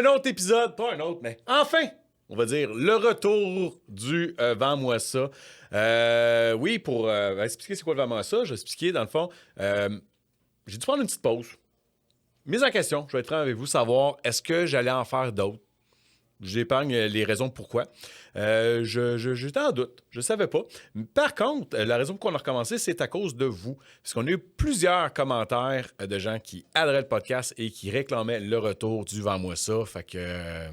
un autre épisode, pas un autre, mais enfin, on va dire le retour du Vends-moi ça. Oui, pour expliquer c'est quoi le Vends-moi ça, je vais expliquer dans le fond. J'ai dû prendre une petite pause. Mise en question, je vais être franc avec vous, savoir est-ce que j'allais en faire d'autres. J'épargne les raisons pourquoi. J'étais en doute. Je ne savais pas. Par contre, la raison pour laquelle on a recommencé, c'est à cause de vous. Parce qu'on a eu plusieurs commentaires de gens qui adoraient le podcast et qui réclamaient le retour du Vends-moi ça. Fait que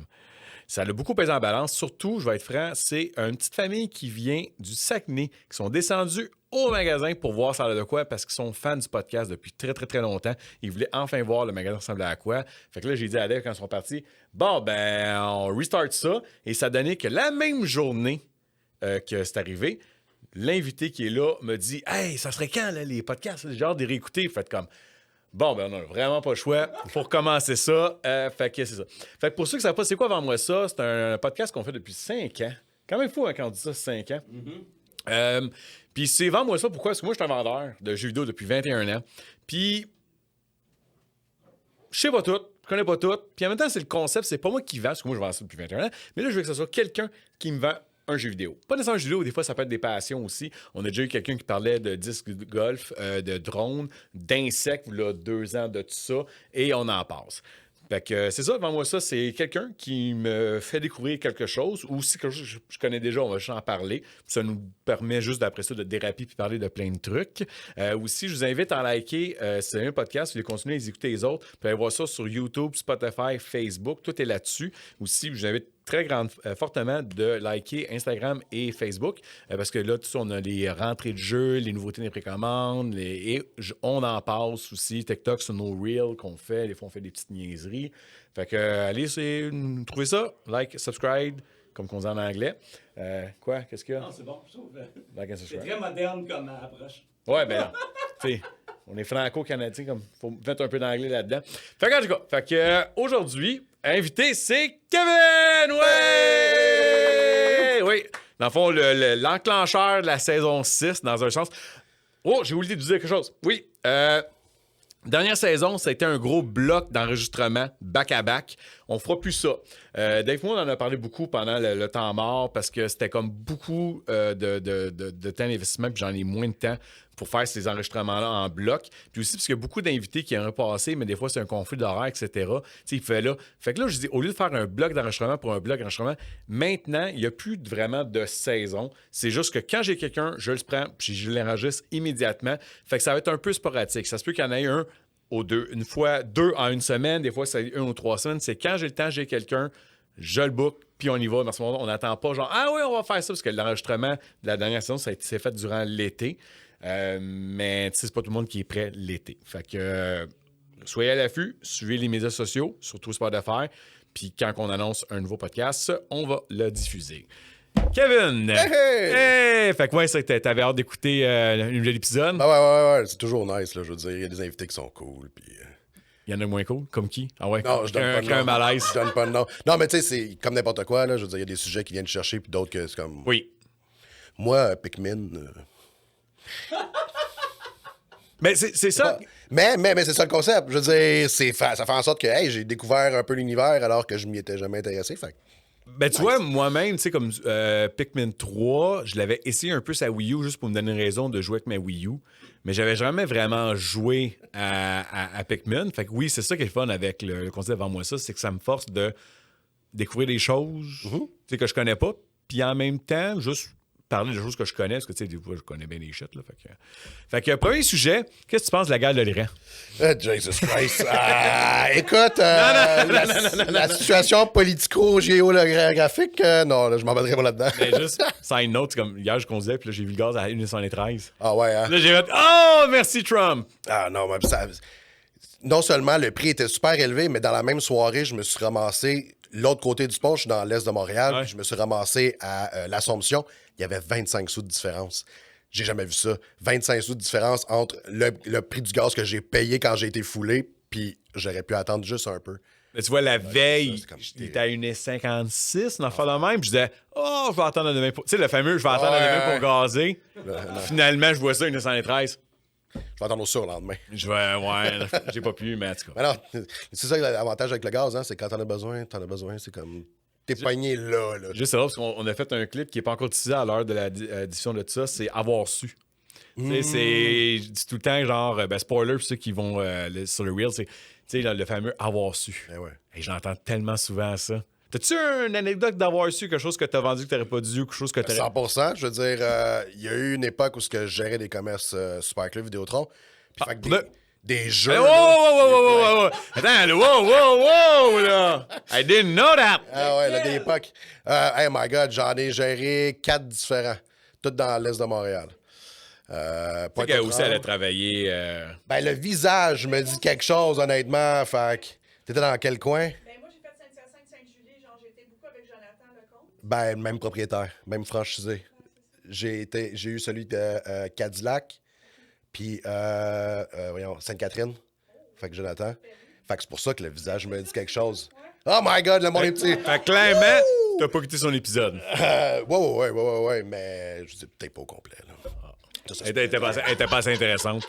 ça a beaucoup pesé en balance. Surtout, je vais être franc, c'est une petite famille qui vient du Saguenay, qui sont descendus au magasin pour voir ça a de quoi parce qu'ils sont fans du podcast depuis très, très, très longtemps. Ils voulaient enfin voir le magasin ressemblait à quoi. Fait que là, j'ai dit à Dave quand ils sont partis, bon, ben, on restart ça. Et ça donnait que la même journée que c'est arrivé, l'invité qui est là me dit, hey, ça serait quand, là, les podcasts? J'ai hâte de les réécouter. Faites comme, bon, ben, on n'a vraiment pas le choix. Il faut recommencer ça. Fait que c'est ça. Fait que pour ceux qui ne savent pas c'est quoi Vends-moi ça, c'est un podcast qu'on fait depuis 5 ans. Quand même fou hein, quand on dit ça, 5 ans. Puis c'est Vends-moi ça, pourquoi? Parce que moi, je suis un vendeur de jeux vidéo depuis 21 ans. Puis, je sais pas tout, je connais pas tout. Puis en même temps, c'est le concept, c'est pas moi qui vends, parce que moi, je vends ça depuis 21 ans. Mais là, je veux que ce soit quelqu'un qui me vend un jeu vidéo. Pas nécessairement un jeu vidéo, des fois, ça peut être des passions aussi. On a déjà eu quelqu'un qui parlait de disques de golf, de drones, d'insectes, là, 2 ans de tout ça, et on en passe. Fait que c'est ça, Vends-moi ça, c'est quelqu'un qui me fait découvrir quelque chose, ou si quelque chose que je connais déjà, on va juste en parler. Ça nous permet juste d'après ça de déraper puis parler de plein de trucs. Aussi, je vous invite à liker, c'est un podcast, vous voulez continuer à les écouter les autres, puis aller voir ça sur YouTube, Spotify, Facebook, tout est là-dessus. Aussi, je vous invite fortement de liker Instagram et Facebook parce que là, tout ça, on a les rentrées de jeu, les nouveautés des précommandes, on en passe aussi. TikTok sur nos Reels qu'on fait. Des fois, on fait des petites niaiseries. Fait que, allez, trouvez ça. Like, subscribe, comme on dit en anglais. Quoi? Qu'est-ce qu'il y a? Non, c'est bon, je trouve. Like and C'est subscribe. très moderne comme approche. Ouais, ben, tu sais, on est franco-canadien, comme faut mettre un peu d'anglais là-dedans. Fait que, en tout cas, fait que, aujourd'hui, invité, c'est Kevin! Ouais! Oui. Dans le fond, l'enclencheur de la saison 6, dans un sens. Oh, j'ai oublié de vous dire quelque chose. Oui. Dernière saison, ça a été un gros bloc d'enregistrement back-à-back. On fera plus ça. Dave et moi, on en a parlé beaucoup pendant le temps mort parce que c'était comme beaucoup de temps d'investissement, puis j'en ai moins de temps pour faire ces enregistrements-là en bloc. Puis aussi parce qu'il y a beaucoup d'invités qui auraient passé, mais des fois, c'est un conflit d'horaire, etc. Tu sais, il fait là. Fait que là, je dis, au lieu de faire un bloc d'enregistrement pour un bloc d'enregistrement, maintenant, il n'y a plus vraiment de saison. C'est juste que quand j'ai quelqu'un, je le prends, puis je l'enregistre immédiatement. Fait que ça va être un peu sporadique. Ça se peut qu'il y en ait un une fois, 2 en une semaine, des fois, c'est 1 ou 3 semaines. C'est quand j'ai le temps, j'ai quelqu'un, je le book, puis on y va. Dans ce moment-là, on n'attend pas genre, ah oui, on va faire ça, parce que l'enregistrement de la dernière saison, ça s'est fait durant l'été. Mais tu sais, c'est pas tout le monde qui est prêt l'été. Fait que soyez à l'affût, suivez les médias sociaux, surtout Spotify. Puis quand on annonce un nouveau podcast, on va le diffuser. Kevin! Hey! Fait que ouais, ça, t'avais hâte d'écouter un nouvel épisode. Ah ouais, c'est toujours nice, là, je veux dire, il y a des invités qui sont cool, puis... Il y en a moins cool, comme qui? Ah ouais, Non, je donne pas de nom. un malaise. Je donne pas de nom. Non, mais tu sais, c'est comme n'importe quoi, là, je veux dire, il y a des sujets qui viennent chercher, puis d'autres que c'est comme... Oui. Moi, Pikmin... Mais c'est ça... Mais c'est ça le concept, je veux dire, ça fait en sorte que, hey, j'ai découvert un peu l'univers alors que je m'y étais jamais intéressé, fait Ben, tu vois, moi-même, tu sais, comme Pikmin 3, je l'avais essayé un peu sa Wii U juste pour me donner une raison de jouer avec ma Wii U. Mais j'avais jamais vraiment joué à Pikmin. Fait que oui, c'est ça qui est le fun avec le concept Vends-moi ça, c'est que ça me force de découvrir des choses tu sais, que je connais pas. Puis en même temps, juste parler de choses que je connais, parce que tu sais, des fois, je connais bien les shit. Là, fait que premier sujet, qu'est-ce que tu penses de la guerre de l'Iran? Jesus Christ. Écoute, la situation politico-géographique, non, là, je m'en battrai pas là-dedans. Ben, juste, side note, comme hier, je conduisais, puis là, j'ai vu le gaz à 1,13. Ah ouais, hein? Là, j'ai fait « Oh, merci Trump! » Ah non, mais ça... Non seulement le prix était super élevé, mais dans la même soirée, je me suis ramassé l'autre côté du pont, je suis dans l'est de Montréal, puis je me suis ramassé à l'Assomption. Il y avait 25 sous de différence. J'ai jamais vu ça. 25 sous de différence entre le prix du gaz que j'ai payé quand j'ai été foulé, puis j'aurais pu attendre juste un peu. Mais tu vois, la veille, ça, il était à 1,56, une affaire de même. Je disais, oh, je vais attendre à demain pour. Tu sais, le fameux, je vais attendre à demain pour gazer. Finalement, je vois ça, 1,13. Je vais attendre au surlendemain. J'ai pas pu, mais en tout cas. Mais non, c'est ça l'avantage avec le gaz, hein, c'est quand t'en as besoin, c'est comme... T'es pogné là. Juste là, parce qu'on a fait un clip qui n'est pas encore utilisé à l'heure de la diffusion de ça, c'est Avoir su. Tu sais, c'est tout le temps genre, spoiler pour ceux qui vont sur le reel, c'est le fameux Avoir su. Ouais. Et j'entends tellement souvent ça. T'as-tu une anecdote d'avoir su quelque chose que t'as vendu que t'aurais pas dû ou quelque chose que t'aurais... 100%. Je veux dire, il y a eu une époque où je gérais des commerces Super Club Vidéotron. Puis fait que des jeux... Wow! Attends, là, wow, là! I didn't know that! Ah ouais, là, des époques. Hey my God, j'en ai géré 4 différents. Toutes dans l'Est de Montréal. Tu sais qu'elle aussi, elle a travaillé... Ben, le visage me dit quelque chose, honnêtement. Fait que... T'étais dans quel coin? Ben, même propriétaire, même franchisé. J'ai eu celui de Cadillac, puis, Sainte-Catherine. Fait que Jonathan. Fait que c'est pour ça que le visage me dit quelque chose. Oh my God, le monde est petit. Fait que clairement, t'as pas écouté son épisode. Ouais, mais je dis peut-être pas au complet, là. Elle était pas assez intéressante.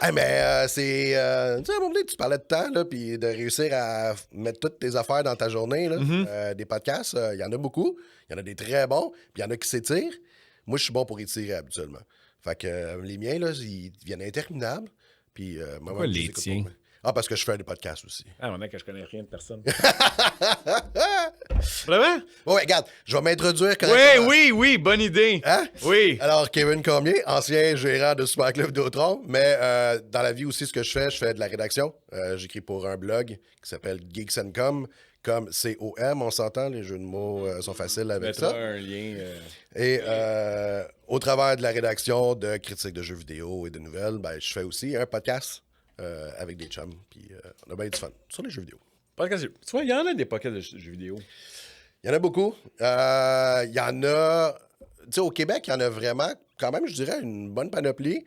Hey, mais c'est... tu sais, à un moment donné, tu parlais de temps, là, puis de réussir à mettre toutes tes affaires dans ta journée, là. Des podcasts, il y en a beaucoup. Il y en a des très bons, puis il y en a qui s'étirent. Moi, je suis bon pour étirer habituellement. Fait que les miens, là, ils deviennent interminables. Puis, pourquoi les tiens? Ah, parce que je fais des podcasts aussi. Ah, maintenant que je connais rien de personne. Vraiment? Ouais, regarde, je vais m'introduire correctement. Oui, bonne idée. Hein? Oui. Alors, Kevin Cormier, ancien gérant de Super Club Vidéotron, mais dans la vie aussi, ce que je fais de la rédaction. J'écris pour un blog qui s'appelle Geeks & Com, comme C-O-M, on s'entend, les jeux de mots sont faciles avec ça. Un lien. Et au travers de la rédaction de critiques de jeux vidéo et de nouvelles, ben, je fais aussi un podcast avec des chums, puis on a bien du fun sur les jeux vidéo. Podcast, tu vois, il y en a des podcasts de jeux vidéo. Il y en a beaucoup. Il y en a... Tu sais, au Québec, il y en a vraiment, quand même, je dirais, une bonne panoplie.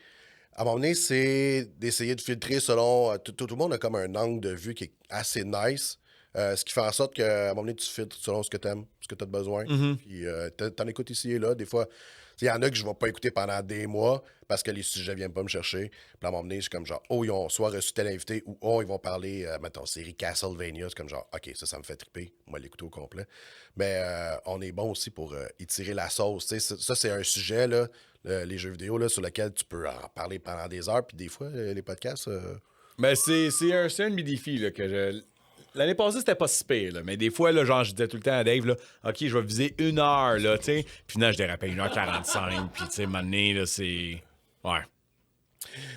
À un moment donné, c'est d'essayer de filtrer selon... Tout le monde a comme un angle de vue qui est assez nice. Ce qui fait en sorte qu'à un moment donné, tu filtres selon ce que tu aimes, ce que tu as besoin. Puis t'en écoutes ici et là. Des fois, il y en a que je ne vais pas écouter pendant des mois parce que les sujets ne viennent pas me chercher. Puis à un moment donné, c'est comme genre, ils ont soit reçu tel invité ou ils vont parler, mettons, série Castlevania. C'est comme genre, OK, ça me fait triper. Moi, l'écouter au complet. Mais on est bon aussi pour étirer la sauce. Ça, c'est un sujet, là, les jeux vidéo, là, sur lequel tu peux en parler pendant des heures. Puis des fois, les podcasts... Mais c'est un de mes défis là, que je... L'année passée, c'était pas si pire, là, mais des fois, là, genre, je disais tout le temps à Dave, là, OK, je vais viser 1 heure, là, tu sais. Puis là, je dérapais 1h45, puis tu sais, maintenant, là, c'est... Ouais.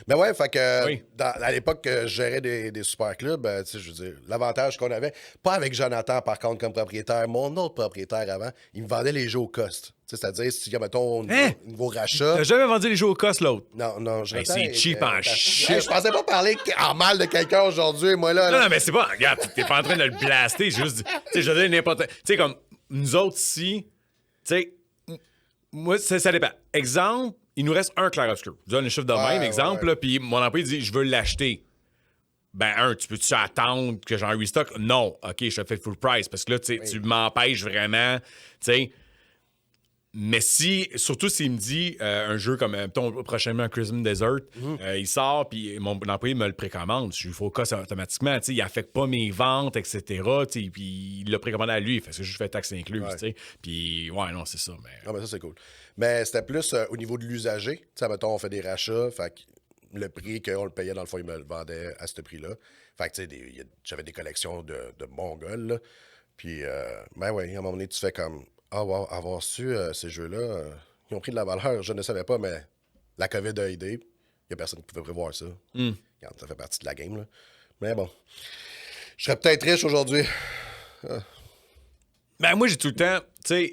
Mais ouais, fait que Oui. à l'époque que je gérais des super clubs, tu sais, je veux dire, l'avantage qu'on avait, pas avec Jonathan, par contre, comme propriétaire, mon autre propriétaire avant, il me vendait les jeux au cost. C'est-à-dire, si, mettons, niveau rachat... T'as jamais vendu les jeux au cost, l'autre? Non, Jonathan... c'est cheap en shit. Je pensais pas parler en mal de quelqu'un aujourd'hui, moi, là. Non, mais c'est pas... Regarde, t'es pas en train de le blaster, c'est juste... Tu sais, je veux dire n'importe... Tu sais, comme, nous autres ici, tu sais, moi, ça dépend. Exemple, il nous reste un clair-obscur. Je donne le chiffre de même, exemple, là, puis mon employé dit, je veux l'acheter. Ben, tu peux-tu attendre que j'en restock? Non. OK, je te fais full price, parce que là, tu m'empêches vraiment, tu sais... Mais surtout s'il me dit un jeu comme, prochainement Crimson Desert, il sort, puis mon employé me le précommande. Je lui focus automatiquement, il affecte pas mes ventes, etc. Puis il l'a précommandé à lui, parce que je fais taxe incluse, puis ouais, non, c'est ça. Mais... Ah, ben ça, c'est cool. Mais c'était plus au niveau de l'usager. Tu sais, mettons, on fait des rachats, fait que le prix qu'on le payait, dans le fond, il me le vendait à ce prix-là. Fait que, tu sais, j'avais des collections de Mongols, là. Puis, ben ouais, à un moment donné, tu fais comme... Ah, wow, avoir su ces jeux-là, ils ont pris de la valeur. Je ne savais pas, mais la COVID a aidé. Il n'y a personne qui pouvait prévoir ça. Regarde, ça fait partie de la game, là. Mais bon, je serais peut-être riche aujourd'hui. Ben, moi, j'ai tout le temps... Tu sais,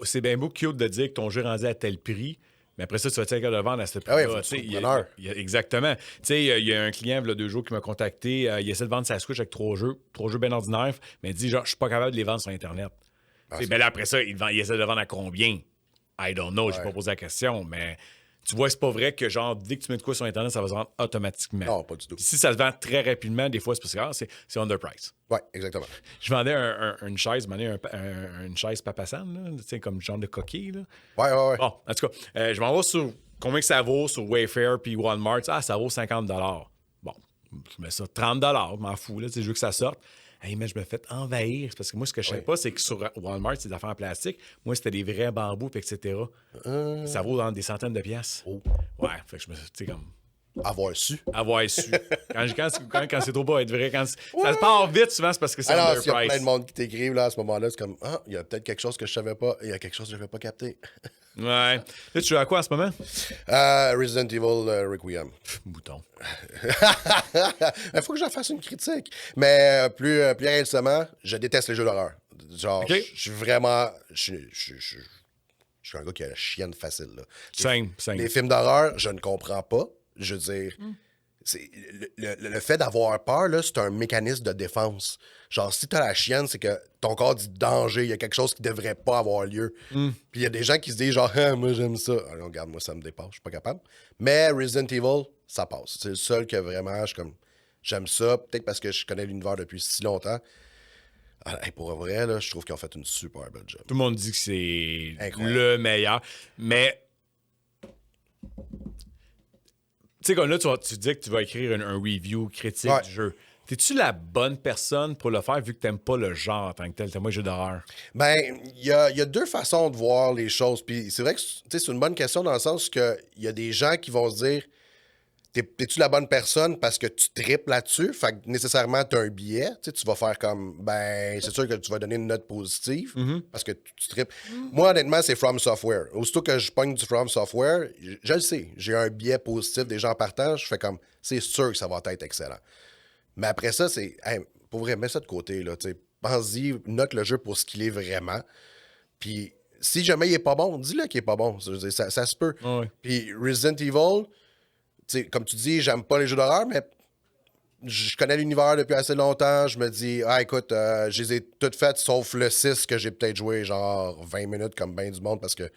c'est bien beau cute de dire que ton jeu est rendu à tel prix, mais après ça, tu vas être capable de le vendre à ce prix-là. Ah oui, exactement. Tu sais, il y a un client, il y a 2 jours, qui m'a contacté. Il essaie de vendre sa Switch avec 3 jeux bien ordinaires, mais il dit, genre, je suis pas capable de les vendre sur Internet. Ben là, après ça, il essaie de le vendre à combien? I don't know, j'ai pas posé la question, mais tu vois, c'est pas vrai que, genre, dès que tu mets de quoi sur Internet, ça va se vendre automatiquement. Non, pas du tout. Si ça se vend très rapidement, des fois, c'est parce que c'est underprice. Oui, exactement. Je vendais une chaise, une chaise Papasan, là, tu sais, comme genre de coquille, là. Ouais. Bon, en tout cas, je m'en vais sur combien que ça vaut sur Wayfair puis Walmart? Ah, ça vaut 50 $. Bon, je mets ça 30 $, je m'en fous, là, je veux que ça sorte. Hey, mais je me fais envahir. C'est parce que moi, ce que je sais pas, c'est que sur Walmart, c'est des affaires en plastique. Moi, c'était des vrais bambous, etc. Ça vaut dans des centaines de piastres. Oh. Ouais, fait que je me suis, tu sais, comme... Avoir su. Avoir su. Quand c'est trop beau être vrai, ça se part vite souvent, c'est parce que c'est Alors, s'il y a underpriced. plein de monde qui t'écrivent là, à ce moment-là, c'est comme, ah, il y a peut-être quelque chose que je savais pas, il y a quelque chose que je n'avais pas capté. Ouais. Là, tu joues à quoi en ce moment? Resident Evil Requiem. Bouton. Il faut que j'en fasse une critique. Mais plus récemment, je déteste les jeux d'horreur. Genre, OK. je suis vraiment... Je suis un gars qui a la chienne facile. Là. Same. Les films d'horreur, je ne comprends pas. Je veux dire, c'est le fait d'avoir peur, là, c'est un mécanisme de défense. Genre, si t'as la chienne, c'est que ton corps dit danger, il y a quelque chose qui devrait pas avoir lieu. Puis il y a des gens qui se disent genre, ah, moi j'aime ça. Alors, regarde, moi ça me dépasse, je suis pas capable. Mais Resident Evil, ça passe. C'est le seul que vraiment, j'aime ça. Peut-être parce que je connais l'univers depuis si longtemps. Ah, hey, pour vrai, là, je trouve qu'ils ont fait une super belle job. Tout le monde dit que c'est Incroyable. le meilleur. Mais... Tu sais, comme là, tu dis que tu vas écrire un review critique Ouais. du jeu. T'es-tu la bonne personne pour le faire vu que t'aimes pas le genre en tant que tel? T'aimes pas les jeux d'horreur? Ben, il y a deux façons de voir les choses. Puis c'est vrai que c'est une bonne question dans le sens que il y a des gens qui vont se dire t'es-tu la bonne personne parce que tu tripes là-dessus? Fait que nécessairement, tu as un billet. Tu vas faire comme ben, c'est sûr que tu vas donner une note positive parce que tu tripes. Moi, honnêtement, c'est From Software. Aussitôt que je pogne du From Software, je le sais. J'ai un billet positif des gens partant. Je fais comme c'est sûr que ça va être excellent. Mais après ça, c'est. Hey, pour vrai, mets ça de côté, là. Pense-y, note le jeu pour ce qu'il est vraiment. Puis, si jamais il est pas bon, dis-le qu'il est pas bon. Ça se peut. Ouais. Puis, Resident Evil, comme tu dis, j'aime pas les jeux d'horreur, mais je connais l'univers depuis assez longtemps. Je me dis, ah, écoute, je les ai toutes faites sauf le 6 que j'ai peut-être joué genre 20 minutes comme bien du monde parce que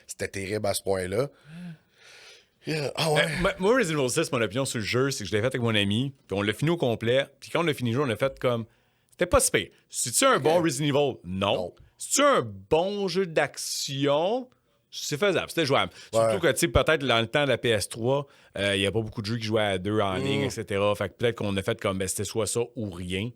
c'était terrible à ce point-là. Yeah. Ah ouais. Moi, Resident Evil 6, mon opinion sur le jeu, c'est que je l'ai fait avec mon ami, puis on l'a fini au complet, puis quand on a fini le jeu, on a fait comme... C'était pas si pire. C'est-tu un bon Resident Evil? Non. C'est-tu un bon jeu d'action? C'est faisable, c'était jouable. Surtout que, tu sais, peut-être dans le temps de la PS3, il n'y a pas beaucoup de jeux qui jouaient à deux en ligne, etc. Fait que peut-être qu'on a fait comme, ben, c'était soit ça ou rien.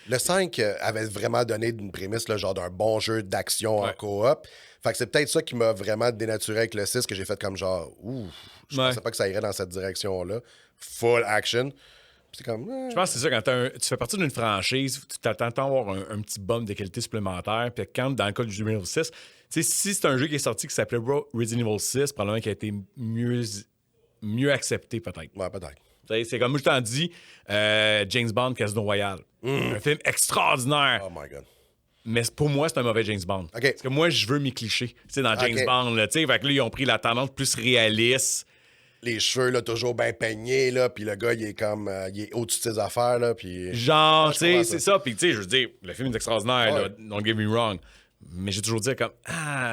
Le 5 avait vraiment donné une prémisse, là, genre d'un bon jeu d'action en coop. Fait que c'est peut-être ça qui m'a vraiment dénaturé avec le 6, que j'ai fait comme genre, ouh, je pensais pas que ça irait dans cette direction-là. Full action. Puis c'est comme... Je pense que c'est ça, quand tu fais partie d'une franchise, tu t'attends à avoir un petit bump de qualité supplémentaire. Puis quand, dans le cas du Resident Evil 6, tu sais, si c'est un jeu qui est sorti qui s'appelait Resident Evil 6, probablement qui a été mieux accepté, peut-être. Ouais, peut-être. C'est comme je t'en dis, James Bond, Casino Royale. Un film extraordinaire. Oh my God. Mais pour moi, c'est un mauvais James Bond. OK. Parce que moi, je veux mes clichés. Tu sais, dans James Bond, là, tu sais, fait que là, ils ont pris la tendance plus réaliste. Les cheveux, là, toujours bien peignés, là, puis le gars, il est comme... il est au-dessus de ses affaires, là, puis... Genre, tu sais, comprends c'est ça. Puis, tu sais, je veux dire, le film est extraordinaire, Ouais. là, don't get me wrong. Mais j'ai toujours dit comme,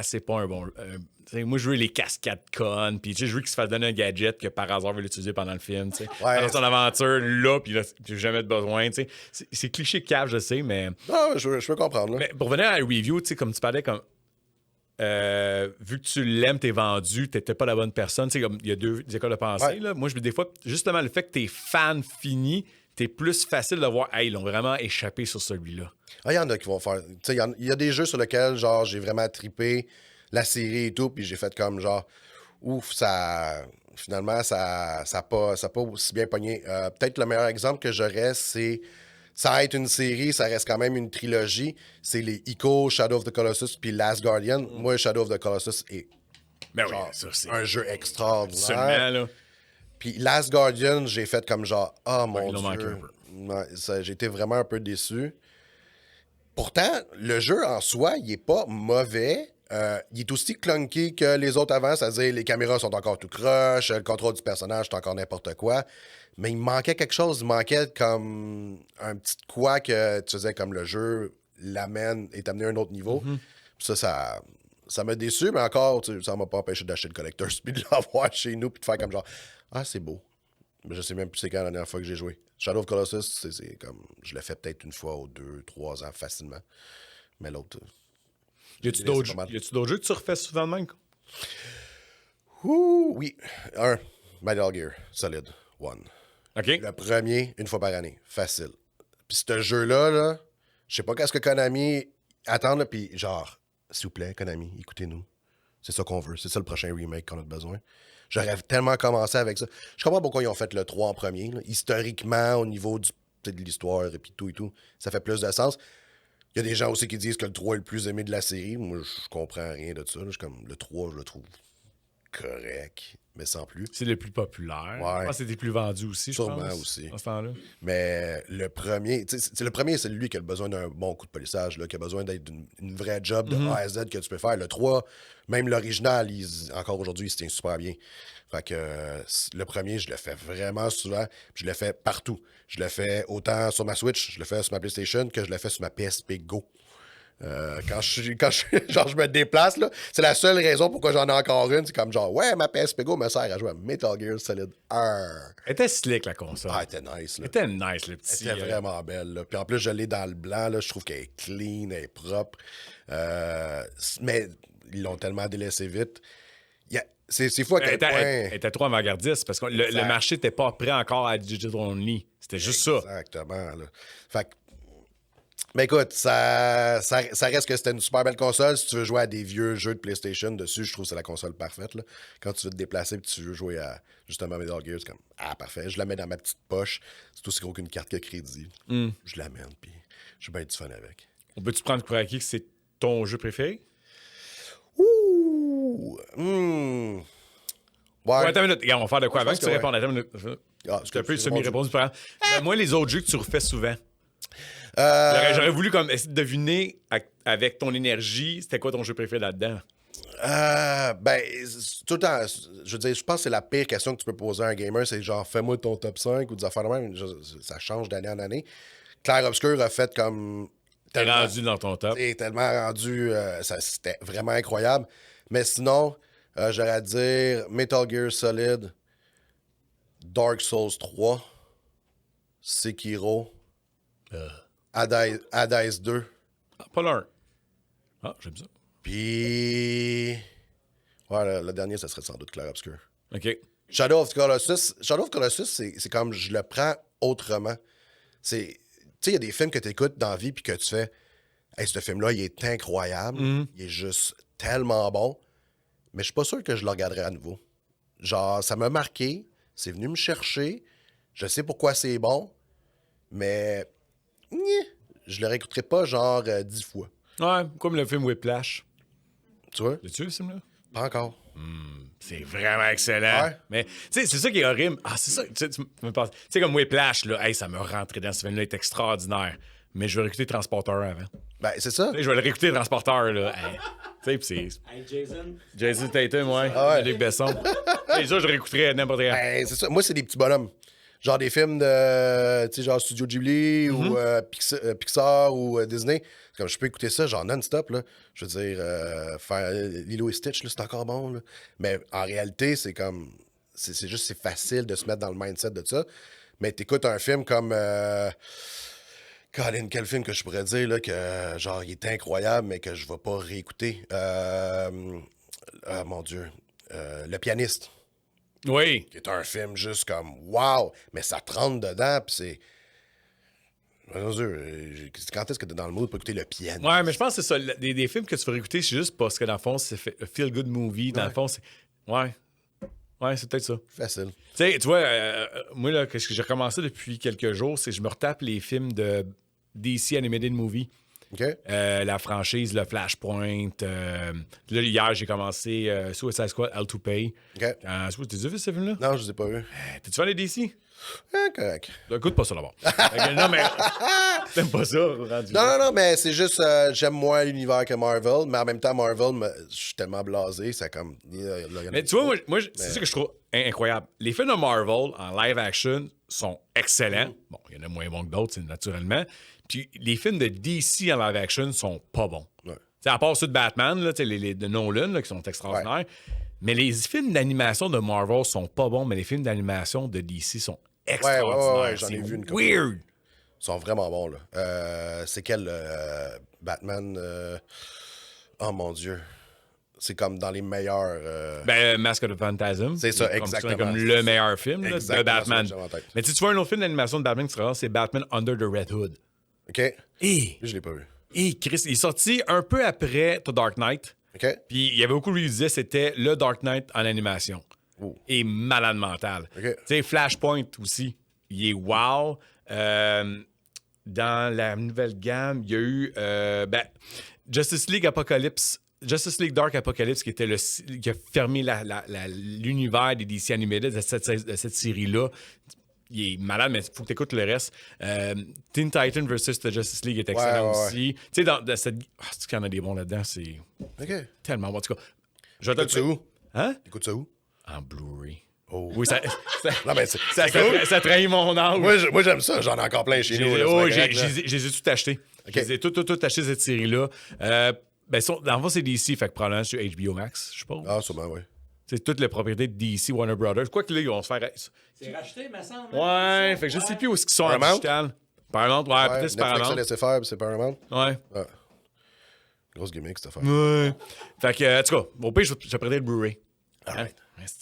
c'est pas un bon... tu sais, moi, je veux les cascades connes, puis tu sais, je veux qu'il se fasse donner un gadget que par hasard, il va l'utiliser pendant le film, tu sais. Ouais, Pendant son aventure, là, puis là, j'ai jamais de besoin, tu sais. C'est cliché cave, je sais, mais... Non, je peux comprendre, là. Mais pour venir à la review, tu sais, comme tu parlais, comme... vu que tu l'aimes, t'es vendu, t'étais pas la bonne personne. Tu sais, comme il y a deux écoles de pensée. Ouais. Là. Moi, des fois, justement, le fait que t'es fan fini, t'es plus facile de voir, hey, ils l'ont vraiment échappé sur celui-là. Ah, il y en a qui vont faire... Tu sais, il y a des jeux sur lesquels, genre, j'ai vraiment trippé la série et tout, puis j'ai fait comme, genre, ouf, ça... Finalement, ça a pas aussi bien pogné. Peut-être le meilleur exemple que j'aurais, c'est... Ça a été une série, ça reste quand même une trilogie. C'est les Ico, Shadow of the Colossus, puis Last Guardian. Moi, Shadow of the Colossus est Ben genre, oui, ça, c'est... un jeu extraordinaire. Absolument, là. Puis Last Guardian, j'ai fait comme genre, oh Ouais, mon il en manquait Dieu. un peu. Ouais, j'ai été vraiment un peu déçu. Pourtant, le jeu en soi, il est pas mauvais. Il est aussi clunky que les autres avant, c'est-à-dire les caméras sont encore tout croche, le contrôle du personnage, c'est encore n'importe quoi. Mais il manquait quelque chose, il manquait comme un petit quoi que tu faisais comme le jeu l'amène et t'amener à un autre niveau. Puis ça m'a déçu, mais encore, tu sais, ça m'a pas empêché d'acheter le Collector's puis de l'avoir chez nous puis de faire comme genre, ah, c'est beau. Mais je sais même plus c'est quand la dernière fois que j'ai joué. Shadow of Colossus, c'est comme, je l'ai fait peut-être une fois ou 2, 3 ans facilement. Mais l'autre... Y a-tu d'autres jeux que tu refais souvent de même? Ouh, oui. Metal Gear Solid 1. OK. Le premier, une fois par année. Facile. Puis ce jeu-là, là, je sais pas qu'est-ce que Konami attend, là, puis genre, s'il vous plaît, Konami, écoutez-nous. C'est ça qu'on veut. C'est ça le prochain remake qu'on a besoin. J'aurais tellement commencé avec ça. Je comprends pourquoi ils ont fait le 3 en premier. Là. Historiquement, au niveau de l'histoire et puis tout, ça fait plus de sens. Il y a des gens aussi qui disent que le 3 est le plus aimé de la série. Moi, je comprends rien de ça. Là. Je suis comme, le 3, je le trouve correct, mais sans plus. C'est le plus populaire. Ouais. Je pense que c'était le plus vendu aussi, Sûrement je pense. aussi. À ce temps-là. Mais le premier, le premier, c'est lui qui a besoin d'un bon coup de polissage, là, qui a besoin d'être une vraie job de A à Z que tu peux faire. Le 3, même l'original, encore aujourd'hui, il se tient super bien. Fait que le premier, je le fais vraiment souvent. Puis je le fais partout. Je le fais autant sur ma Switch, je le fais sur ma PlayStation, que je le fais sur ma PSP Go. Quand je me déplace, là, c'est la seule raison pourquoi j'en ai encore une. C'est comme genre, ouais, ma PSP Go me sert à jouer à Metal Gear Solid 1. Elle était slick, la console. Ah, elle était nice, là. Elle était nice, le petit. Elle était vraiment belle, là. Puis en plus, je l'ai dans le blanc, là. Je trouve qu'elle est clean, elle est propre. Mais ils l'ont tellement délaissé vite. C'est fou à quel point... Elle était trop avant-gardiste parce que le marché n'était pas prêt encore à Digital Only. C'était juste ça. Exactement, là. Fait que mais écoute, ça reste que c'était une super belle console. Si tu veux jouer à des vieux jeux de PlayStation dessus, je trouve que c'est la console parfaite. Là. Quand tu veux te déplacer et tu veux jouer à justement Metal Gear, c'est comme parfait. Je la mets dans ma petite poche. C'est aussi gros qu'une carte de crédit. Je l'amène, puis je suis bien du fun avec. On peut-tu prendre pour acquis que c'est ton jeu préféré? Ouh! Ouais. Attends une minute. Regarde, on va faire de quoi Moi, avant je que pense tu que répondes. Attends une minute. C'est un peu semi-réponse. Moi, les autres jeux que tu refais souvent. J'aurais voulu comme essayer de deviner avec ton énergie, c'était quoi ton jeu préféré là-dedans? Tout le temps, je veux dire, je pense que c'est la pire question que tu peux poser à un gamer, c'est genre, fais-moi ton top 5 ou des affaires de même. Ça change d'année en année. Clair Obscur a fait comme... T'es rendu dans ton top. T'es tellement rendu... c'était vraiment incroyable. Mais sinon, j'aurais à dire Metal Gear Solid, Dark Souls 3, Sekiro, Hades 2. Pas l'un. Ah, j'aime ça. Puis... Ouais, le dernier, ça serait sans doute Clair Obscur. OK. Shadow of Colossus, c'est comme je le prends autrement. Tu sais, il y a des films que tu écoutes dans la vie puis que tu fais hey, ce film-là, il est incroyable. Il est juste tellement bon. Mais je suis pas sûr que je le regarderai à nouveau. Genre, ça m'a marqué. C'est venu me chercher. Je sais pourquoi c'est bon. Mais je le réécouterai pas genre 10 fois. Ouais, comme le film Whiplash. Tu vois? L'as-tu vu, ce film-là? Pas encore. C'est vraiment excellent. Ouais. Mais, tu sais, c'est ça qui est horrible. Ah, c'est ça. Tu me penses. Tu sais, comme Whiplash, là, hey, ça me rentrait dans ce film-là, il est extraordinaire. Mais je vais réécouter Transporteur avant. Ben, c'est ça. Je vais le réécouter Transporteur, là. Hey. Tu sais, pis c'est. Hey, Jason. Jason Tatum, ouais. Ah ouais. Luc Besson. Et ça, je réécouterais n'importe quand. Ben, c'est ça. Moi, c'est des petits bonhommes. Genre des films de, tu sais, genre Studio Ghibli ou Pixar ou Disney. Comme je peux écouter ça, genre non-stop, là. Je veux dire, faire Lilo et Stitch, là, c'est encore bon, là. Mais en réalité, c'est comme, c'est juste, c'est facile de se mettre dans le mindset de ça. Mais t'écoutes un film comme, Colin, quel film que je pourrais dire, là, que, genre, il est incroyable, mais que je vais pas réécouter. Mon Dieu. Le Pianiste. Oui. Qui est un film juste comme wow, mais ça te rentre dedans, puis c'est. Mon Dieu, quand est-ce que t'es dans le mood pour écouter le piano? Ouais, mais je pense que c'est ça. Des films que tu veux réécouter, c'est juste parce que dans le fond, c'est un feel-good movie. Dans le fond, c'est. Ouais. Ouais, c'est peut-être ça. Facile. Tu vois, moi, là, ce que j'ai recommencé depuis quelques jours, c'est que je me retape les films de DC Animated Movie. OK? La franchise, le Flashpoint. Là, hier, j'ai commencé Suicide Squad, All to Pay. OK. T'as déjà vu ce film-là? Non, je les ai pas vu. T'es-tu fan des DC? Correct. Écoute pas ça d'abord. Non, mais. T'aimes pas ça, rendu? Non, mais c'est juste, j'aime moins l'univers que Marvel, mais en même temps, Marvel, je suis tellement blasé, c'est comme. Mais tu vois, moi c'est ça que je trouve incroyable. Les films de Marvel en live action sont excellents. Bon, il y en a moins bons que d'autres, naturellement. Puis les films de DC en live action sont pas bons. Ouais. À part ceux de Batman, là, les de Nolan, là, qui sont extraordinaires. Ouais. Mais les films d'animation de Marvel sont pas bons, mais les films d'animation de DC sont extraordinaires. Ouais, j'en ai vu une couple. Weird! Ils sont vraiment bons, là. C'est quel Batman? Oh mon Dieu. c'est comme dans les meilleurs... Mask of the Phantasm. C'est ça, comme exactement. comme le meilleur film là, de Exactement Batman. ça que j'avais en tête. Mais tu vois un autre film d'animation de Batman qui sera c'est Batman Under the Red Hood. OK? Et Lui, je l'ai pas vu. Chris, il est sorti un peu après The Dark Knight. OK? Puis il y avait beaucoup de gens qui disaient que c'était le Dark Knight en animation. Oh. Et malade mental. OK. Tu sais, Flashpoint aussi, il est wow. Dans la nouvelle gamme, il y a eu Justice League Dark Apocalypse, qui était qui a fermé l'univers des DC Animated de cette série-là. Il est malade, mais il faut que tu écoutes le reste. Teen Titan versus The Justice League est excellent aussi. Tu sais, dans cette... c'est qu'il y en a des bons là-dedans, c'est OK. tellement bon. En tout cas, je vais te Écoute ça où? Hein? Écoute ça où? En Blu-ray. Oh. Oui, ça Non, mais ça trahit mon âge. moi, j'aime ça. J'en ai encore plein chez nous. Je les ai tout achetés. OK. Je les ai tout achetés, cette série-là. Dans le fond, c'est DC, fait que probablement sur HBO Max, je suppose. Ah, sûrement, oui. C'est toute la propriété de DC, Warner Brothers. Quoi que là, ils vont se faire... C'est racheté, me semble. Ouais, fait que je sais plus où est-ce qu'ils sont en Paramount? digital. Paramount, ouais, peut-être c'est Netflix a Paramount. laissé faire, puis c'est Paramount. Ouais. Ah. Grosse gimmick, cette affaire. Ouais. Fait que, en tout cas, au pire, je vais prêter le Blu-ray. Alright.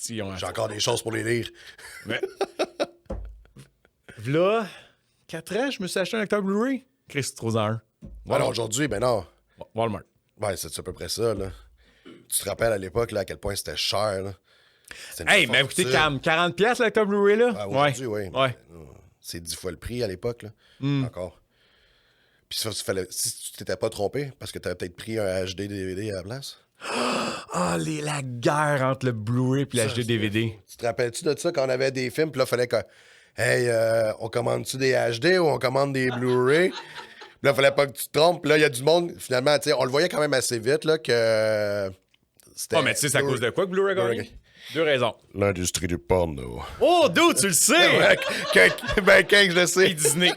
J'ai J'ai encore des choses pour les lire. Là, 4 ans, je me suis acheté un lecteur Blu-ray. Chris, trop un. Voilà, aujourd'hui, ben non. Walmart. Ouais, c'est à peu près ça, là. Tu te rappelles à l'époque, là, à quel point c'était cher, là. Hey, mais écoutez, 40$ le lecteur Blu-ray, là? Ah, aujourd'hui, oui. Ouais. C'est 10 fois le prix à l'époque, là. Encore. Puis ça, si tu t'étais pas trompé, parce que t'avais peut-être pris un HD DVD à la place. Ah, la guerre entre le Blu-ray et l'HD DVD. Tu te rappelles-tu de ça quand on avait des films, puis là, il fallait que. Hey, on commande-tu des HD ou on commande des Blu-ray? Puis là, il fallait pas que tu te trompes. Puis là, il y a du monde, finalement, tu sais, on le voyait quand même assez vite, là, que. C'était. Oh, mais tu sais, c'est à cause de quoi que Blu-ray a gagné? 2 raisons. L'industrie du porno. Oh, dude, tu le sais! Ben, quand je le sais. Et Disney.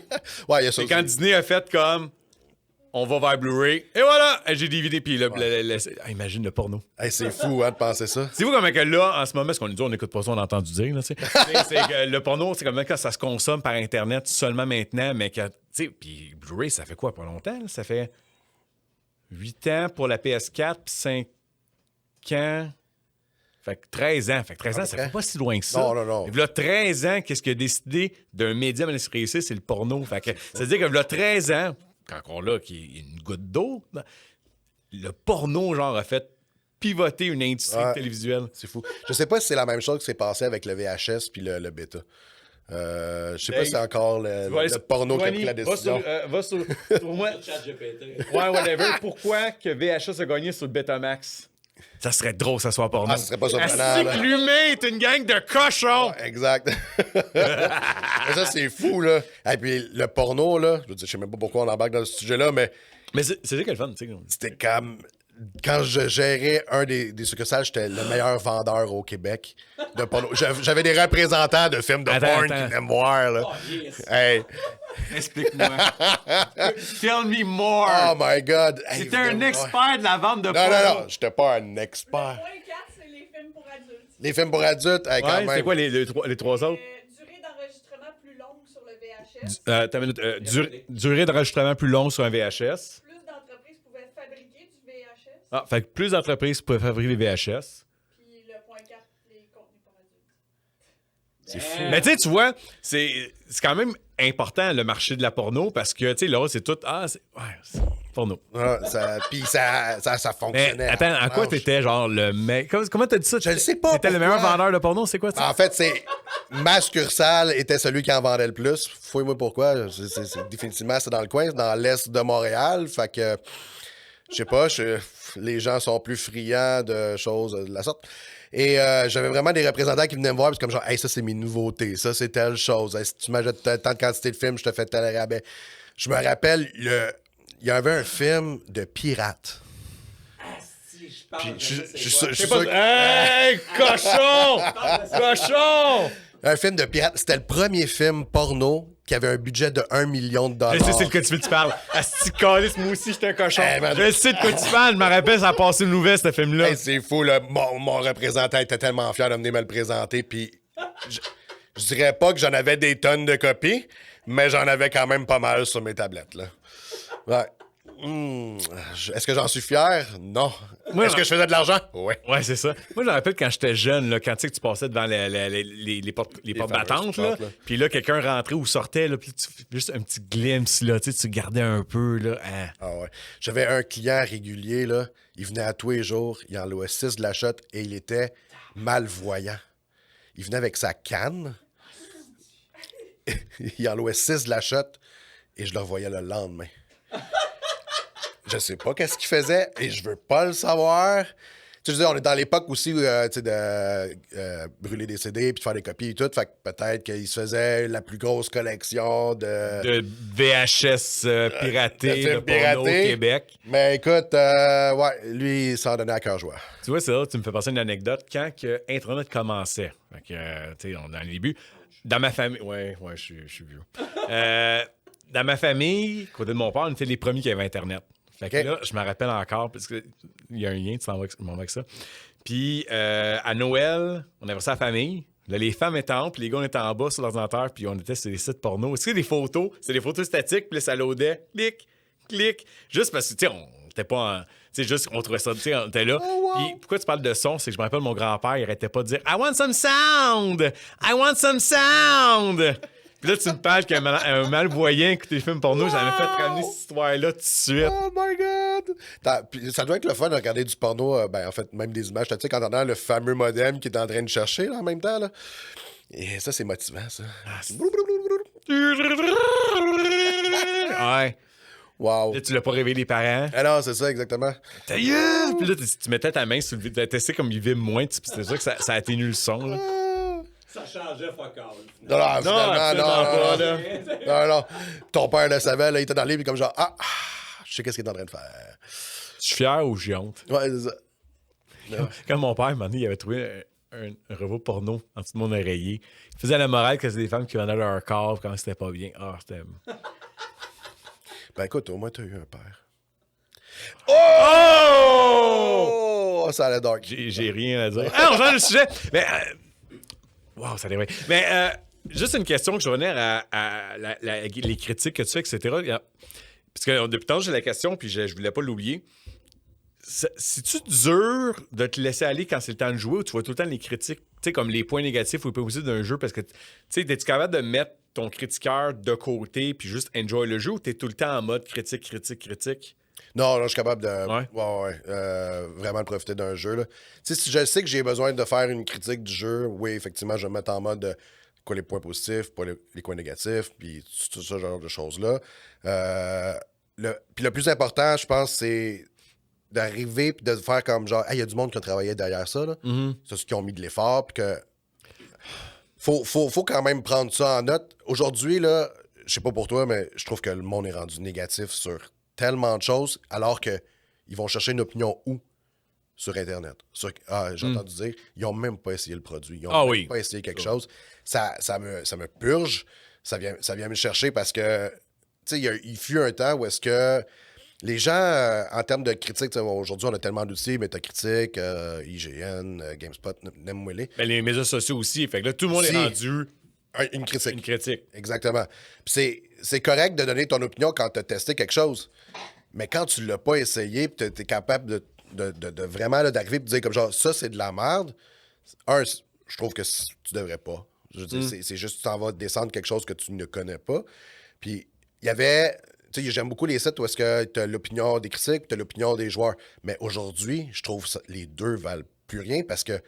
Ouais, il y a ça Et aussi. quand Disney a fait comme. On va vers Blu-ray. Et voilà! J'ai DVD. Puis là, imagine le porno. Hey, c'est fou, hein, de penser ça. C'est vous comme que là, en ce moment, ce qu'on nous dit, on n'écoute pas ça, on a entendu dire. Là, c'est que le porno, c'est comme quand ça se consomme par Internet seulement maintenant, mais que. Tu sais, puis Blu-ray, ça fait quoi, pas longtemps? Là? Ça fait 8 ans pour la PS4, puis 5 ans. Fait que 13 ans. Fait que 13 ans, ça fait pas si loin que ça. Non. Et là, 13 ans, qu'est-ce qui a décidé d'un médium à se réussir, c'est le porno. Fait que ça veut dire que là, 13 ans, quand on l'a, qui est une goutte d'eau, le porno, genre, a fait pivoter une industrie télévisuelle. C'est fou. Je sais pas si c'est la même chose qui s'est passé avec le VHS puis le bêta. Je sais pas si c'est encore le porno qui a pris la décision. Va sur moi. ChatGPT. Ouais, whatever. Pourquoi que VHS a gagné sur le Betamax? Ça serait drôle que ça soit porno. Ah, ça serait pas surprenant, Asti là. que l'humain est une gang de cochons! Exact. Mais ça, c'est fou, là. Et puis, le porno, là, je sais même pas pourquoi on embarque dans ce sujet-là, mais Mais c'est ça qui est le fun, tu sais. c'était comme... Quand je gérais un des succursales, j'étais le meilleur vendeur au Québec de porno. J'avais des représentants de films de porn qui venaient me voir, là. Oh, yes. Hey. Explique-moi. Tell me more. Oh my God. Hey, C'était un expert de la vente de Non, porno. non, j'étais pas un expert. Point 4, c'est les films pour adultes. Les films pour adultes, hey, quand Ouais, même. c'est quoi les trois autres? Durée d'enregistrement plus longue sur le VHS. T'as une minute. Durée d'enregistrement plus longue sur un VHS. Plus d'entreprises pouvaient fabriquer du VHS. Ah, fait que plus d'entreprises peuvent fabriquer des VHS. Puis le point 4, les contenus pour adultes. C'est fou. Mais tu sais, tu vois, c'est quand même important le marché de la porno parce que, tu sais, là, c'est tout. Ah, c'est porno. Ah, puis ça Mais fonctionnait. attends, en quoi t'étais genre le mec. Comment t'as dit ça? Je le sais pas. T'étais le meilleur pourquoi. vendeur de porno, c'est quoi ça? En fait, c'est. Ma succursale était celui qui en vendait le plus. Fouille-moi pourquoi. Définitivement, c'est dans le coin, c'est dans l'est de Montréal. Fait que. Je sais pas, les gens sont plus friands de choses de la sorte. Et j'avais vraiment des représentants qui venaient me voir, puis comme genre, hey, ça c'est mes nouveautés, ça c'est telle chose. Hey, si tu m'ajoutes tant de quantité de films, je te fais tel rabais. Je me rappelle, il y avait un film de pirates. Si je parle, Je je suis sais sûr quoi. que- Hey, cochon! Cochon! Un film de pirates. C'était le premier film porno qui avait un budget de 1 million de dollars. Je sais c'est de quoi tu parles. Asti calice, moi aussi j'étais un cochon. Hey, man. Je sais de quoi tu parles, je me rappelle, ça a passé une nouvelle ce film-là. Hey, c'est fou, là. Mon représentant était tellement fier de venir me le présenter, puis je dirais pas que j'en avais des tonnes de copies, mais j'en avais quand même pas mal sur mes tablettes, là. Ouais. Est-ce que j'en suis fier? Non. Moi, Est-ce que je faisais de l'argent? Oui. Ouais, c'est ça. Moi, je me rappelle quand j'étais jeune, là, quand tu sais que tu passais devant les portes fameuses battantes, là, portes, là. puis là, quelqu'un rentrait ou sortait, là, puis juste un petit glimpse, là, tu sais, tu gardais un peu, là. Hein. Ah ouais. J'avais un client régulier, là. Il venait à tous les jours, il en louait 6 de la shot et il était malvoyant. Il venait avec sa canne. Il en louait 6 de la shot et je le revoyais le lendemain. Je sais pas qu'est-ce qu'il faisait et je veux pas le savoir. Tu sais, je veux dire, on est dans l'époque aussi tu sais, de brûler des CD puis de faire des copies et tout. Fait que peut-être qu'il se faisait la plus grosse collection De VHS piratés, de de porno au piratés. Québec. Mais écoute, ouais, lui, il s'en donnait à cœur joie. Tu vois, ça, tu me fais passer une anecdote. Quand que Internet commençait, fait que, tu sais, on est dans les débuts, dans ma famille... Ouais, je suis vieux. Dans ma famille, côté de mon père, on était les premiers qui avaient Internet. Fait que OK. là, je me rappelle encore, parce qu'il y a un lien, tu m'envoies avec ça. Puis à Noël, on avait ça à la famille. Là, les femmes étaient en haut, puis les gars, on était en bas sur l'ordinateur, puis on était sur des sites porno. Est-ce que c'est des photos? C'est des photos statiques, puis là, ça loadait. Clic, clic. Juste parce que, tu sais, on n'était pas en... Tu sais, juste, on trouvait ça, tu sais, on était là. Puis pourquoi tu parles de son? C'est que je me rappelle, mon grand-père, il arrêtait pas de dire « I want some sound! I want some sound! » Puis là, tu me parles qu'un malvoyant écoute des films porno, j'avais fait ramener cette histoire-là tout de suite. Oh my God! Puis ça doit être le fun de regarder du porno, en fait, même des images statiques, en entendant le fameux modem qui est en train de chercher là, en même temps. Là. Et ça, c'est motivant, ça. Ouais. Wow. Là, tu l'as pas réveillé les parents. Ah non, c'est ça, exactement. Ta gueule! Puis là, tu mettais ta main sur le vide. Tu sais comme il vibre moins. C'est sûr que ça atténue le son. Là. Ça changeait fuck all. Non, non, finalement, absolument pas, là. non, non. Ton père le savait, là, il était dans le lit, puis comme genre, je sais qu'est-ce qu'il est en train de faire. Je suis fier ou j'ai honte? Ouais, c'est ça. Quand mon père, un moment donné, il avait trouvé un revuo porno en dessous de mon oreiller. Il faisait la morale que c'était des femmes qui vendaient leur corps quand c'était pas bien. Ah, c'était... Ben écoute, au moins, t'as eu un père. Oh! Oh, ça allait dark. J'ai rien à dire. Ah, on change de sujet! Mais... wow, ça devrait... Mais juste une question que je vais revenir à les critiques que tu fais, etc. Parce que depuis tantôt, j'ai la question, puis je voulais pas l'oublier. C'est-tu dur de te laisser aller quand c'est le temps de jouer ou tu vois tout le temps les critiques, tu sais, comme les points négatifs ou les points positifs d'un jeu parce que, tu sais, es-tu capable de mettre ton critiqueur de côté puis juste enjoy le jeu ou t'es tout le temps en mode critique? Non, je suis capable de Ouais. vraiment de profiter d'un jeu. Là. Tu sais, si je sais que j'ai besoin de faire une critique du jeu, oui, effectivement, je vais me mettre en mode quoi les points positifs, pas les points négatifs, puis tout ce genre de choses-là. Puis le plus important, je pense, c'est d'arriver puis de faire comme genre, il y a du monde qui a travaillé derrière ça, là. C'est ceux qui ont mis de l'effort, puis que faut quand même prendre ça en note. Aujourd'hui, là, je sais pas pour toi, mais je trouve que le monde est rendu négatif sur tellement de choses, alors que ils vont chercher une opinion où? Sur Internet. J'ai entendu dire, ils ont même pas essayé le produit. Ils ont même pas essayé quelque chose. Ça me purge. Ça vient me chercher parce que, tu sais, il fut un temps où est-ce que les gens, en termes de critique, aujourd'hui, on a tellement d'outils, Metacritic, IGN, GameSpot, n'aime-moi-les. Ben, les médias sociaux aussi. Fait que là, tout le monde est rendu une critique. une critique. Exactement. Puis c'est correct de donner ton opinion quand tu as testé quelque chose. Mais quand tu l'as pas essayé, puis tu es capable de vraiment là, d'arriver et de dire comme genre, ça, c'est de la merde. Je trouve que tu devrais pas. Je veux dire, c'est juste que tu t'en vas descendre quelque chose que tu ne connais pas. Puis il y avait... Tu sais, j'aime beaucoup les sites où est-ce que tu as l'opinion des critiques, tu as l'opinion des joueurs. Mais aujourd'hui, je trouve que les deux valent plus rien parce que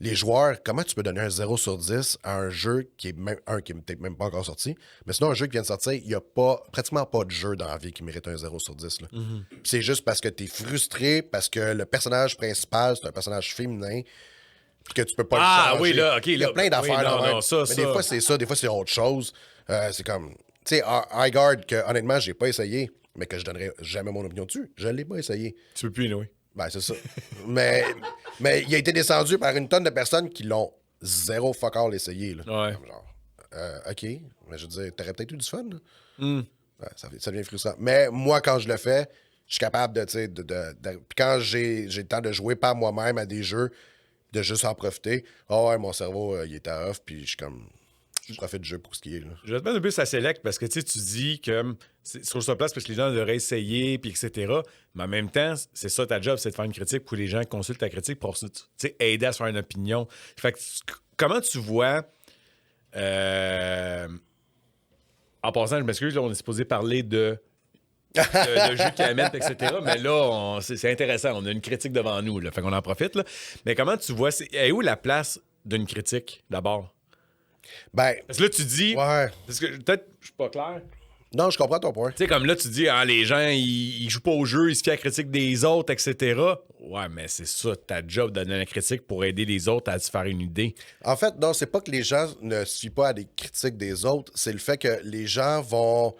les joueurs, comment tu peux donner un 0 sur 10 à un jeu qui est peut-être même pas encore sorti, mais sinon un jeu qui vient de sortir, il n'y a pratiquement pas de jeu dans la vie qui mérite un 0 sur 10. Là. Puis c'est juste parce que tu es frustré, parce que le personnage principal, c'est un personnage féminin, puis que tu peux pas le changer. Oui, là, OK. Il y a plein d'affaires oui, là non, même. non, ça, Mais des fois, c'est ça, des fois, c'est autre chose. C'est comme... Tu sais, Highguard, que honnêtement, j'ai pas essayé, mais que je donnerais jamais mon opinion dessus. Je l'ai pas essayé. Tu peux plus, oui. Ben, c'est ça. mais il a été descendu par une tonne de personnes qui l'ont zéro fuck all essayé. Là. Ouais. Comme genre, OK, mais je veux dire, t'aurais peut-être eu du fun. Là. Ouais, ça devient frustrant. Mais moi, quand je le fais, je suis capable de, tu sais, puis quand j'ai le temps de jouer par moi-même à des jeux, de juste en profiter, ouais, mon cerveau, il est à off, puis je suis comme... je profite du jeu pour ce qui est. Là. Je vais te mettre un peu ça select parce que tu dis que c'est sur sa place parce que les gens devraient essayer, puis etc. Mais en même temps, c'est ça ta job, c'est de faire une critique pour les gens qui consultent ta critique pour aider à se faire une opinion. Fait que comment tu vois. En passant, je m'excuse, là, on est supposé parler de jeux qui amènent, etc. Mais là, c'est intéressant. On a une critique devant nous. Là, fait qu'on en profite. Là. Mais comment tu vois. Est où la place d'une critique, d'abord? Ben. Parce que là, tu dis. Ouais. Parce que peut-être je suis pas clair. Non, je comprends ton point. Tu sais, comme là, tu dis, les gens, ils jouent pas au jeu, ils se fient à la critique des autres, etc. Ouais, mais c'est ça, ta job de donner la critique pour aider les autres à se faire une idée. En fait, non, c'est pas que les gens ne se fient pas à des critiques des autres, c'est le fait que les gens vont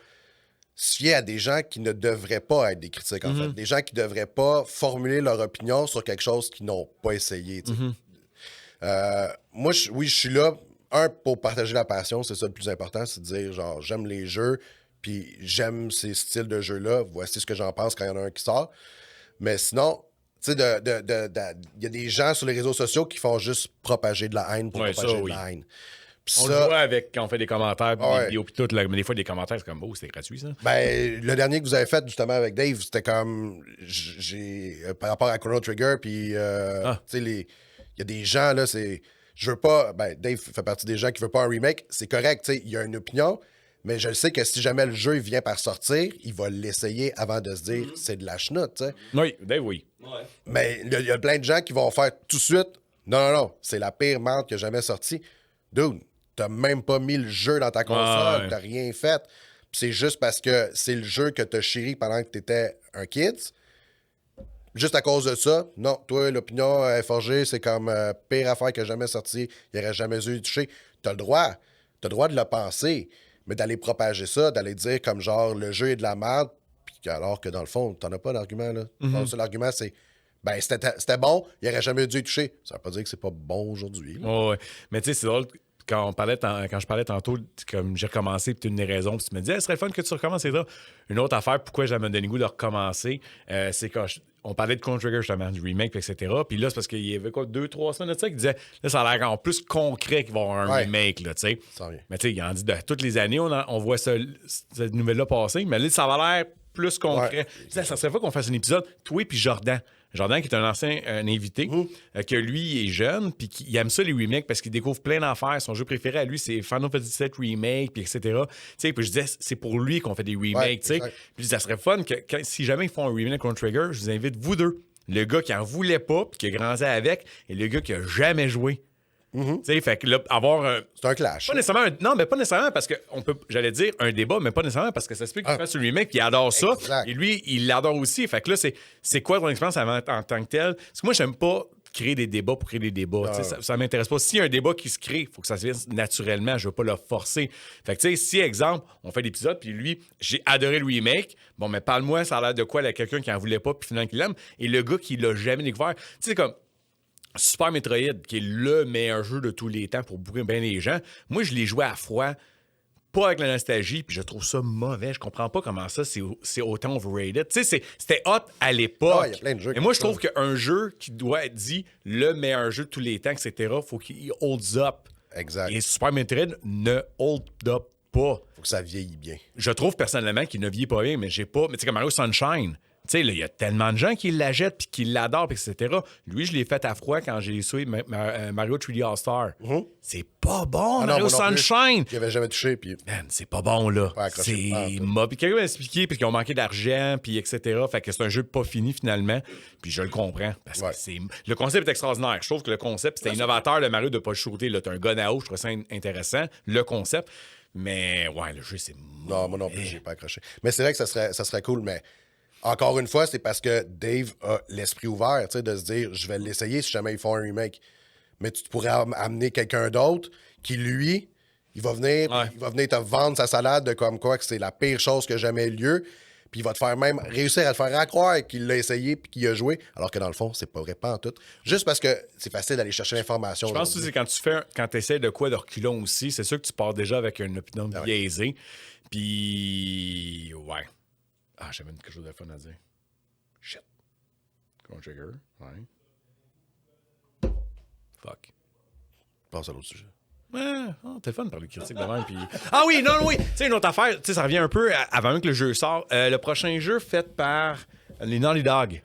se fier à des gens qui ne devraient pas être des critiques, en fait. Des gens qui devraient pas formuler leur opinion sur quelque chose qu'ils n'ont pas essayé. Moi, je suis là, pour partager la passion, c'est ça le plus important, c'est de dire, genre, j'aime les jeux, puis j'aime ces styles de jeux-là, voici ce que j'en pense quand il y en a un qui sort. Mais sinon, tu sais, il y a des gens sur les réseaux sociaux qui font juste propager de la haine pour propager de la haine. Puis On le voit avec quand on fait des commentaires, puis des vidéos, puis tout, là, mais des fois, des commentaires, c'est comme, c'était gratuit, ça. Ben, le dernier que vous avez fait, justement, avec Dave, c'était comme, par rapport à Chrono Trigger, puis, tu sais, il y a des gens, là, je veux pas, ben, Dave fait partie des gens qui veulent pas un remake, c'est correct, tu sais, il y a une opinion, mais je sais que si jamais le jeu vient par sortir, il va l'essayer avant de se dire c'est de la chenoute, tu sais. Oui, Dave, oui. Ouais. Mais il y a plein de gens qui vont faire tout de suite non, c'est la pire merde qui a jamais sorti. Dude, t'as même pas mis le jeu dans ta console, t'as rien fait. Puis c'est juste parce que c'est le jeu que t'as chéri pendant que t'étais un kid. Juste à cause de ça, non, toi, l'opinion forgée, c'est comme pire affaire qui a jamais sorti, il aurait jamais eu touché. T'as le droit de le penser. Mais d'aller propager ça, d'aller dire comme genre le jeu est de la merde, puis alors que dans le fond, t'en as pas d'argument, là. Le seul argument, c'est ben c'était bon, il aurait jamais dû y toucher. Ça veut pas dire que c'est pas bon aujourd'hui. Ouais. Mais tu sais, c'est drôle. Quand je parlais tantôt, comme j'ai recommencé, puis tu as une raison, puis tu me disais, ce serait le fun que tu recommences, et ça. Une autre affaire, pourquoi j'avais donné le goût de recommencer, c'est quand on parlait de Chrono Trigger, justement, du remake, etc. Puis là, c'est parce qu'il y avait quoi, 2-3 semaines de ça qui disait, là, ça a l'air encore plus concret qu'il va y avoir un remake, là, tu sais. Mais tu sais, il en dit de toutes les années, on voit cette nouvelle-là passer, mais là, ça va l'air plus concret. Ça serait pas qu'on fasse un épisode, toi puis Jordan, qui est un ancien invité, que lui, il est jeune, puis qu'il aime ça, les remakes, parce qu'il découvre plein d'affaires. Son jeu préféré à lui, c'est Final Fantasy VII Remake, puis etc. Tu sais, puis je disais, c'est pour lui qu'on fait des remakes, tu sais. Puis ça serait fun que si jamais ils font un remake de Chrono Trigger, je vous invite, vous deux, le gars qui en voulait pas, puis qui a grandi avec, et le gars qui a jamais joué. Tu sais, fait que là, avoir c'est un clash. Pas nécessairement non, mais pas nécessairement parce que j'allais dire un débat, mais pas nécessairement parce que ça se peut qu'il fasse un remake puis il adore ça. Exact. Et lui, il l'adore aussi. Fait que là, c'est quoi ton expérience en tant que tel? Parce que moi, j'aime pas créer des débats pour créer des débats. Ça m'intéresse pas. S'il y a un débat qui se crée, il faut que ça se vienne naturellement. Je veux pas le forcer. Fait que tu sais, si, exemple, on fait l'épisode, puis lui, j'ai adoré le remake, bon, mais parle-moi, ça a l'air de quoi, là, quelqu'un qui en voulait pas, puis finalement qui l'aime, et le gars qui l'a jamais découvert. Tu sais, comme Super Metroid, qui est le meilleur jeu de tous les temps pour beaucoup bien les gens, moi, je l'ai joué à froid, pas avec la nostalgie, puis je trouve ça mauvais. Je comprends pas comment ça, c'est autant overrated. Tu sais, c'était hot à l'époque. Il y a plein de jeux. Et moi, je trouve qu'un jeu qui doit être dit le meilleur jeu de tous les temps, etc., faut qu'il holds up. Exact. Et Super Metroid ne hold up pas. Faut que ça vieillit bien. Je trouve personnellement qu'il ne vieillit pas bien, mais j'ai pas. Mais tu sais, comme Mario Sunshine. Tu sais, il y a tellement de gens qui l'achètent puis qui l'adorent, etc. Lui, je l'ai fait à froid quand j'ai essayé Mario 3D All-Star. C'est pas bon, Mario Sunshine! Qui avait jamais touché, puis... Man, c'est pas bon, là. C'est mauvais. Puis quelqu'un m'a expliqué, puis qu'ils ont manqué d'argent, puis etc. Fait que c'est un jeu pas fini, finalement. Puis je le comprends. Parce que le concept est extraordinaire. Je trouve que le concept, c'était innovateur de Mario de pas le shooter. Là, t'as un gun à eau, je trouve ça intéressant. Le concept. Mais, ouais, le jeu, c'est Non, moi non plus, j'ai pas accroché. Mais c'est vrai que ça serait cool, mais... Encore une fois, c'est parce que Dave a l'esprit ouvert, tu sais, de se dire, je vais l'essayer si jamais ils font un remake. Mais tu pourrais amener quelqu'un d'autre qui, lui, il va venir te vendre sa salade de comme quoi que c'est la pire chose qui a jamais eu lieu. Puis il va te faire même réussir à te faire croire qu'il l'a essayé puis qu'il a joué. Alors que dans le fond, c'est pas vrai, pas en tout. Juste parce que c'est facile d'aller chercher l'information. Je pense que c'est quand tu essaies de quoi de reculons aussi, c'est sûr que tu pars déjà avec une opinion biaisée. Puis, ouais. Ah, j'avais quelque chose de fun à dire. Shit. Chrono Trigger, ouais. Fuck. Passe à l'autre sujet. t'es fun de parler de critique de même. Puis... Ah oui, non, oui. Tu sais, une autre affaire, tu sais, ça revient un peu avant même que le jeu sorte. Le prochain jeu fait par les Naughty Dog.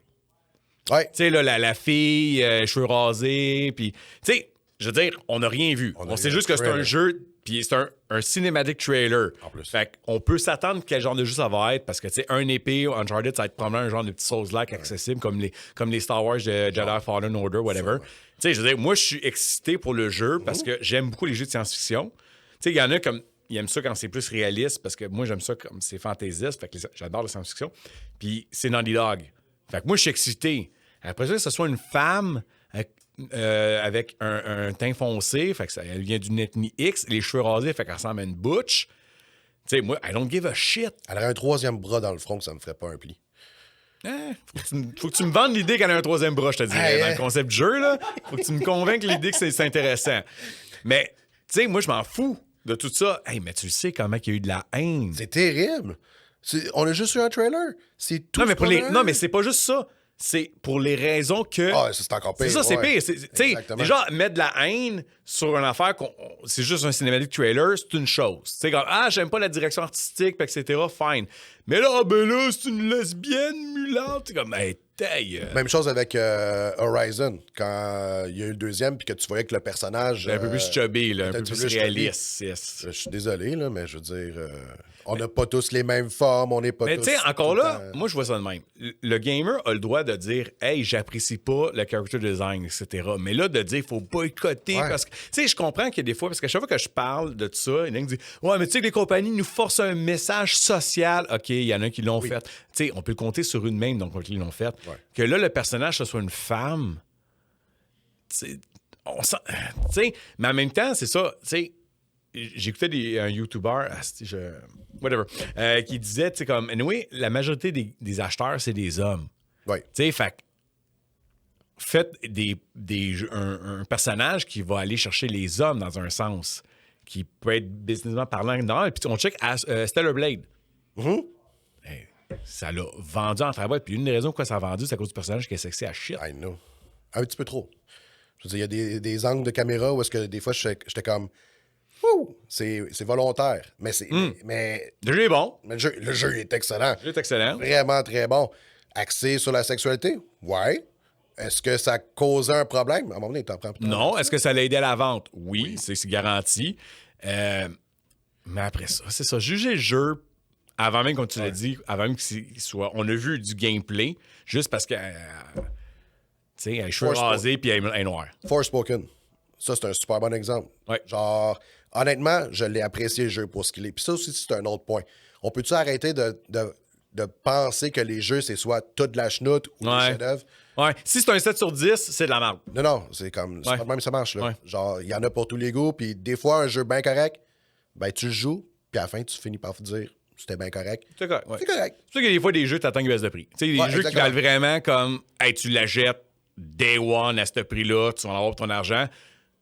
Ouais. Tu sais, là, la fille, cheveux rasés, puis... Tu sais, je veux dire, on n'a rien vu. On sait juste que c'est un jeu, puis c'est un cinématique trailer. En plus. Fait qu'on peut s'attendre quel genre de jeu ça va être, parce que, tu sais, un épée, Uncharted, ça va être probablement un genre de petit Souls-like accessible, comme les Star Wars de Jedi Fallen Order, whatever. Tu sais, je veux dire, moi, je suis excité pour le jeu, parce que j'aime beaucoup les jeux de science-fiction. Tu sais, il y en a comme... Ils aiment ça quand c'est plus réaliste, parce que moi, j'aime ça comme c'est fantaisiste, fait que j'adore la science-fiction. Puis c'est Naughty Dog. Fait que moi, je suis excité. Après ça, que ce soit une femme avec un teint foncé, fait que elle vient d'une ethnie X, les cheveux rasés, fait qu'elle ressemble à une butch. Tu sais, moi, I don't give a shit. Elle aurait un troisième bras dans le front que ça me ferait pas un pli. Faut que tu me vendes l'idée qu'elle a un troisième bras, je te dirais. Dans le concept du jeu, là, faut que tu me convainques l'idée que c'est intéressant. Mais, tu sais, moi, je m'en fous de tout ça. Hey, mais tu sais comment il y a eu de la haine. C'est terrible. On a juste eu un trailer. C'est tout. Non, mais c'est pas juste ça. C'est pour les raisons que... Ah, c'est encore pire. C'est ça, c'est pire. Tu sais, déjà, mettre de la haine sur une affaire, c'est juste un cinématique trailer, c'est une chose. Tu sais, comme, j'aime pas la direction artistique, etc., fine. Mais là, c'est une lesbienne mulante. C'est comme, hey, taille. Même chose avec Horizon, quand il y a eu le deuxième, puis que tu voyais que le personnage... Un peu plus chubby, là, un peu plus réaliste. Je suis désolé, là, mais je veux dire... on n'a pas tous les mêmes formes, on n'est pas tous... Mais tu sais, encore là, moi, je vois ça de même. Le gamer a le droit de dire « Hey, j'apprécie pas le character design, etc. » Mais là, de dire « Faut boycotter parce que... » Tu sais, je comprends qu'il y a des fois... Parce qu'à chaque fois que je parle de tout ça, il y en a qui disent « Ouais, mais tu sais que les compagnies nous forcent un message social. » OK, il y en a qui l'ont fait. Tu sais, on peut le compter sur une même, donc ils l'ont fait. Ouais. Que là, le personnage, ce soit une femme... Tu sais, mais en même temps, c'est ça, tu sais... J'écoutais un YouTuber, whatever, qui disait, tu sais, comme, anyway, la majorité des acheteurs, c'est des hommes. Oui. Tu sais, fait faites un personnage qui va aller chercher les hommes dans un sens, qui peut être businessment parlant. Non, puis on check Stellar Blade. Mm-hmm. Hey, ça l'a vendu en travail. Puis une des raisons pourquoi ça a vendu, c'est à cause du personnage qui est sexy à shit. I know. Un petit peu trop. Je veux dire, il y a des angles de caméra où est-ce que des fois, j'étais comme... Ouh, c'est volontaire. Mais c'est. Mais, le jeu est bon. Mais le jeu est excellent. Le jeu est excellent. Vraiment très bon. Axé sur la sexualité? Ouais. Est-ce que ça causait un problème? À un moment donné, t'en prends plus. Non. Est-ce que ça l'a aidé à la vente? Oui. C'est garanti. Mais après ça, c'est ça. Juger le jeu avant même, comme tu l'as dit, avant même qu'il soit. On a vu du gameplay juste parce que. Tu sais, elle a les cheveux rasés puis elle est noire. Forspoken. Ça, c'est un super bon exemple. Ouais. Genre, honnêtement, je l'ai apprécié le jeu pour ce qu'il est. Puis ça aussi, c'est un autre point. On peut-tu arrêter de penser que les jeux, c'est soit tout de la chenoute ou des chefs-d'œuvre? Ouais. Si c'est un 7 sur 10, c'est de la merde. Non, c'est comme... C'est pas de même que ça marche, là. Ouais. Genre, il y en a pour tous les goûts, puis des fois, un jeu bien correct, ben tu le joues, puis à la fin, tu finis par te dire c'était bien correct. C'est correct, ouais. C'est correct. C'est sûr qu'il y a des fois des jeux, t'attends qu'ils baissent de prix. Tu sais, des jeux qui valent vraiment comme, hey, tu l'achètes day one à ce prix-là, tu vas en avoir pour ton argent.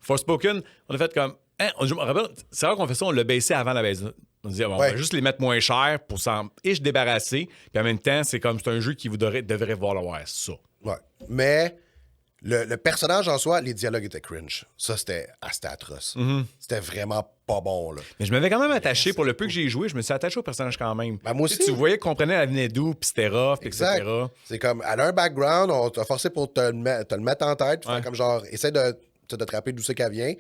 Forspoken, on a fait comme... je me rappelle, c'est rare qu'on fait ça, on l'a baissé avant la baisse. On dit, on va juste les mettre moins cher pour s'en débarrasser. Puis en même temps, c'est un jeu qui vous devrait valoir ça. Ouais. Mais le personnage en soi, les dialogues étaient cringe. Ça, c'était atroce. Mm-hmm. C'était vraiment pas bon, là. Mais je m'avais quand même attaché. Pour le peu que j'ai joué, je me suis attaché au personnage quand même. Ben, moi aussi. Tu voyais qu'on comprenait elle venait d'où, puis c'était rough, etc. C'est comme, elle a un background, on t'a forcé pour te le mettre en tête. Faire comme genre, essaie de te rappeler d'où c'est qu'elle vient.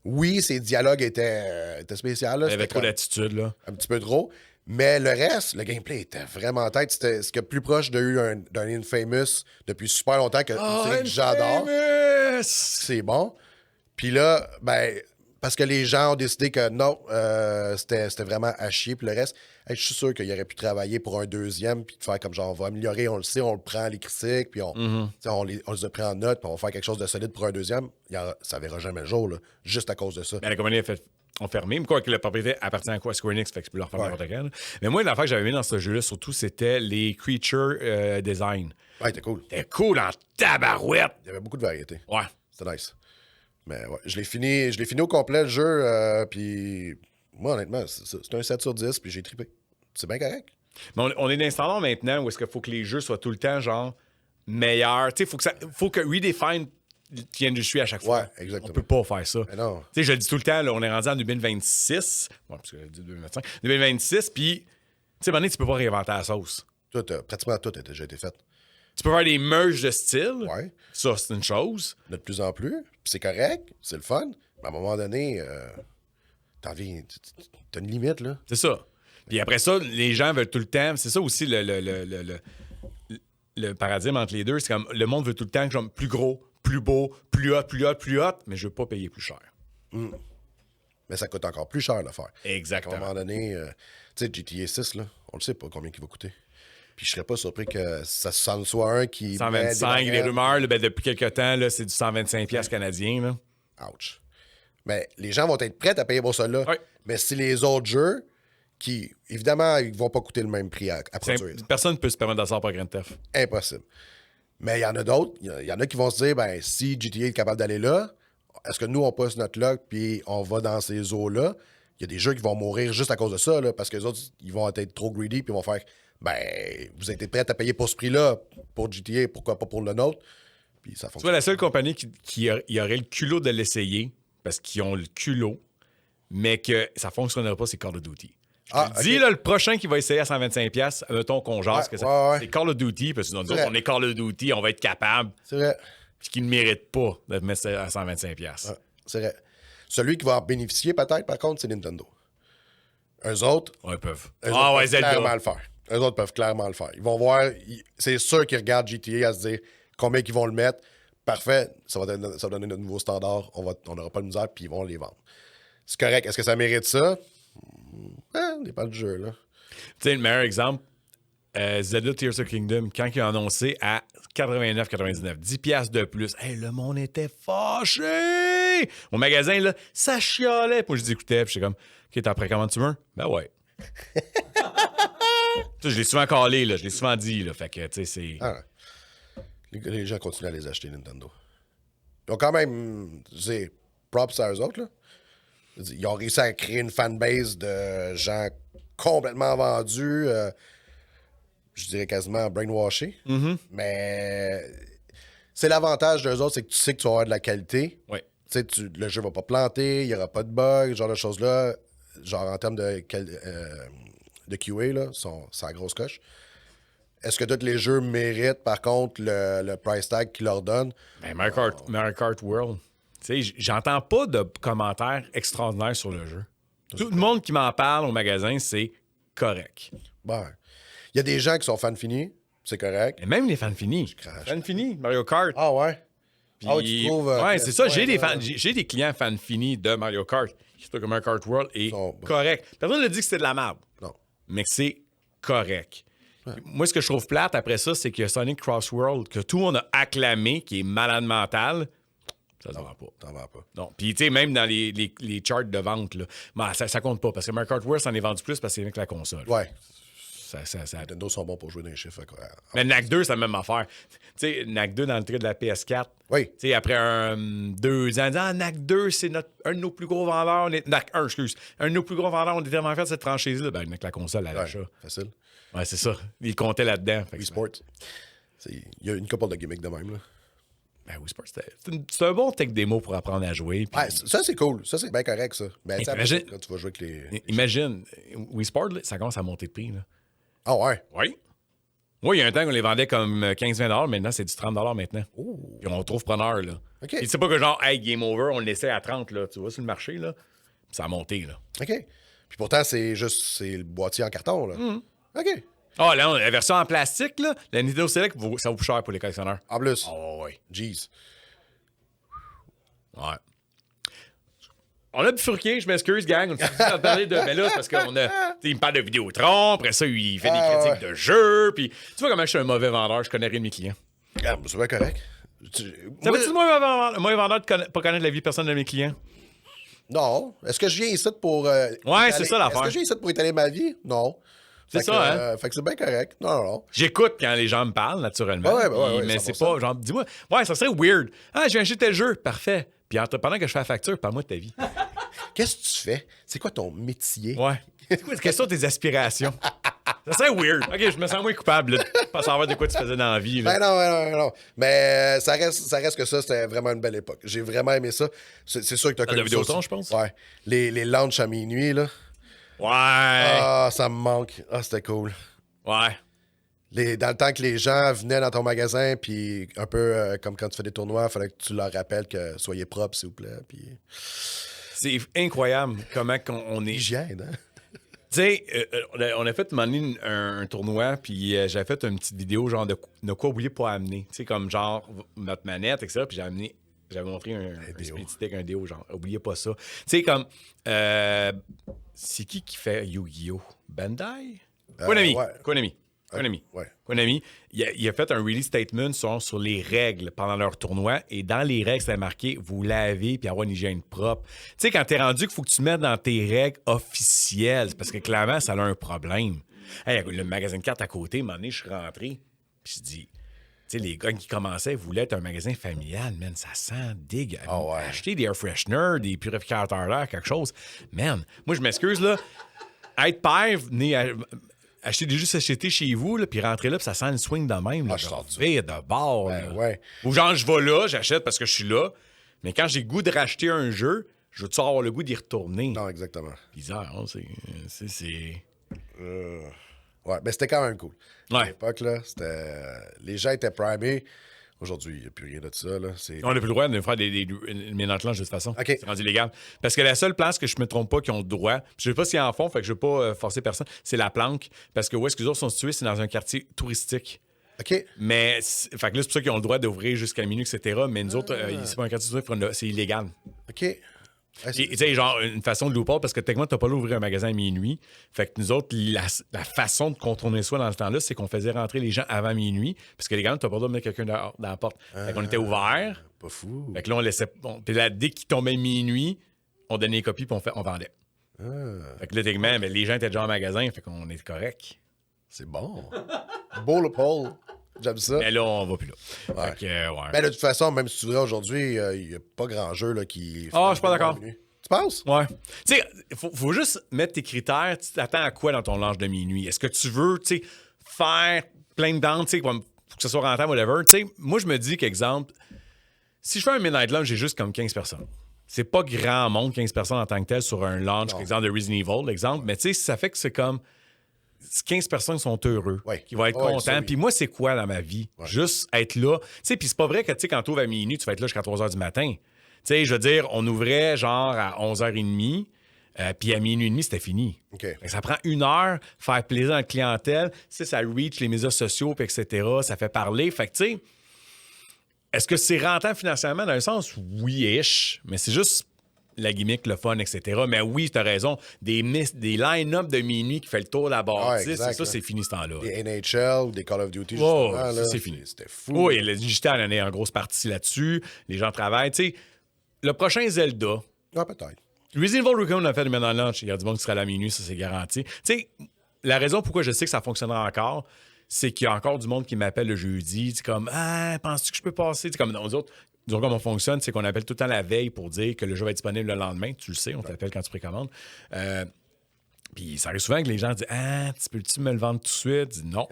Oui, ses dialogues étaient spéciaux. Là. Il y avait trop d'attitude, là. Un petit peu trop. Mais le reste, le gameplay était vraiment en tête. C'était ce qui est plus proche d'un Infamous depuis super longtemps que j'adore. C'est bon. Puis là, ben, parce que les gens ont décidé que non, c'était vraiment à chier. Puis le reste, je suis sûr qu'il aurait pu travailler pour un deuxième, puis de faire comme genre, on va améliorer, on le sait, on le prend les critiques, puis on les a pris en note, puis on va faire quelque chose de solide pour un deuxième. Ça verra jamais le jour, là, juste à cause de ça. Ben, la compagnie ont fermé, mais quoi que la propriété appartient à quoi? Square Enix, fait que tu peux leur faire n'importe quel. Mais moi, l'affaire que j'avais mis dans ce jeu-là, surtout, c'était les creature design. Ouais, c'était cool. C'était cool en tabarouette. Il y avait beaucoup de variété. Ouais. C'était nice. Mais ouais, je l'ai fini au complet, le jeu, puis moi, honnêtement, c'est un 7 sur 10, puis j'ai trippé. C'est bien correct. Mais on est dans un standard maintenant où est-ce qu'il faut que les jeux soient tout le temps, genre, meilleurs. Tu sais, faut que redefine tiennent du à chaque fois. Ouais, exactement. On peut pas faire ça. Mais non. Tu sais, je le dis tout le temps, là, on est rendu en 2026. Ouais, parce que je dis 2025. 2026, puis, tu sais, à un moment donné, tu peux pas réinventer la sauce. Pratiquement tout a déjà été fait. Tu peux faire des merges de style. Ouais. Ça, c'est une chose. De plus en plus. Puis c'est correct, c'est le fun. Mais à un moment donné, t'as une limite, là. C'est ça. Puis après ça, les gens veulent tout le temps. C'est ça aussi le paradigme entre les deux. C'est comme le monde veut tout le temps que j'aime plus gros, plus beau, plus hot, plus hot, plus hot, mais je veux pas payer plus cher. Mais ça coûte encore plus cher de faire. Exactement. À un moment donné, tu sais, GTA 6, là, on le sait pas combien il va coûter. Puis je serais pas surpris que ça en soit un qui. 125, les rumeurs, là, ben, depuis quelques temps, là, c'est du 125$ canadien. Là. Ouch. Mais les gens vont être prêts à payer pour ça là. Ouais. Mais si les autres jeux, qui, évidemment, ils vont pas coûter le même prix à produire. Personne ne peut se permettre de ça par Grand Theft. Impossible. Mais il y en a d'autres. Il y en a qui vont se dire, ben, si GTA est capable d'aller là, est-ce que nous, on passe notre lock puis on va dans ces eaux-là? Il y a des jeux qui vont mourir juste à cause de ça, là, parce que les autres, ils vont être trop greedy puis ils vont faire, ben, vous êtes prêts à payer pour ce prix-là pour GTA, pourquoi pas pour le nôtre? Puis ça Tu vois, fonctionne. la seule compagnie qui aurait le culot de l'essayer, parce qu'ils ont le culot, mais que ça ne fonctionnerait pas, c'est Call of Duty. Je te dis, là, le prochain qui va essayer à 125$, mettons qu'on jase, c'est Call of Duty, parce que nous autres, on est Call of Duty, on va être capable. C'est vrai. Puis qu'ils ne méritent pas de mettre ça à 125$. Ouais, c'est vrai. Celui qui va en bénéficier, peut-être, par contre, c'est Nintendo. Eux autres, Ouais, ils peuvent. eux autres peuvent Zelda. clairement le faire. Eux autres peuvent clairement le faire. Ils vont voir, c'est sûr qu'ils regardent GTA à se dire combien ils vont le mettre. Parfait, ça va donner notre nouveau standard. On n'aura pas de misère, puis ils vont les vendre. C'est correct. Est-ce que ça mérite ça? On n'est pas le jeu, là. Tu sais, le meilleur exemple, Zelda Tears of Kingdom, quand il a annoncé à 89,99, 10$ de plus, hey, le monde était fâché! Au magasin, là, ça chialait. Puis moi, je l'écoutais, puis j'étais comme, OK, t'as après comment tu veux? Ben ouais. Tu sais, je l'ai souvent calé, là, je l'ai souvent dit, là, fait que, tu sais, c'est... Ah, les gens continuent à les acheter, Nintendo. Ils ont quand même, je sais, props à eux autres, là. Ils ont réussi à créer une fanbase de gens complètement vendus, je dirais quasiment brainwashés. Mais c'est l'avantage d'eux autres, c'est que tu sais que tu vas avoir de la qualité. Oui. Tu sais, le jeu va pas planter, il n'y aura pas de bugs, ce genre de choses-là. Genre en termes de QA, là, c'est la grosse coche. Est-ce que tous les jeux méritent, par contre, le price tag qu'ils leur donnent? Ben, Mario Kart World. Tu sais, j'entends pas de commentaires extraordinaires sur le jeu. Tout le monde qui m'en parle au magasin, c'est correct. Bon. Il y a des gens qui sont fans finis, c'est correct. Et même les fans finis. Fans finis, Mario Kart. Ah ouais? Puis- tu trouves... ouais, c'est ça. J'ai ouais, j'ai des clients fans finis de Mario Kart. Qui trouvent que Mario Kart World est Sont bons. correct. Personne ne dit que c'est de la merde. Non. Mais que c'est correct. Moi, ce que je trouve plate après ça, c'est que Sonic Cross World, que tout le monde a acclamé, qui est malade mental, ça se vend pas. T'en vas pas. Non. Puis, tu sais, même dans les charts de vente, là, ben, ça compte pas. Parce que Mario Kart World s'en est vendu plus parce que c'est avec la console. Ouais. Ça... Nintendo sont bons pour jouer dans les chiffres. Quoi. Mais NAC 2, c'est la même affaire. Tu sais, NAC 2 dans le trait de la PS4. Oui. Tu sais, après 2 ans, NAC 2, c'est un de nos plus gros vendeurs. NAC 1, excuse. Un de nos plus gros vendeurs, on est tellement fait de cette franchise-là. Ben, avec la console à l'achat. Facile. Ouais, c'est ça. Il comptait là-dedans. Fait que Wii Sports. Il y a une couple de gimmicks de même. Là. Ben, Wii Sports, c'est un bon tech démo pour apprendre à jouer. Puis... Ouais, ça, c'est cool. Ça, c'est bien correct, ça. Mais tu sais, imagine- après, quand tu vas jouer avec les... Imagine, Wii Sports, là, ça commence à monter de prix. Là. Ah ouais? Oui. Oui, il y a un temps qu'on les vendait comme 15-20$. Maintenant, c'est du 30$ maintenant. Puis on trouve preneur, là. OK. Puis c'est pas que genre, hey, game over, on le laissait à 30$, là. Tu vois, sur le marché, là. Puis ça a monté, là. OK. Puis pourtant, c'est le boîtier en carton, là. OK. Ah, là, la version en plastique, là, la Nintendo Select, ça vaut plus cher pour les collectionneurs. En plus. Oh, oui. Jeez. Ouais. On a bifurqué, je m'excuse, gang. On a parlé de. Mais là, c'est parce qu'on a. Il me parle de Vidéotron, après ça, il fait des critiques de jeux. Puis, tu vois comment je suis un mauvais vendeur, je connais rien de mes clients. Ah, c'est bien correct. Ça veut-tu de moi, vendeur de pas connaître la vie personnelle de mes clients? Non. Est-ce que je viens ici pour. Ouais, c'est ça l'affaire. Est-ce que je viens ici pour étaler ma vie? Non. C'est Fait ça, que, hein? Fait que c'est bien correct. Non, non. J'écoute quand les gens me parlent, naturellement. Ouais, Puis, mais 100%. c'est pas genre, dis-moi, ouais, ça serait weird. Ah, j'ai acheté tel jeu, parfait. Puis pendant que je fais la facture, parle-moi de ta vie. Qu'est-ce que tu fais? C'est quoi ton métier? Ouais. C'est quoi, quelles sont tes aspirations? Ça serait weird. OK, je me sens moins coupable là, de pas savoir de quoi tu faisais dans la vie. Là. Ben non. Mais ça reste que ça, c'était vraiment une belle époque. J'ai vraiment aimé ça. C'est sûr que t'as connu de Vidéotron, je pense. Ouais. Les lunchs à minuit, là. Ouais. Ah, ça me manque. Ah, c'était cool. Ouais. Dans le temps que les gens venaient dans ton magasin, puis un peu comme quand tu fais des tournois, il fallait que tu leur rappelles que soyez propres, s'il vous plaît. Puis... C'est incroyable comment on est... Hygiène, hein? Tu sais, on a fait un tournoi, puis j'avais fait une petite vidéo genre de quoi oublier pas amener. Tu sais, comme genre notre manette, etc. Puis j'avais montré un speed stick, un déo, genre, oubliez pas ça. Tu sais, comme, c'est qui fait Yu-Gi-Oh? Bandai? Konami. Ouais. Konami. Ouais. Konami, il a fait un release statement sur les règles pendant leur tournoi. Et dans les règles, c'était marqué « Vous lavez puis avoir une hygiène propre ». Tu sais, quand t'es rendu qu'il faut que tu mettes dans tes règles officielles, c'est parce que clairement, ça a un problème. Hey, le magasin de cartes à côté, un moment donné, je suis rentré. Puis je dis... Tu sais, les gars qui commençaient voulaient être un magasin familial, man, ça sent dégueu. Oh ouais. Acheter des air fresheners, des purificateurs d'air, quelque chose. Man, moi, je m'excuse, là. Être père, venir acheter des jeux de société chez vous, là, puis rentrer là, puis ça sent le swing de même. Là, je sors ça. de bord. Ben, là. ouais. Ou genre, je vais là, j'achète parce que je suis là. Mais quand j'ai le goût de racheter un jeu, je veux-tu avoir le goût d'y retourner? Non, exactement. Bizarre, hein? C'est... Ouais, mais c'était quand même cool. À Ouais. l'époque, là, les gens étaient primés. Aujourd'hui, il n'y a plus rien de ça. Là. On n'a plus le droit de faire des mélanges de toute façon. OK. C'est rendu illégal. Parce que la seule place que je me trompe pas qui ont le droit, je sais pas s'ils en font, fait que je veux pas forcer personne, c'est la Planque. Parce que où est-ce que les autres sont situés, c'est dans un quartier touristique. OK. Mais, fait que là, c'est pour ça qu'ils ont le droit d'ouvrir jusqu'à minuit, etc. Mais nous autres, c'est pas un quartier touristique, c'est illégal. OK. Ouais, Tu sais, genre, une façon de loophole, parce que techniquement, t'as pas le droit d'ouvrir un magasin à minuit. Fait que nous autres, la façon de contourner ça dans ce temps-là, c'est qu'on faisait rentrer les gens avant minuit, parce que légalement, t'as pas le droit de mettre quelqu'un dans la porte. Fait qu'on était ouvert. Pas fou. Fait que là, on laissait. Puis là, dès qu'il tombait minuit, on donnait les copies puis on vendait. Fait que là, techniquement, mais les gens étaient déjà en magasin, fait qu'on était correct. C'est bon. Beau loophole. J'aime ça. Mais là, on va plus là. Ouais. Fait que, ouais. Mais de toute façon, même si tu voudrais aujourd'hui, il n'y a pas grand jeu là, qui... Ah, je suis pas d'accord. Tu penses? Ouais. Tu sais, faut juste mettre tes critères. Tu t'attends à quoi dans ton lunch de minuit? Est-ce que tu veux, tu sais, faire plein de dents, tu sais, pour que ce soit rentable, whatever? Tu sais, moi, je me dis qu'exemple, si je fais un midnight lunch, j'ai juste comme 15 personnes. C'est pas grand monde, 15 personnes en tant que tel, sur un lunch, exemple de Resident Evil, l'exemple. Mais tu sais, ça fait que c'est comme 15 personnes sont heureux, Ouais. qui vont être Ouais, contents. ça, oui. Puis moi, c'est quoi dans ma vie? Juste être là. Tu sais, puis c'est pas vrai que, tu sais, quand tu ouvres à minuit, tu vas être là jusqu'à 3 h du matin. Tu sais, je veux dire, on ouvrait genre à 11h30, puis à minuit et demi, c'était fini. OK. Fait que ça prend 1 heure, faire plaisir à la clientèle. Tu sais, ça reach les médias sociaux, puis etc. Ça fait parler. Fait que, tu sais, est-ce que c'est rentable financièrement? Dans un sens, oui-ish, mais c'est juste la gimmick, le fun, etc. Mais oui, tu as raison. Des line-up de minuit qui fait le tour de la bâtisse, exact, ça, là. c'est fini ce temps-là. Des NHL, des Call of Duty, Oh, justement. ça, là, c'est fini. C'était fou. Oui, le digital en est en grosse partie là-dessus. Les gens travaillent. Tu sais, le prochain Zelda, Ah, peut-être. Resident Evil Recon, on a fait le maintenant lunch. Il y a du monde qui sera à la minuit, ça, c'est garanti. Tu sais, la raison pourquoi je sais que ça fonctionnera encore, c'est qu'il y a encore du monde qui m'appelle le jeudi. C'est comme, ah, penses-tu que je peux passer? C'est comme nous autres. Disons comment on fonctionne, c'est qu'on appelle tout le temps la veille pour dire que le jeu va être disponible le lendemain. Tu le sais, on t'appelle quand tu précommandes. Puis ça arrive souvent que les gens disent, ah, peux-tu me le vendre tout de suite? Je dis non.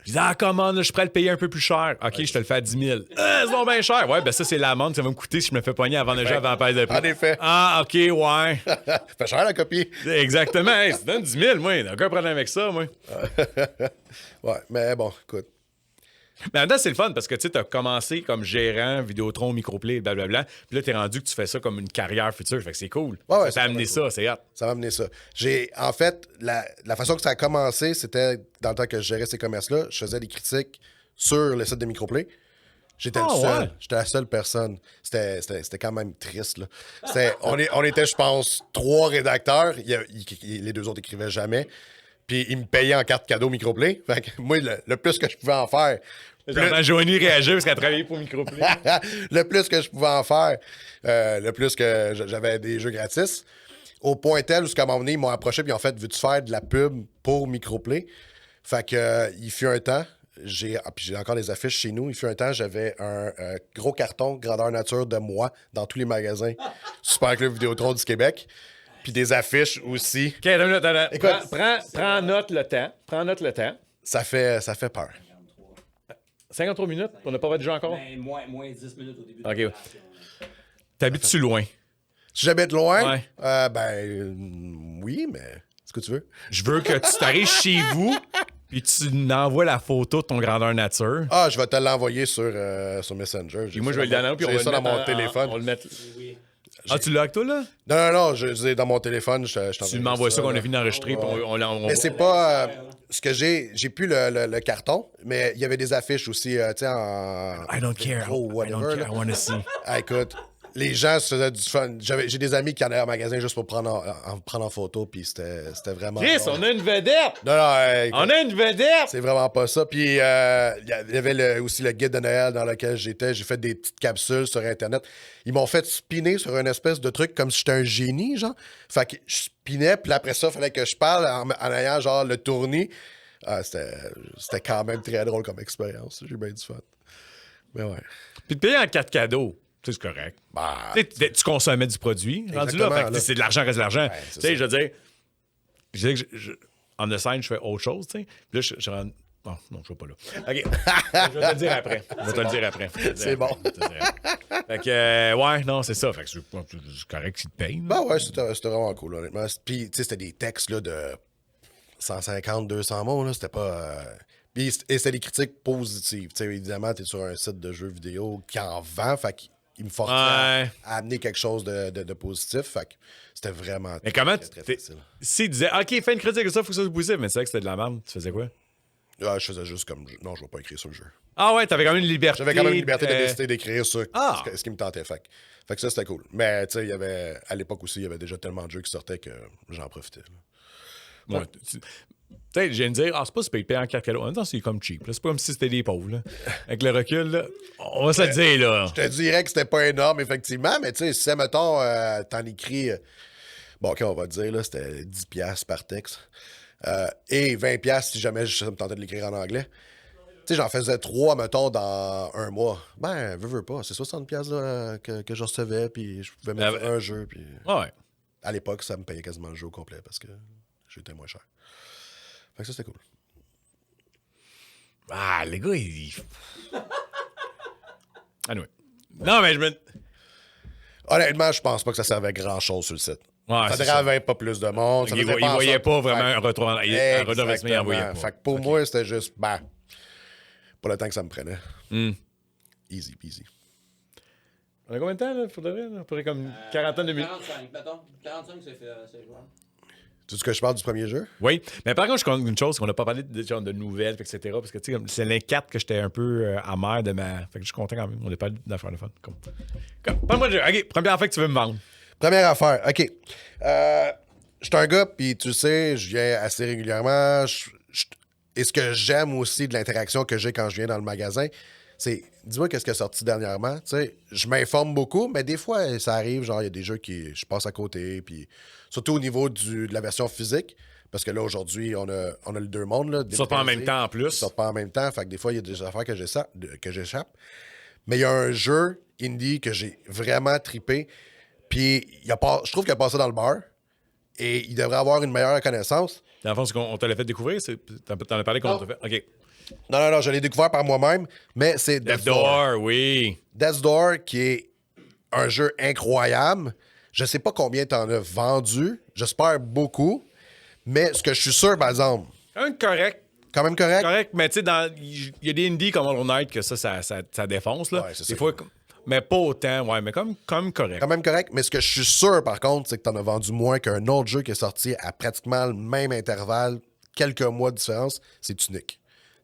Je dis, ah, commande, je suis prêt à le payer un peu plus cher. OK, je te le fais à 10 000. Ah, c'est bon, bien cher. Ouais, ben ça, c'est l'amende que ça va me coûter si je me fais pogner avant le jeu avant la paise de prix. En effet. Ah, OK, ouais. Fait cher la copie. Exactement. Hey, ça donne 10 000, moi. Aucun problème avec ça, moi. Ouais, mais bon, écoute. Mais en même temps, c'est le fun parce que tu as commencé comme gérant, Vidéotron, Microplay, blablabla. Puis là, tu es rendu que tu fais ça comme une carrière future. Fait que c'est cool. Ouais, ça c'est t'a amené vraiment ça, c'est hot. Ça m'a amené ça. En fait, la façon que ça a commencé, c'était dans le temps que je gérais ces commerces-là, je faisais des critiques sur le site de Microplay. J'étais le seul. Ouais. J'étais la seule personne. C'était quand même triste, là. On était, je pense, 3 rédacteurs. Les 2 autres écrivaient jamais. Puis ils me payaient en carte cadeau Microplay. Fait que moi, le plus que je pouvais en faire... J'entends Joanie réagir parce qu'elle travaillait pour Microplay. le plus que je pouvais en faire, le plus que j'avais des jeux gratis. Au point tel où, à un moment donné, ils m'ont approché et ils ont fait, veux-tu faire de la pub pour Microplay? Fait que, il fut un temps, puis j'ai encore des affiches chez nous, il fut un temps, j'avais un gros carton grandeur nature de moi dans tous les magasins Super Club Vidéotron du Québec. Puis des affiches aussi. OK, attends une minute, attends. Écoute. Prends note le temps. Prends note le temps. Ça fait peur. 53 minutes? On n'a pas de jeu encore? Ben, moins 10 minutes au début de OK. l'opération. T'habites-tu loin? Si j'habite loin, Ouais. oui, mais ce que tu veux. Je veux que tu t'arrives chez vous puis tu m'envoies la photo de ton grandeur nature. Ah, je vais te l'envoyer sur Messenger. Puis moi, je vais le donner puis on va J'ai le ça dans mettre mon téléphone. On va le mettre... Oui. Ah, tu l'as avec toi, là? Non, je l'ai dans mon téléphone. Tu m'envoies ça qu'on a fini d'enregistrer puis on Mais c'est pas... ce que j'ai plus le carton, mais il y avait des affiches aussi, tu sais, en... I don't care. Pro, I don't whatever, care. là. I want to see. Ah, écoute, les gens se faisaient du fun. J'ai des amis qui en allaient au magasin juste pour prendre en photo, puis c'était vraiment... Chris, drôle. on a une vedette! Non, écoute, On a une vedette! c'est vraiment pas ça. Puis il y avait aussi le guide de Noël dans lequel j'étais. J'ai fait des petites capsules sur Internet. Ils m'ont fait spinner sur une espèce de truc comme si j'étais un génie, genre. Fait que je spinais, puis après ça, il fallait que je parle en ayant, genre, le tournis. Ah, c'était quand même très drôle comme expérience. J'ai bien du fun. Mais ouais. Puis de payer en 4 cadeaux, tu sais, c'est correct. Bah, Tu consommais du produit, rendu là. Exactement, Fait que, là. c'est de l'argent reste de l'argent. c'est Tu sais, ça. je veux dire, je dis que en the scène, je fais autre chose, tu sais. Puis là, je rentre. Oh, non, je vais pas là. OK. Je vais te le dire après. C'est bon. Fait que, ouais, non, c'est ça. Fait que c'est correct qu'ils te payent. bah ouais, c'était vraiment cool, honnêtement. Puis, tu sais, c'était des textes là, de 150, 200 mots, là. C'était pas... Puis, et c'était des critiques positives. Tu sais, évidemment, t'es sur un site de jeux vidéo qui en vend, fait qu'il me forçait Ouais. à amener quelque chose de positif. Fait que c'était vraiment Mais comment très tu. facile. S'ils disaient, OK, fais une critique de ça, faut que ça soit positif, mais c'est vrai que c'était de la merde, tu faisais quoi? Ah, je faisais juste comme... Non, je vais pas écrire sur le jeu. Ah ouais, t'avais quand même une liberté. J'avais quand même une liberté de décider d'écrire ça, Ah. ce qui me tentait. Fait que ça, c'était cool. Mais, tu sais, il y avait... À l'époque aussi, il y avait déjà tellement de jeux qui sortaient que j'en profitais. Là. Ouais, tu sais, je viens de dire, c'est pas si payer en 4 cadeaux. En même temps, c'est comme cheap. là. C'est pas comme si c'était des pauvres. Là. Avec le recul, là, on va se le dire, là. Je te dirais que c'était pas énorme, effectivement, mais tu sais, si, mettons, t'en écris... bon, OK, on va dire, là, c'était 10$ par texte. Et 20$ si jamais ça me tentais de l'écrire en anglais. Tu sais, j'en faisais 3, mettons, dans un mois. Ben, veux pas. C'est 60$ là, que je recevais, puis je pouvais mettre un jeu, puis... Ouais. À l'époque, ça me payait quasiment le jeu au complet, parce que j'étais moins cher. Fait que ça, c'était cool. Ah, les gars, ils. Anyway. Non, mais je me. Honnêtement, je pense pas que ça servait à grand-chose sur le site. Ouais, ça c'est dravait pas plus de monde. Ça Ils faisait pas en voyaient sorte- pas vraiment Fait- un retour en arrière. Un retour d'investissement, ils en voyaient Exactement. pas. Fait que pour moi, c'était juste, pas le temps que ça me prenait. Hmm. Easy peasy. On a combien de temps, là? Faudrait comme une quarantaine de minutes. 45, mettons. 45, c'est jouable. Tu sais ce que je parle du premier jeu? Oui, mais par contre, je compte une chose, qu'on n'a pas parlé de, genre, de nouvelles, etc. Parce que, tu sais, comme, c'est l'un 4 que j'étais un peu amer de ma. Fait que je suis content quand même. On n'a pas d'affaires de fun. Parle-moi de jeu. OK, première fois que tu veux me vendre. Première affaire, OK. Je suis un gars, puis tu sais, je viens assez régulièrement. Et ce que j'aime aussi de l'interaction que j'ai quand je viens dans le magasin, c'est, dis-moi qu'est-ce qui est sorti dernièrement. Tu sais, je m'informe beaucoup, mais des fois, ça arrive, genre, il y a des jeux qui je passe à côté, puis surtout au niveau de la version physique, parce que là, aujourd'hui, on a le deux mondes. Là, Ils sortent pas en même temps en Ils plus. sortent pas en même temps, fait que des fois, il y a des affaires que j'échappe. Mais il y a un jeu indie que j'ai vraiment trippé, puis je trouve qu'il a passé dans le bar, et il devrait avoir une meilleure connaissance. Dans le fond, c'est qu'on te l'a fait découvrir. T'en as parlé qu'on t'a fait. OK. Non, je l'ai découvert par moi-même, mais c'est Death Door, oui. Death's Door, qui est un jeu incroyable. Je sais pas combien t'en as vendu. J'espère beaucoup. Mais ce que je suis sûr, par exemple, Un correct. quand même correct. Correct, mais tu sais, il y a des indies comme Hollow Knight que ça défonce, là. Ouais, c'est des ça. fois, mais pas autant, ouais, mais comme correct. Quand même correct. Mais ce que je suis sûr, par contre, c'est que t'en as vendu moins qu'un autre jeu qui est sorti à pratiquement le même intervalle, quelques mois de différence, c'est Tunic.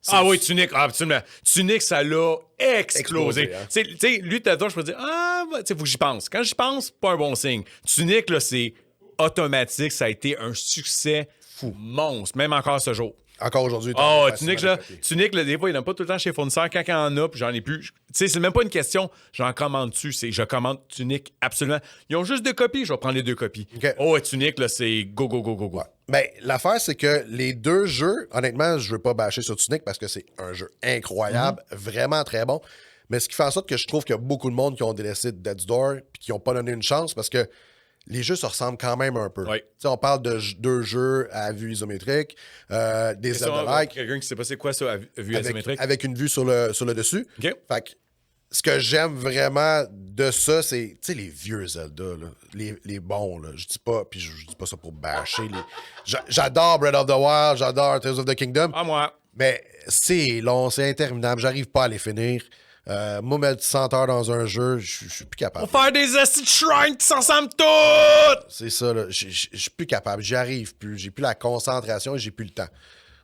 Ah oui, Tunic, absolument. Tunic, ça l'a explosé. Explosé, hein. Tu sais, lui, t'as je peux dire, tu sais, faut que j'y pense. Quand j'y pense, pas un bon signe. Tunic, là, c'est automatique. Ça a été un succès fou, monstre, même encore ce jour. Encore aujourd'hui. Ah, Tunic, là, des fois, il n'y en a pas tout le temps chez fournisseur. Quand il y en a, puis j'en ai plus. Tu sais, c'est même pas une question, j'en commande dessus. C'est je commande Tunic, absolument. Ils ont juste 2 copies, je vais prendre les 2 copies. OK. Oh, Tunic, là, c'est go, go, go, go, go. Ouais. Ben, l'affaire, c'est que les deux jeux, honnêtement, je veux pas bâcher sur Tunic parce que c'est un jeu incroyable, vraiment très bon. Mais ce qui fait en sorte que je trouve qu'il y a beaucoup de monde qui ont délaissé Death's Door puis qui n'ont pas donné une chance parce que les jeux se ressemblent quand même un peu. Oui. Tu sais, on parle de deux jeux à vue isométrique, des Zelda-like. Quelqu'un qui sait pas c'est quoi ça, à vue asymétrique? Avec une vue sur le dessus. OK. Fait que ce que j'aime vraiment de ça, c'est, tu sais, les vieux Zelda, là, les bons, là. Je dis pas, puis je dis pas ça pour bâcher. J'adore Breath of the Wild, j'adore Tears of the Kingdom. Ah, moi. Mais c'est long, c'est interminable, j'arrive pas à les finir. Moi, mettre 100 heures dans un jeu, je suis plus capable. On va faire des acides shrines qui s'en ressemblent toutes! C'est ça, là. Je suis plus capable, j'y arrive plus. J'ai plus la concentration et j'ai plus le temps.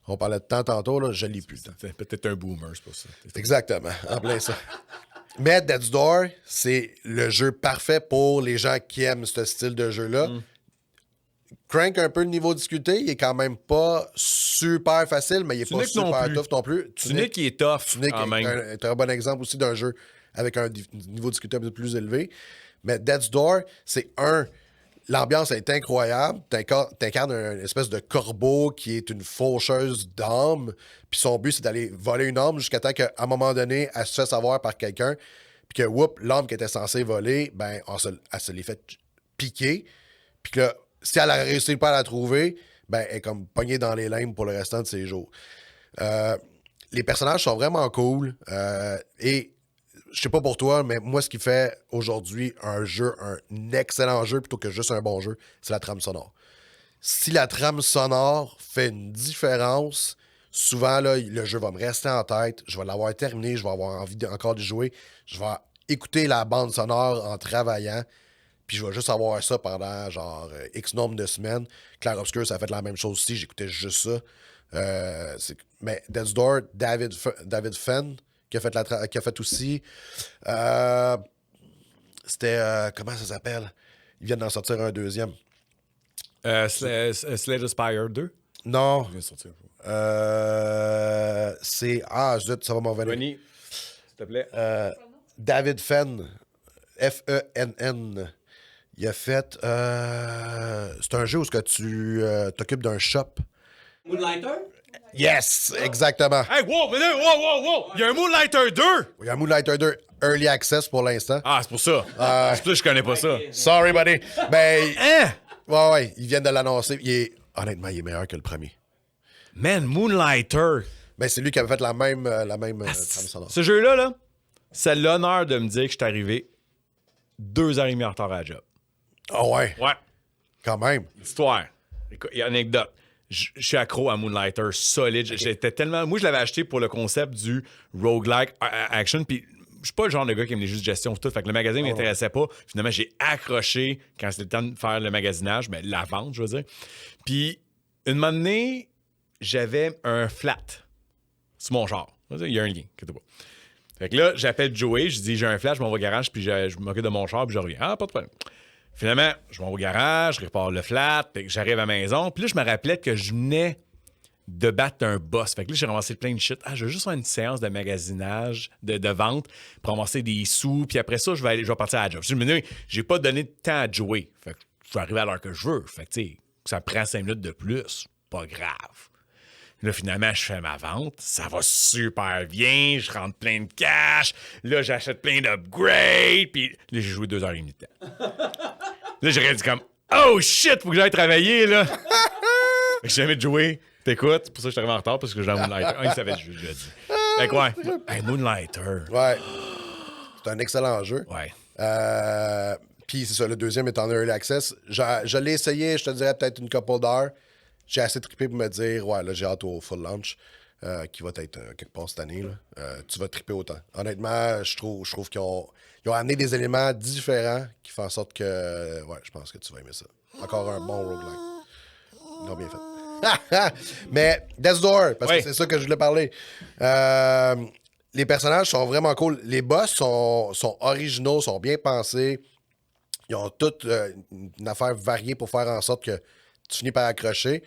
On parlait de temps tantôt, là, je l'ai plus le temps. C'est peut-être un boomer, c'est pour ça. Exactement, en plein ça. Mais Death's Door, c'est le jeu parfait pour les gens qui aiment ce style de jeu-là. Crank un peu le niveau de difficulté, il est quand même pas super facile, mais il est pas Tunic non super plus. tough non plus. Tunic, il est tough, Tunic quand même. est un bon exemple aussi d'un jeu avec un niveau de difficulté un peu plus élevé. Mais Death's Door, c'est l'ambiance est incroyable. T'incarnes une espèce de corbeau qui est une faucheuse d'âme. Puis son but, c'est d'aller voler une âme jusqu'à temps qu'à un moment donné, elle se fait savoir par quelqu'un. Puis que, l'âme qui était censée voler, ben, elle se l'est fait piquer. Puis que là, si elle a réussi pas à la trouver, ben, elle est comme pognée dans les limbes pour le restant de ses jours. Les personnages sont vraiment cool. Et je sais pas pour toi, mais moi, ce qui fait aujourd'hui un excellent jeu plutôt que juste un bon jeu, c'est la trame sonore. Si la trame sonore fait une différence, souvent, là, le jeu va me rester en tête. Je vais l'avoir terminé, je vais avoir envie encore de jouer. Je vais écouter la bande sonore en travaillant. Puis je vais juste avoir ça pendant genre X nombre de semaines. Clair Obscur, ça a fait la même chose aussi. J'écoutais juste ça. Mais Death's Door, David Fenn, qui a fait aussi. C'était. Comment ça s'appelle? Ils viennent d'en sortir un deuxième. Slade Spire 2? Non. Il vient de sortir. C'est. Ah, zut, ça va m'en venir. Ronnie, s'il te plaît. David Fenn. Fenn. Il a fait. C'est un jeu où tu t'occupes d'un shop. Moonlighter? Yes, exactement. Hey, wow! Il y a un Moonlighter 2! Il y a Moonlighter 2 Early Access pour l'instant. Ah, c'est pour ça. C'est pour ça que je connais pas ça. Sorry, buddy. Mais. Hein? Ouais, ils viennent de l'annoncer. Honnêtement, il est meilleur que le premier. Man, Moonlighter. Ben, c'est lui qui avait fait la même trame sonore. Ce jeu-là, là, c'est l'honneur de me dire que je suis arrivé 2h30 en retard à la job. Ah ouais, Ouais. quand même. Histoire. Écoute, il y a une anecdote. Je suis accro à Moonlighter, solide. J'étais tellement. Moi, je l'avais acheté pour le concept du roguelike action. Puis, je suis pas le genre de gars qui aime les jeux de gestion tout. Fait que le magasin ne m'intéressait pas. Finalement, j'ai accroché quand c'était le temps de faire le magasinage, mais la vente, je veux dire. Puis, une moment donné, j'avais un flat sur mon char. Il y a un lien, inquiète pas. Fait que là, j'appelle Joey, je dis j'ai un flat, je m'en vais au garage, puis je m'occupe de mon char, puis je reviens. Ah, pas de problème. Finalement, je m'en vais au garage, je répare le flat, puis j'arrive à la maison. Puis là, je me rappelais que je venais de battre un boss. Fait que là, j'ai ramassé plein de shit. Ah, je veux juste faire une séance de magasinage, de vente, pour ramasser des sous. Puis après ça, je vais partir à la job. Je me dis, j'ai pas donné de temps à jouer. Fait que je vais arriver à l'heure que je veux. Fait que, tu sais, ça prend 5 minutes de plus. Pas grave. Là, finalement, je fais ma vente. Ça va super bien. Je rentre plein de cash. Là, j'achète plein d'upgrades. Puis là, j'ai joué 2h30 de temps. Là, j'ai dit comme, oh shit, faut que j'aille travailler, là. J'ai jamais joué. T'écoutes. C'est pour ça que je suis arrivé en retard, parce que j'ai un Moonlighter. Ah, il savait que je l'ai dit. Fait que ouais. Hey, Moonlighter. Ouais. C'est un excellent jeu. Ouais. Puis c'est ça, le deuxième est en Early Access. Je l'ai essayé, je te dirais peut-être une couple d'heures. J'ai assez trippé pour me dire, ouais, là, j'ai hâte au full launch, qui va être quelque part cette année. Là. Tu vas tripper autant. Honnêtement, je trouve qu'ils ont amené des éléments différents qui font en sorte que, ouais, je pense que tu vas aimer ça. Encore un bon roguelike. Ils l'ont bien fait. Mais Death's Door, parce que c'est ça que je voulais parler. Les personnages sont vraiment cool. Les boss sont originaux, sont bien pensés. Ils ont toute une affaire variée pour faire en sorte que tu finis par accrocher.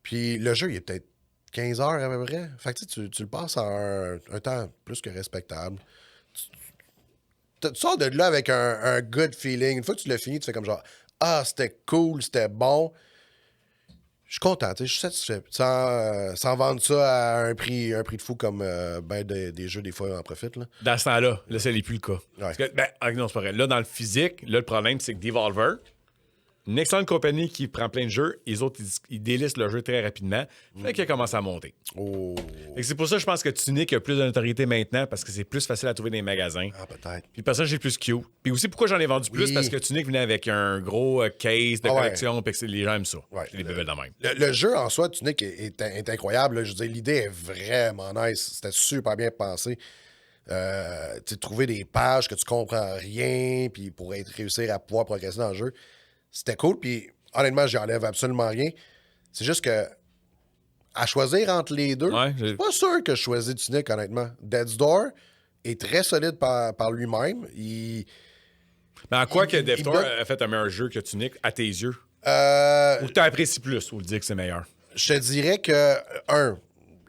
Puis le jeu, il est peut-être 15 heures à peu près. Fait que tu le passes en un temps plus que respectable. Tu sors de là avec un good feeling. Une fois que tu l'as fini, tu fais comme genre, ah, c'était cool, c'était bon. Je suis content, je suis satisfait. Sans vendre ça à un prix de fou comme ben des jeux, des fois, en profitent. Là. Dans ce temps-là, ça n'est plus le cas. Ouais. Parce que, non, c'est pas vrai. Là, dans le physique, là, le problème, c'est que Devolver, une excellente compagnie qui prend plein de jeux. Les autres, ils délistent le jeu très rapidement. Fait qu'il commence à monter. Oh. Fait que c'est pour ça que je pense que Tunic a plus de notoriété maintenant parce que c'est plus facile à trouver dans les magasins. Ah, peut-être. Puis parce que j'ai plus cute. Puis aussi, pourquoi j'en ai vendu plus? Oui. Parce que Tunic venait avec un gros case de Ah ouais. collection. Puis que les gens aiment ça. Ouais. C'est des bébelles de même. Le jeu en soi, Tunic, est incroyable. Là. Je veux dire, l'idée est vraiment nice. C'était super bien pensé. Tu sais, trouver des pages que tu comprends rien, puis pour réussir à pouvoir progresser dans le jeu, c'était cool. Puis honnêtement, j'enlève absolument rien. C'est juste que à choisir entre les deux, Ouais, je suis pas sûr que je choisis Tunic, honnêtement. Death's Door est très solide par lui-même. Mais en quoi que il Death Door donne- a fait un meilleur jeu que Tunic à tes yeux? Euh, Ou t'apprécies plus, ou le dire que c'est meilleur? Je te dirais que,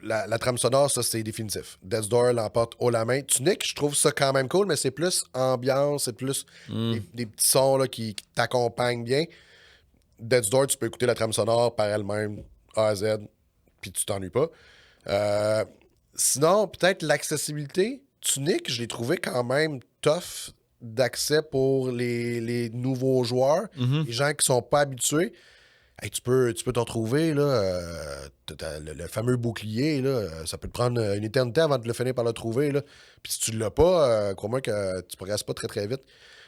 la trame sonore, ça, c'est définitif. Death's Door l'emporte haut la main. Tunic, je trouve ça quand même cool, mais c'est plus ambiance, c'est plus des petits sons là, qui t'accompagnent bien. Death's Door, tu peux écouter la trame sonore par elle-même, A à Z, puis tu t'ennuies pas. Sinon, peut-être l'accessibilité. Tunic, je l'ai trouvé quand même tough d'accès pour les nouveaux joueurs, les gens qui sont pas habitués. Hey, tu peux t'en trouver, là, le fameux bouclier, là, ça peut te prendre une éternité avant de le finir par le trouver. Là. Puis si tu l'as pas, crois-moi que tu progresses pas très très vite.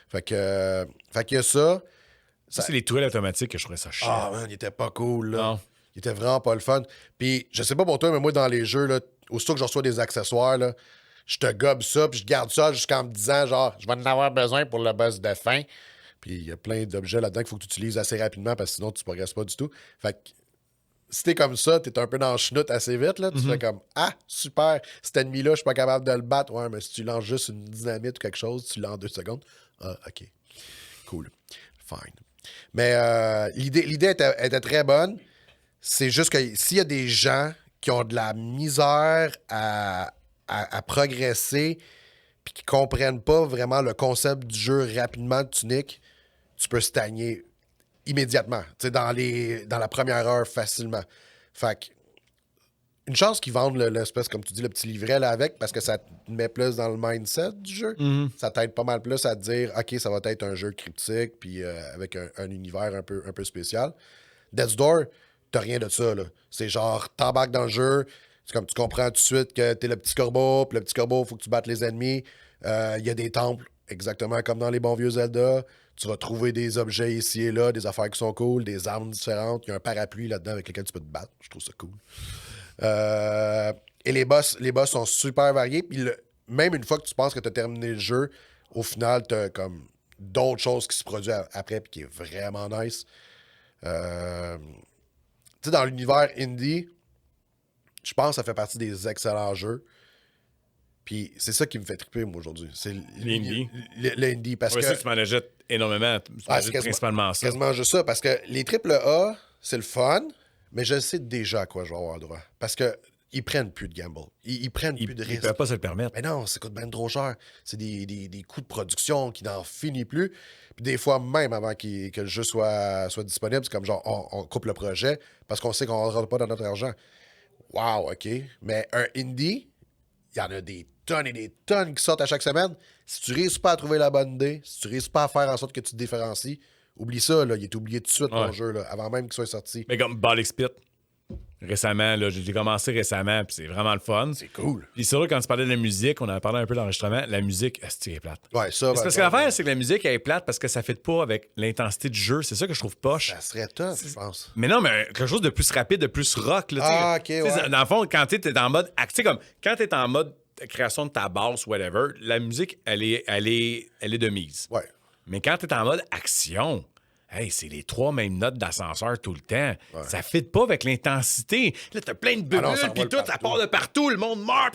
Fait qu'il y a ça. Ça, c'est les tourelles automatiques que je trouvais ça chiant. Ah man, il était pas cool, là. Non. Il était vraiment pas le fun. Puis je sais pas pour toi, mais moi, dans les jeux, là, aussitôt que je reçois des accessoires, là, je te gobe ça, puis je garde ça jusqu'en me disant, genre, je vais en avoir besoin pour le boss de fin. Puis il y a plein d'objets là-dedans qu'il faut que tu utilises assez rapidement parce que sinon, tu progresses pas du tout. Fait que si t'es comme ça, t'es un peu dans le chenoute assez vite, là. Tu fais comme, ah, super, cet ennemi-là, je suis pas capable de le battre. Ouais, mais si tu lances juste une dynamite ou quelque chose, tu l'as en 2 secondes. Ah, OK. Cool. Fine. Mais l'idée était très bonne. C'est juste que s'il y a des gens qui ont de la misère à progresser puis qui comprennent pas vraiment le concept du jeu rapidement de Tunic, tu peux stagner immédiatement, tu sais, dans la première heure facilement. Fait que, une chance qu'ils vendent l'espèce, comme tu dis, le petit livret là avec, parce que ça te met plus dans le mindset du jeu. Ça t'aide pas mal plus à te dire, OK, ça va être un jeu cryptique, puis avec un univers un peu spécial. Death's Door, t'as rien de ça, là. C'est genre, t'embarques dans le jeu, c'est comme tu comprends tout de suite que t'es le petit corbeau, puis le petit corbeau, il faut que tu battes les ennemis. Il y a des temples, exactement comme dans les bons vieux Zelda. Tu vas trouver des objets ici et là, des affaires qui sont cool, des armes différentes. Il y a un parapluie là-dedans avec lequel tu peux te battre. Je trouve ça cool. Et les boss sont super variés. Puis même une fois que tu penses que tu as terminé le jeu, au final, tu as comme d'autres choses qui se produisent après puis qui est vraiment nice. Tu sais, dans l'univers indie, je pense que ça fait partie des excellents jeux. Puis c'est ça qui me fait triper, moi, aujourd'hui. C'est L'indie. L'indie, parce Ouais, que... ça, tu m'en achètes énormément. Tu m'en achètes principalement ça. Quasiment juste ça, parce que les AAA, c'est le fun, mais je sais déjà à quoi je vais avoir droit. Parce que ils prennent plus de gamble. Ils prennent plus de Ils risques. peuvent pas se le permettre. Mais non, ça coûte bien trop cher. C'est des coûts de production qui n'en finissent plus. Puis des fois, même avant que le jeu soit disponible, c'est comme genre, on coupe le projet parce qu'on sait qu'on ne rentre pas dans notre argent. Wow, OK. Mais un indie, il y en a des tonnes et des tonnes qui sortent à chaque semaine. Si tu réussis pas à trouver la bonne idée, si tu réussis pas à faire en sorte que tu te différencies, oublie ça, là, il est oublié tout de suite, ton jeu, là, avant même qu'il soit sorti. Mais comme Baldur's Pit, récemment, là, j'ai commencé récemment, puis c'est vraiment le fun. C'est cool. Puis c'est vrai, quand tu parlais de la musique, on en a parlé un peu d'enregistrement, la musique, est plate. Ouais, ça, C'est parce que l'affaire, c'est que la musique, elle est plate parce que ça ne fit pas avec l'intensité du jeu. C'est ça que je trouve poche. Ça serait top, je pense. Mais non, mais quelque chose de plus rapide, de plus rock. Là, Ah, t'sais. ok, ouais. Dans le fond, quand tu es en mode. Tu sais, comme quand tu es en mode création de ta basse, whatever, la musique, elle est de mise. Ouais. Mais quand tu es en mode action, hey, c'est les 3 mêmes notes d'ascenseur tout le temps. Ça ne fit pas avec l'intensité. Là, t'as plein de non, ça bulles, puis vole tout, ça partout. part de partout, le monde meurt,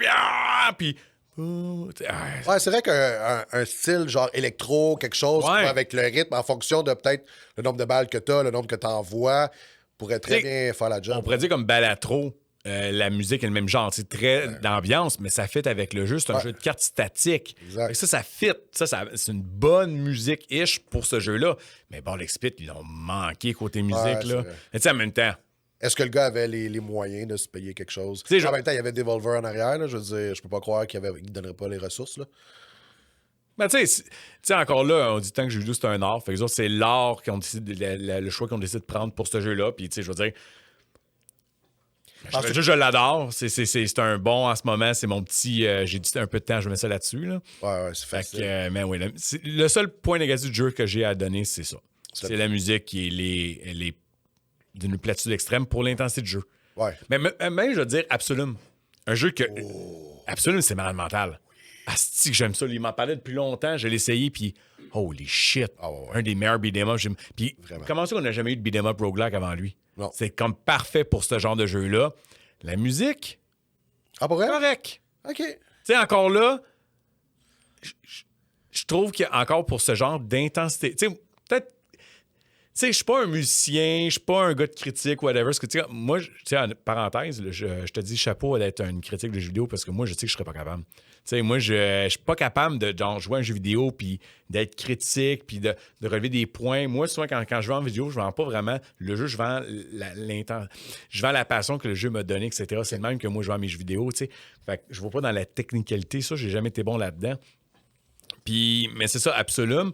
puis Ouais, c'est vrai qu'un style genre électro, quelque chose, Ouais. avec le rythme, en fonction de peut-être le nombre de balles que tu as, le nombre que tu envoies, pourrait très T'sais, bien faire la job. on pourrait dire comme Balatro, la musique est le même genre. C'est très d'ambiance, mais ça fit avec le jeu. C'est un jeu de cartes statique. Exact. Fait que ça fit. C'est une bonne musique-ish pour ce jeu-là. Mais bon, l'Expit, ils l'ont manqué côté musique. c'est Là. vrai. Mais tu sais, en même temps, Est-ce que le gars avait les moyens de se payer quelque chose? Tu sais, En même temps, il y avait Devolver en arrière. Là, je veux dire, je peux pas croire qu'il ne donnerait pas les ressources. Là. Ben, tu sais, encore là, on dit tant que jeu vidéo, c'est un art. Fait que les autres, c'est l'art qui ont décidé, le choix qu'on décide de prendre pour ce jeu-là. Puis, tu sais, je veux dire, je l'adore. C'est un bon en ce moment. C'est mon petit. J'ai dit un peu de temps, je mets ça là-dessus. Là. Ouais, c'est Fait facile. que, mais oui, le seul point négatif du jeu que j'ai à donner, c'est ça. C'est la musique qui est d'une platitude extrême pour l'intensité du jeu. Ouais. Mais même, je veux dire, Absolum. Un jeu que. Absolum, c'est malade mental. Asti que j'aime ça. Il m'en parlait depuis longtemps. Je l'ai essayé, puis holy shit. Ah ouais. Un des meilleurs beat'em up. Puis Vraiment. comment ça qu'on n'a jamais eu de beat'em up roguelike avant lui? Non. C'est comme parfait pour ce genre de jeu-là. La musique, Ah, pour vrai? correct. OK. Tu sais, encore là, je trouve qu'il y a encore pour ce genre d'intensité. Tu sais, peut-être. Tu sais, je suis pas un musicien, je suis pas un gars de critique, whatever. Parce que, tu sais, moi, tu sais, en parenthèse, là, je te dis chapeau d'être une critique de jeux vidéo parce que moi, je sais que je serais pas capable. Tu sais, moi, je suis pas capable de genre, jouer à un jeu vidéo puis d'être critique puis de relever des points. Moi, souvent, quand je vais en vidéo, je vends pas vraiment le jeu, je vends je vends la passion que le jeu m'a donnée, etc. C'est le même que moi, je vends mes jeux vidéo, tu sais. Fait que je vais pas dans la technicalité, ça, j'ai jamais été bon là-dedans. Puis, mais c'est ça, Absolum,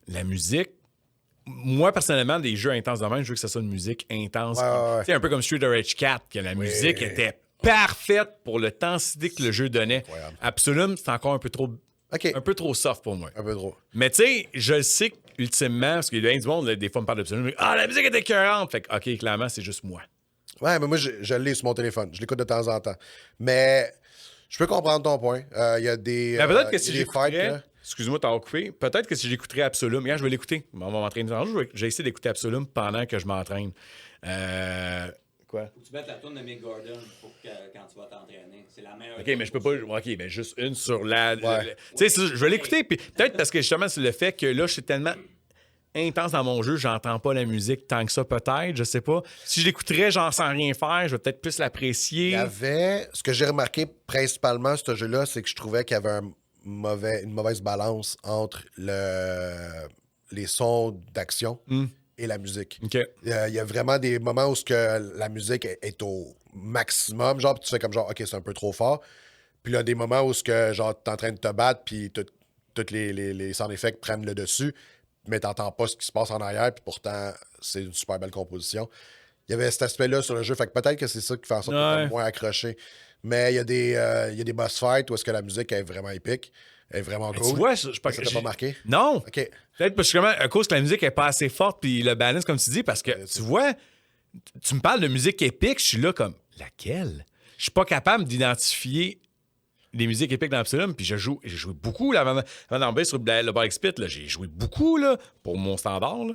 la musique. Moi, personnellement, des jeux intenses de même, je veux que ça soit une musique intense. Ouais. Tu sais, un peu comme Street Rage 4, que la musique était parfaite pour l'intensité que le jeu donnait. Incroyable. Absolument, c'est encore un peu trop soft pour moi. Un peu trop. Mais tu sais, je le sais qu'ultimement, parce qu'il y a du monde, là, des fois, me parle d'Absolum, la musique est écœurante. Fait que, OK, clairement, c'est juste moi. Ouais, mais moi, je l'ai sur mon téléphone. Je l'écoute de temps en temps. Mais je peux comprendre ton point. Il y a des. Mais peut-être que si il y a des fights, j'écouterais... là. Excuse-moi de t'avoir coupé. Peut-être que si j'écouterais Absolum, regarde, je vais l'écouter. On va m'entraîner. Je vais essayer d'écouter Absolum pendant que je m'entraîne. Quoi? Faut que tu mettes la tourne de Mick Gordon pour que quand tu vas t'entraîner. C'est la meilleure. OK, mais je peux pas. OK, mais juste une sur la. Ouais. Tu sais, je vais l'écouter. Puis peut-être parce que justement, c'est le fait que là, je suis tellement intense dans mon jeu, j'entends pas la musique tant que ça, peut-être. Je sais pas. Si je l'écouterais, genre sans rien faire, je vais peut-être plus l'apprécier. Il y avait. Ce que j'ai remarqué principalement, ce jeu-là, c'est que je trouvais qu'il y avait une mauvaise balance entre les sons d'action et la musique. OK. Il y a vraiment des moments où la musique est au maximum, genre, puis tu fais comme genre, OK, c'est un peu trop fort. Puis il y a des moments où genre, t'es en train de te battre, puis tous les sound effects prennent le dessus, mais t'entends pas ce qui se passe en arrière, puis pourtant, c'est une super belle composition. Il y avait cet aspect-là sur le jeu, fait que peut-être que c'est ça qui fait en sorte que t'es moins accroché. Mais il y a des boss fights où est-ce que la musique est vraiment épique, elle est vraiment cool. Tu vois, je Ça t'a pas marqué? Non. OK. Peut-être parce que à cause que la musique est pas assez forte, puis le balance, comme tu dis, parce que tu vois, tu me parles de musique épique, je suis là comme, laquelle? Je suis pas capable d'identifier les musiques épiques dans Absolum, puis j'ai joué beaucoup là, avant d'embarquer sur le Bar XP, là, j'ai joué beaucoup là, pour mon standard. Là.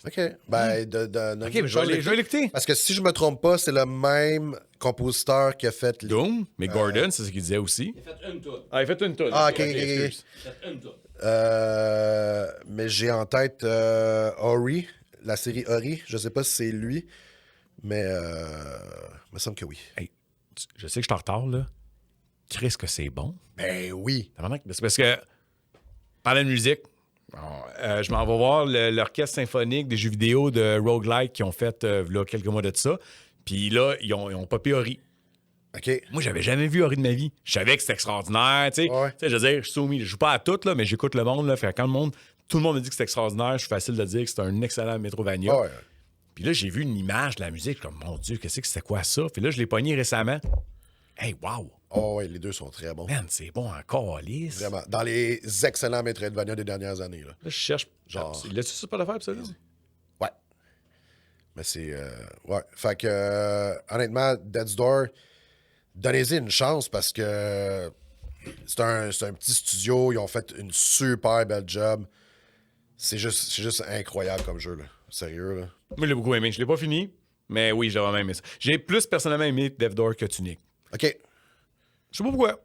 OK. Ben, OK, mais je vais l'écouter. Parce que si je me trompe pas, c'est le même compositeur qui a fait... Doom, mais Gordon, c'est ce qu'il disait aussi. Il a fait une tourne. Ah, il a fait une tonne. Ah, OK. Il a fait une tourne. Mais j'ai en tête Ori, la série Ori. Je sais pas si c'est lui, mais il me semble que oui. Hey, je sais que je suis en retard, là. Chris, que c'est bon. Ben oui. C'est parce que, parlant de musique, je m'en vais voir l'orchestre symphonique des jeux vidéo de Roguelike qui ont fait là, quelques mois de ça. Puis là, ils ont popé Ori. OK. Moi, j'avais jamais vu Ori de ma vie. Je savais que c'était extraordinaire, tu sais. Ouais. Tu sais, je veux dire, je suis soumis. Je joue pas à tout, là, mais j'écoute le monde, là. Fait que quand tout le monde me dit que c'est extraordinaire, je suis facile de dire que c'est un excellent Metrovania. Ouais. Puis là, j'ai vu une image de la musique. Je suis comme, mon Dieu, qu'est-ce que c'était quoi ça? Puis là, je l'ai pogné récemment. Hey, wow! Oh, ouais, les deux sont très bons. Man, c'est bon encore, Alice. Vraiment. Dans les excellents Metroidvania des dernières années. Là. Là, je cherche. Genre- Laisse-tu ça pas l'affaire, ça? Ouais. Mais c'est... ouais. Fait que, honnêtement, Death's Door, donnez-y une chance parce que c'est un petit studio. Ils ont fait une super belle job. C'est juste incroyable comme jeu, là. Sérieux, là. Moi, je l'ai beaucoup aimé. Je l'ai pas fini, mais oui, j'ai vraiment aimé ça. J'ai plus personnellement aimé Death's Door que Tunic. OK. Je sais pas pourquoi.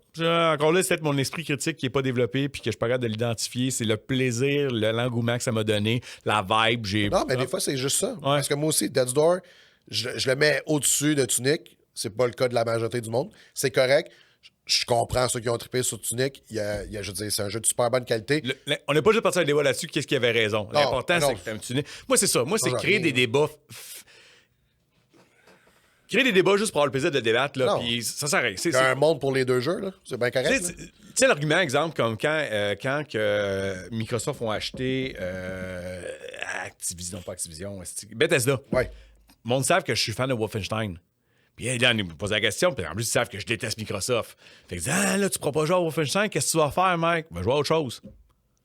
Encore là, c'est peut-être mon esprit critique qui est pas développé puis que je suis pas capable de l'identifier. C'est le plaisir, l'engouement que ça m'a donné, la vibe. Non, mais des fois, c'est juste ça. Parce que moi aussi, Death's Door, je le mets au-dessus de Tunic. C'est pas le cas de la majorité du monde. C'est correct. Je comprends ceux qui ont trippé sur Tunic. Je veux dire, c'est un jeu de super bonne qualité. On n'est pas juste parti un débat là-dessus, qu'est-ce qui avait raison. Non, L'important, non. c'est que t'aimes Tunic. Moi, c'est ça. Moi, c'est Non, créer rien. des débats. créer des débats juste pour avoir le plaisir de débattre, là, Non. puis ça sert à rien. Il y a un monde pour les deux jeux, là. C'est bien correct. là. Tu sais, l'argument, exemple, comme quand Microsoft ont acheté Activision, pas Activision, Bethesda. Ouais. Le monde savent que je suis fan de Wolfenstein. Puis là, ils me posent la question, puis en plus, ils savent que je déteste Microsoft. Fait que ils disent, ah, là, tu pourras pas jouer à Wolfenstein, qu'est-ce que tu vas faire, mec? Ben, jouer à autre chose.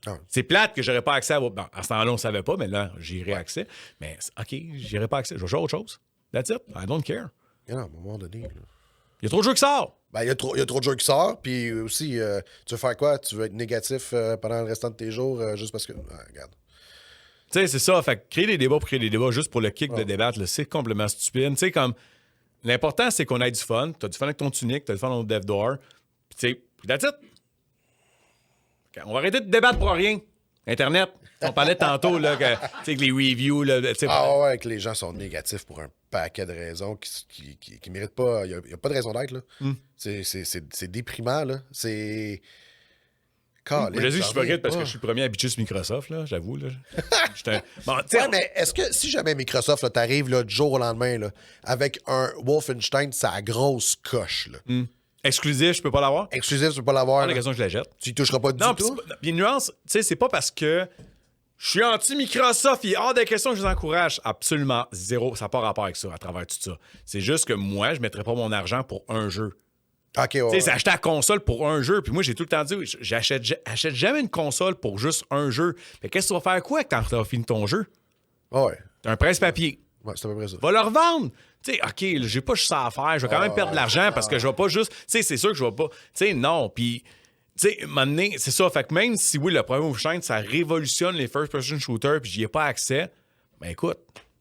Ah. C'est plate que j'aurais pas accès à Wolfenstein. À ce temps-là, on savait pas, mais là, j'aurais accès. Mais OK, j'aurais pas accès. Je vais jouer à autre chose. That's it. I don't care. À un moment donné, là. Il y a trop de jeux qui sortent. Ben, il y a trop de jeux qui sortent, puis aussi, tu veux faire quoi? Tu veux être négatif pendant le restant de tes jours juste parce que. Ah, regarde. Tu sais, c'est ça. Fait que créer des débats pour créer des débats juste pour le kick de débattre, là, c'est complètement stupide. Tu sais, comme. L'important, c'est qu'on ait du fun. T'as du fun avec ton tunique, t'as du fun avec ton dev door. Puis, tu sais, that's it. Okay, on va arrêter de débattre pour rien. Internet. On parlait tantôt, là, que, tu sais, que les reviews, là. Ah ouais, que les gens sont négatifs pour un paquet de raisons qui méritent pas. Il n'y a pas de raison d'être, là. C'est déprimant, là. C'est. Je sais que je suis hypocrite parce que je suis le premier à bitcher sur Microsoft, là, j'avoue. Là. Bon, Ouais, mais est-ce que si jamais Microsoft, là, t'arrives là, du jour au lendemain, là, avec un Wolfenstein, ça grosse coche, là. Exclusif, je peux pas l'avoir? Exclusif, tu peux pas l'avoir. La là. question, je la jette. Tu y toucheras pas du Non, tout. puis une nuance, tu sais, c'est pas parce que je suis anti-Microsoft, il est hors des questions que je vous encourage. Absolument zéro. Ça n'a pas rapport avec ça, à travers tout ça. C'est juste que moi, je mettrais pas mon argent pour un jeu. Ok, ouais. Tu sais, c'est acheter la console pour un jeu. Puis moi, j'ai tout le temps dit, j'achète jamais une console pour juste un jeu. Mais qu'est-ce que tu vas faire quoi quand tu as fini ton jeu? Ouais. T'as un presse-papier. Ouais, c'est à peu près ça. Va le revendre. Tu sais, OK, là, j'ai pas juste ça à faire. Je vais quand même perdre de l'argent parce que je vais pas juste. Tu sais, c'est sûr que je vais pas. Tu sais, non. Puis, tu sais, maintenant, c'est ça. Fait que même si, oui, le premier Wolfenstein, ça révolutionne les first-person shooters puis j'y ai pas accès, ben écoute,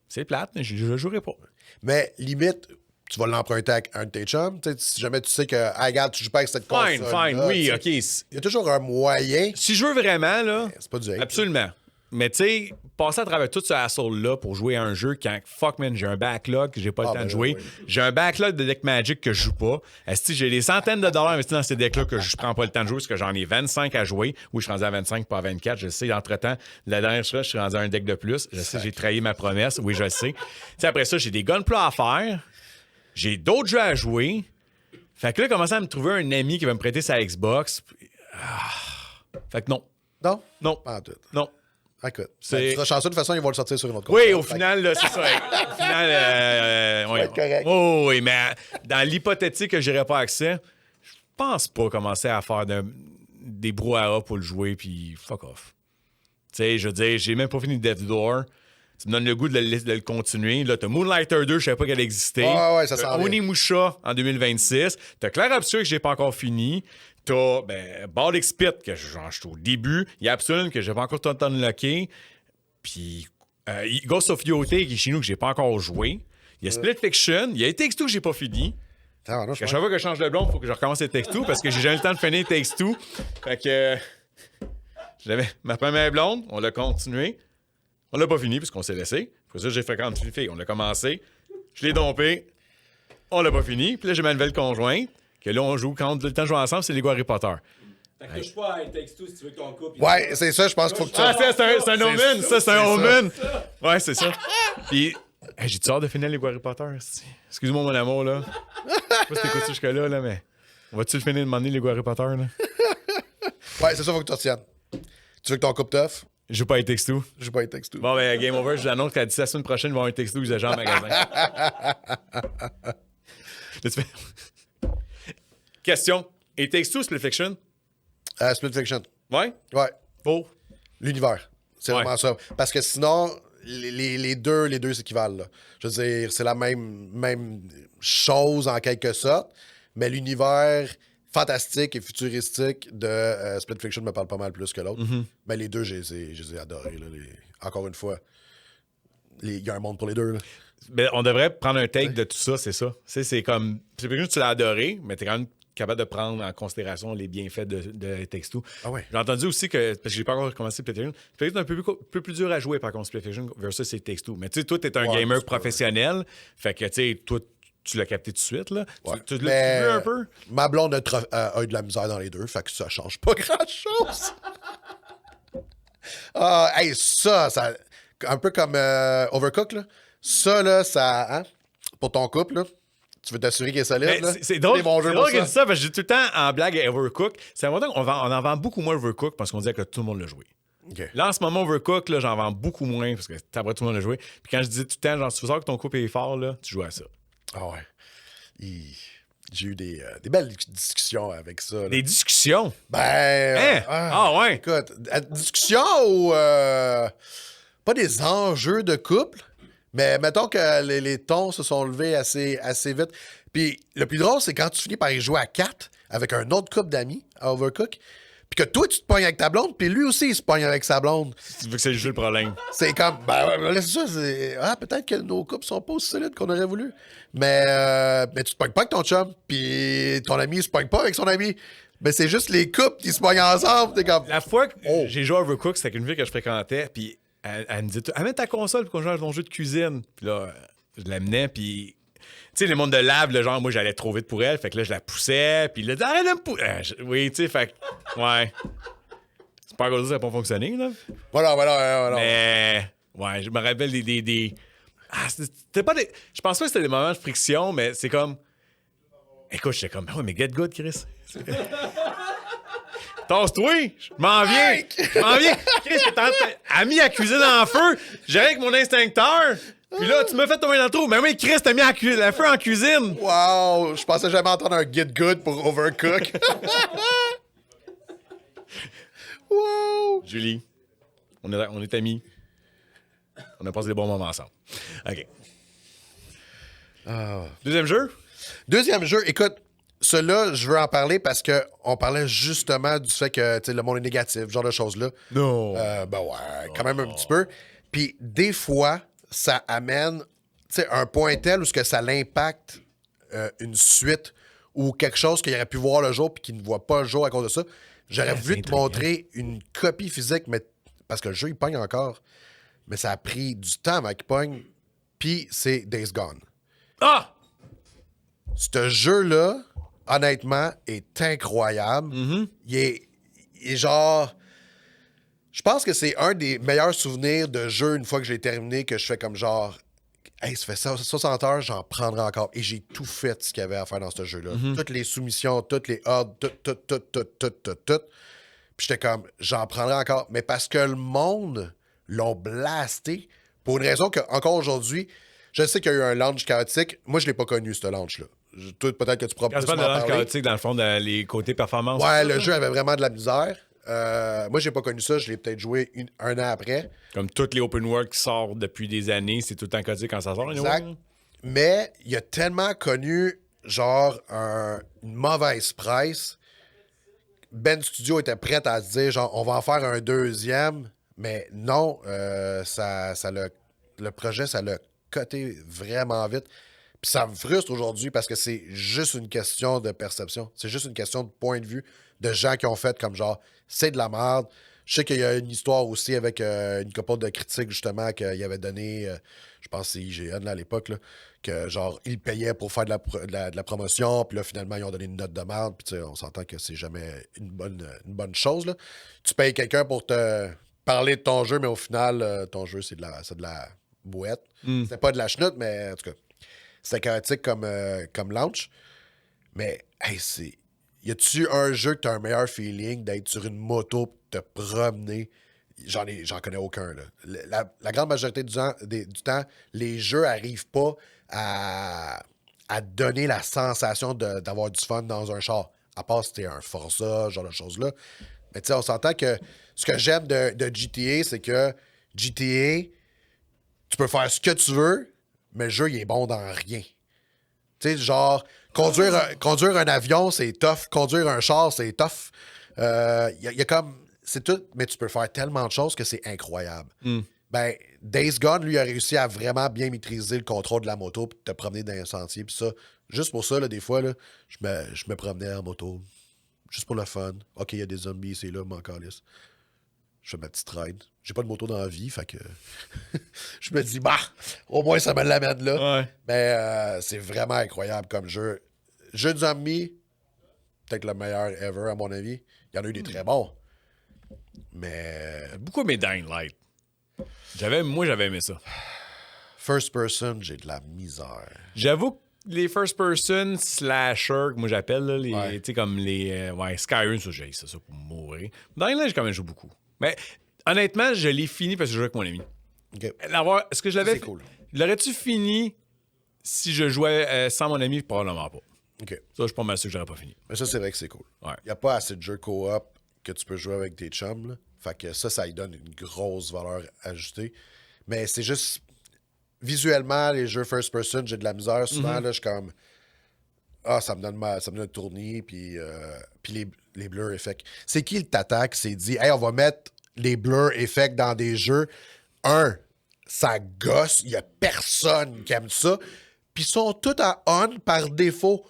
c'est plate, mais je jouerai pas. Mais limite, tu vas l'emprunter à un de tes chums. Tu sais, si jamais tu sais que, ah, regarde, tu joues pas avec cette console. Fine, oui, OK. Il y a toujours un moyen. Si je veux vraiment, là. C'est pas du hate. Absolument. Mais tu sais, passer à travers tout ce hassle-là pour jouer à un jeu quand, fuck man, j'ai un backlog que j'ai pas le temps de jouer. Oui. J'ai un backlog de deck Magic que je joue pas. Est-ce que j'ai des centaines de dollars investis dans ces decks-là que je prends pas le temps de jouer parce que j'en ai 25 à jouer. Oui, je suis rendu à 25, pas à 24. Je sais, entre-temps, la dernière fois, je suis rendu à un deck de plus. Je sais, j'ai trahi ma promesse. Oui, je le sais. Tu sais, après ça, j'ai des gunpla à faire. J'ai d'autres jeux à jouer. Fait que là, commencer à me trouver un ami qui va me prêter sa Xbox. Fait que non. Non? Non. Pas en tout. Non. Écoute, C'est- tu seras chanceux, de toute façon, ils vont le sortir sur une autre console. Oui, au final, là, c'est ça. Au final, va être correct. Oh, oui, mais dans l'hypothétique que j'aurais pas accès, je pense pas commencer à faire des brouhaha pour le jouer, puis fuck off. Tu sais, je veux dire, j'ai même pas fini Death Door. Ça me donne le goût de le continuer. Là, t'as Moonlighter 2, je savais pas qu'elle existait. Ouais, ça T'as s'en vient. Onimusha en 2026. T'as Clair Obscur que j'ai pas encore fini. T'as Baldur's Pit, que je suis au début. Il y a Absolune que j'ai pas encore tout unlocké. Puis Ghost of Yotei qui est chez nous que j'ai pas encore joué. Il y a Split Fiction. Il y a It Takes Two que j'ai pas fini. Attends, non, À chaque fois que je change de blonde, il faut que je recommence It Takes Two parce que j'ai jamais le temps de finir It Takes Two. Fait que j'avais ma première blonde, on l'a continué. On l'a pas fini parce qu'on s'est laissé. Pour ça, j'ai fréquenté une fille. On l'a commencé. Je l'ai dompé. On l'a pas fini. Puis là, j'ai ma nouvelle conjointe. Que là, on joue quand le temps de jouer ensemble, c'est Lego Harry Potter. Fait que touche pas à It Takes Two si tu veux que ton couple. Ouais, c'est ça, je pense qu'il faut que tu. Ah, c'est un omen. Ça, c'est un ça. omen. Ouais, c'est ça. Puis, hey, j'ai-tu hâte de finir Lego Harry Potter? Excuse-moi, mon amour, là. Je sais pas si t'écoutes jusque-là, là, mais. On va-tu le finir de demander Lego Harry Potter, là? Ouais, c'est ça, faut que tu retiennes. Tu veux que ton couple t'offre? Je joue pas à It Takes Two. Je joue pas les textes tout. Bon, ben, Game Over, je vous annonce qu'à d'ici la semaine prochaine, il va y avoir un It Takes Two que j'ai en magasin. Là, tu fais... Question. It Takes Two, Split Fiction? Split Fiction. Ouais? Ouais. Pour? L'univers. C'est Ouais. vraiment ça. Parce que sinon, les deux s'équivalent. Là. Je veux dire, c'est la même chose en quelque sorte, mais l'univers fantastique et futuristique de Split Fiction me parle pas mal plus que l'autre. Mais les deux, je les ai adorés. Là, encore une fois, il y a un monde pour les deux. Là. Ben, on devrait prendre un take de tout ça, c'est ça. C'est comme. C'est plus que tu l'as adoré, mais t'es quand même capable de prendre en considération les bienfaits de It Takes Two. Ah ouais. J'ai entendu aussi que, parce que j'ai pas encore commencé Split Fiction, c'est un peu plus dur à jouer par contre Split Fiction versus It Takes Two. Mais tu sais, toi, t'es un Ouais, gamer c'est professionnel, fait que tu sais, toi, tu l'as capté tout de suite, là. Ouais. Tu Mais l'as vu un peu? ma blonde a eu de la misère dans les deux, fait que ça change pas grand-chose. Hey, ça, un peu comme Overcooked, là. Ça, là, ça, hein, pour ton couple, là, Tu veux t'assurer qu'il est solide, là? C'est drôle, Des bons jeux c'est pour drôle que ça. je dis ça, parce que j'ai tout le temps en blague à Overcook. C'est important qu'on on en vend beaucoup moins Overcook parce qu'on disait que tout le monde l'a joué. OK. Là, en ce moment, Overcook, là, j'en vends beaucoup moins parce que après tout le monde l'a joué. Puis quand je dis tout le temps, genre, si tu veux savoir que ton couple est fort, là, tu joues à ça. Ah ouais. J'ai eu des belles discussions avec ça. Là. Des discussions. Ben. Ouais. Écoute, discussion ou. Pas des enjeux de couple, mais mettons que les tons se sont levés assez vite. Puis le plus drôle, c'est quand tu finis par y jouer à 4 avec un autre couple d'amis à Overcook, puis que toi, tu te pognes avec ta blonde, puis lui aussi, il se pogne avec sa blonde. Si tu veux que c'est juste le problème. C'est comme, c'est ça, peut-être que nos couples sont pas aussi solides qu'on aurait voulu. Mais tu te pognes pas avec ton chum, puis ton ami, il se pogne pas avec son ami. Mais c'est juste les couples qui se pognent ensemble. T'es comme, La fois que j'ai joué à Overcook, c'était avec une fille que je fréquentais, puis elle me dit amène ta console pour qu'on joue à ton jeu de cuisine. Puis là, je l'amenais, puis. Tu sais, le monde de lave, le genre, moi, j'allais trop vite pour elle. Fait que là, je la poussais. Puis là, arrête de me pousser. Oui, tu sais, fait que. Ouais. C'est pas à cause de ça, ça n'a pas fonctionné, là. voilà. Mais. Ouais, je me rappelle des. Ah, c'était pas des. Je pense pas que c'était des moments de friction, mais c'est comme. Écoute, j'étais comme. Ouais, mais get good, Chris. Tasse-toi! Je m'en viens! Chris, t'as mis la cuisine en feu! J'arrive avec mon instincteur! Puis là, tu m'as fait tomber dans le trou. Mais oui, Chris, t'as mis la feu en cuisine! Wow! Je pensais jamais entendre un Get Good pour Overcook. Wow! Julie, on est amis. On a passé des bons moments ensemble. OK. Deuxième jeu? Deuxième jeu, écoute, celui-là, je veux en parler parce qu'on parlait justement du fait que le monde est négatif, ce genre de choses-là. Non. Ben ouais, quand même un petit peu. Puis des fois, ça amène un point tel où ce que ça l'impacte une suite ou quelque chose qu'il aurait pu voir le jour puis qu'il ne voit pas le jour à cause de ça. J'aurais voulu te montrer une copie physique, mais parce que le jeu, il pogne encore. Mais ça a pris du temps avant qu'il pogne. Puis c'est Days Gone. Ah! Ce jeu-là, honnêtement, est incroyable. Il est genre... Je pense que c'est un des meilleurs souvenirs de jeu une fois que j'ai terminé, que je fais comme genre... Hey, ça fait 60 heures, j'en prendrai encore. Et j'ai tout fait ce qu'il y avait à faire dans ce jeu-là. Toutes les soumissions, toutes les hordes, tout. Puis j'étais comme, j'en prendrai encore. Mais parce que le monde l'ont blasté pour une raison que, encore aujourd'hui, je sais qu'il y a eu un launch chaotique. Moi, je l'ai pas connu, ce launch-là. Toi, peut-être que tu pourras Quand plus tu m'en parles de parler. chaotique, dans le fond, les côtés performance. Ouais, le jeu avait vraiment de la misère. Moi, j'ai pas connu ça. Je l'ai peut-être joué un an après. Comme toutes les open world qui sortent depuis des années, c'est tout le temps chaotique quand ça sort. Exact. Mais il a tellement connu, genre, une mauvaise presse. Ben Studio était prêt à se dire, genre, on va en faire un deuxième. Mais non, le projet, ça l'a coté vraiment vite. Puis ça me frustre aujourd'hui parce que c'est juste une question de perception. C'est juste une question de point de vue de gens qui ont fait comme genre, c'est de la merde. Je sais qu'il y a une histoire aussi avec une couple de critiques, justement, qu'il avait donné, je pense que c'est IGN là, à l'époque, là, que genre, ils payaient pour faire de la promotion, puis là, finalement, ils ont donné une note de merde, puis tu sais, on s'entend que c'est jamais une bonne chose, là. Tu payes quelqu'un pour te parler de ton jeu, mais au final, ton jeu, c'est de la bouette. C'était pas de la chenoute, mais en tout cas, c'était chaotique comme launch. Mais, hey, y a-tu un jeu que t'as un meilleur feeling d'être sur une moto pis te promener? J'en connais aucun, là. La grande majorité du temps, les jeux arrivent pas à donner la sensation d'avoir du fun dans un char. À part si t'es un Forza, ce genre de choses-là. Mais tu sais, on s'entend que ce que j'aime de GTA, c'est que GTA, tu peux faire ce que tu veux, mais le jeu, il est bon dans rien. Tu sais, genre, conduire un avion, c'est tough. Conduire un char, c'est tough. Y a comme... C'est tout, mais tu peux faire tellement de choses que c'est incroyable. Ben, Days Gone, lui, a réussi à vraiment bien maîtriser le contrôle de la moto puis te promener dans un sentier. Puis ça, juste pour ça, là, des fois, là, je me promenais en moto. Juste pour le fun. OK, il y a des zombies, c'est là, mon calice. Je fais ma petite ride. J'ai pas de moto dans la vie, fait que je me dis, bah, au moins ça me l'amène là. Ouais. Mais c'est vraiment incroyable comme jeu. Jeu de zombies, peut-être le meilleur ever, à mon avis. Il y en a eu des très bons. Mais Beaucoup aimé Dying Light. Moi, j'avais aimé ça. first person, j'ai de la misère. J'avoue, les first-person slasher, que moi j'appelle, là, les, Ouais. tu sais, comme les. Skyrim, ça, j'ai ça pour mourir. Dying Light, j'ai quand même joué beaucoup. Mais honnêtement, je l'ai fini parce que je jouais avec mon ami. OK. Est-ce que je l'avais. C'est cool. L'aurais-tu fini si je jouais sans mon ami? Probablement pas. OK. Ça, je suis pas mal sûr que j'aurais pas fini. Mais ça, c'est vrai que c'est cool. Ouais. Il n'y a pas assez de jeux co-op que tu peux jouer avec tes chums. Là. Fait que ça lui donne une grosse valeur ajoutée. Mais c'est juste... Visuellement, les jeux first-person, j'ai de la misère. Souvent, là, je suis comme... Ah, ça me donne le tournis, puis les blur effects. C'est qui le tata qui s'est dit, hey, on va mettre les blur effects dans des jeux? Ça gosse, il n'y a personne qui aime ça. Puis ils sont tous à on par défaut.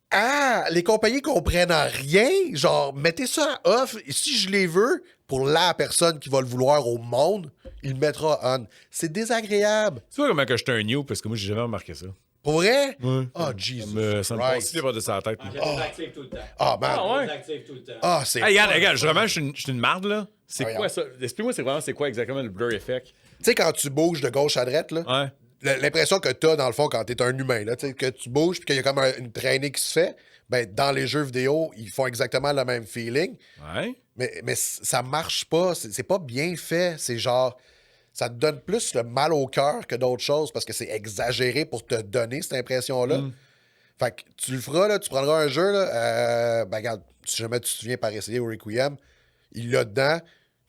Ah, les compagnies comprennent rien. Genre, mettez ça à off. Et si je les veux, pour la personne qui va le vouloir au monde, il le mettra on. C'est désagréable. Tu vois comment que j'étais un new parce que moi, j'ai jamais remarqué ça. Pour vrai? Ouais. Oh, Jesus Ça me Christ. passe les bords de sa tête. Je les désactive tout le temps. Ah, man. Ah, ouais? Je les désactive tout le temps. Ah, c'est... Hey, regarde, vraiment, je suis une marde, là. C'est Ah, quoi regarde. ça? Explique-moi, c'est quoi exactement le blur effect? Tu sais, quand tu bouges de gauche à droite, là, Ouais. l'impression que t'as, dans le fond, quand t'es un humain, là, tu sais, que tu bouges puis qu'il y a comme une traînée qui se fait, ben, dans les jeux vidéo, ils font exactement le même feeling. Ouais. Mais ça marche pas. C'est pas bien fait. C'est genre... Ça te donne plus le mal au cœur que d'autres choses parce que c'est exagéré pour te donner cette impression-là. Fait que tu le feras, là, tu prendras un jeu, là, ben regarde, si jamais tu te souviens par essayer au Requiem, il l'a dedans,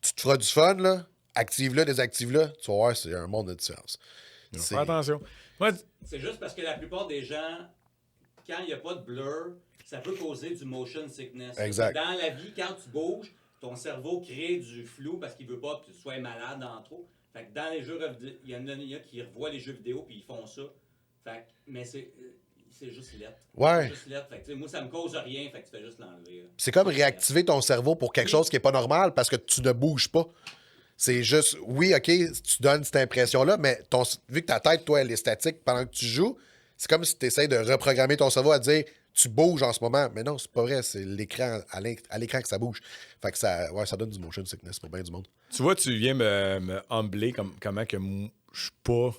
tu te feras du fun, là, active-le, désactive-le, tu vas voir, c'est un monde de différence. Fais attention. Moi, C'est juste parce que la plupart des gens, quand il n'y a pas de blur, ça peut causer du motion sickness. Exact. Dans la vie, quand tu bouges, ton cerveau crée du flou parce qu'il veut pas que tu sois malade en trop. Fait que dans les jeux, il y en a qui revoient les jeux vidéo puis ils font ça. Fait que, mais c'est juste lettre. Ouais. C'est juste lettre. Fait que, tu sais, moi, ça me cause rien. Fait que tu fais juste l'enlever. Là. C'est comme réactiver ton cerveau pour quelque chose qui est pas normal parce que tu ne bouges pas. C'est juste, oui, OK, tu donnes cette impression-là, mais vu que ta tête, toi, elle est statique pendant que tu joues, c'est comme si tu essaies de reprogrammer ton cerveau à dire tu bouges en ce moment. Mais non, c'est pas vrai, c'est l'écran, à l'écran que ça bouge. Fait que ça donne du motion sickness pour bien du monde. tu vois, tu viens me humbler comment que je suis pas.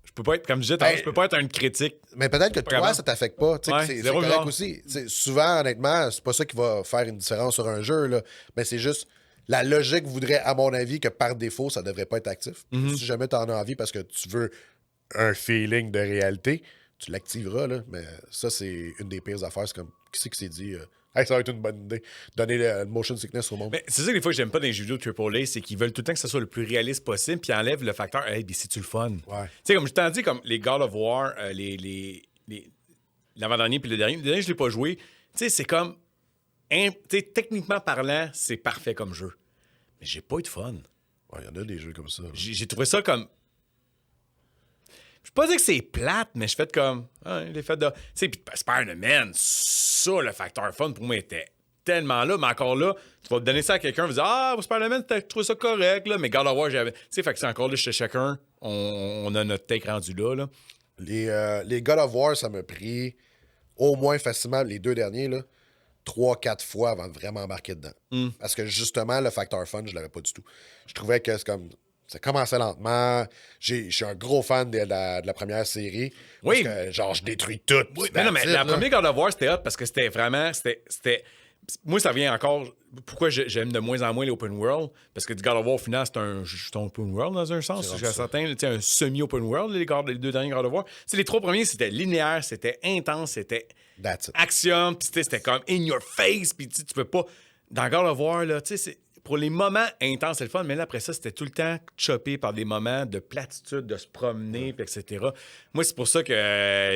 Je peux pas être, comme je disais, tantôt, Ben, je peux pas être une critique. Mais peut-être que toi, Vraiment. ça t'affecte pas. Tu sais, Ouais, c'est zéro correct genre. aussi. T'sais, souvent, honnêtement, c'est pas ça qui va faire une différence sur un jeu. Là. Mais c'est juste, la logique voudrait, à mon avis, que par défaut, ça devrait pas être actif. Mm-hmm. Si jamais tu en as envie parce que tu veux un feeling de réalité, tu l'activeras. Là. Mais ça, c'est une des pires affaires. C'est comme, qui c'est qui s'est dit hey, ça va être une bonne idée. Donner le motion sickness au monde. Mais c'est ça que des fois que j'aime pas dans les jeux vidéo AAA, c'est qu'ils veulent tout le temps que ça soit le plus réaliste possible, puis ils enlèvent le facteur, hey, ben c'est-tu le fun? Ouais. Tu sais, comme je t'en dis, comme les God of War, l'avant-dernier puis le dernier, je l'ai pas joué. Tu sais, c'est comme. Tu sais, techniquement parlant, c'est parfait comme jeu. Mais j'ai pas eu de fun. Ouais, il y en a des jeux comme ça. J'ai trouvé ça comme. Je peux pas dire que c'est plate, mais je fais comme. Les faits de. Tu sais, puis Spider-Man, ça, le facteur fun pour moi était tellement là, mais encore là, tu vas te donner ça à quelqu'un, tu vas dire ah, Spider-Man, t'as trouvé ça correct, là, mais God of War, j'avais. Tu sais, fait que c'est encore là chez chacun, on a notre take rendu là. Les God of War, ça m'a pris au moins facilement les 2 derniers, là, 3-4 fois avant de vraiment embarquer dedans. Parce que justement, le facteur fun, je l'avais pas du tout. Je trouvais que c'est comme. Ça commençait lentement. Je suis un gros fan de la première série. Oui. Parce que, genre, je détruis tout. Mais non, mais la là. première God of War, c'était hot parce que c'était vraiment. C'était. Moi, ça vient encore. Pourquoi j'aime de moins en moins les open world? Parce que du God of War, au final, c'est un open world dans un sens. J'ai certain, tu sais, un semi-open world, les 2 derniers God of War. Tu sais, les 3 premiers, c'était linéaire, c'était intense, c'était That's it. action, puis c'était comme in your face, puis tu peux pas. Dans God of War, là, tu sais, pour les moments intenses, c'est le fun, mais là, après ça, c'était tout le temps chopé par des moments de platitude, de se promener, puis etc. Moi, c'est pour ça que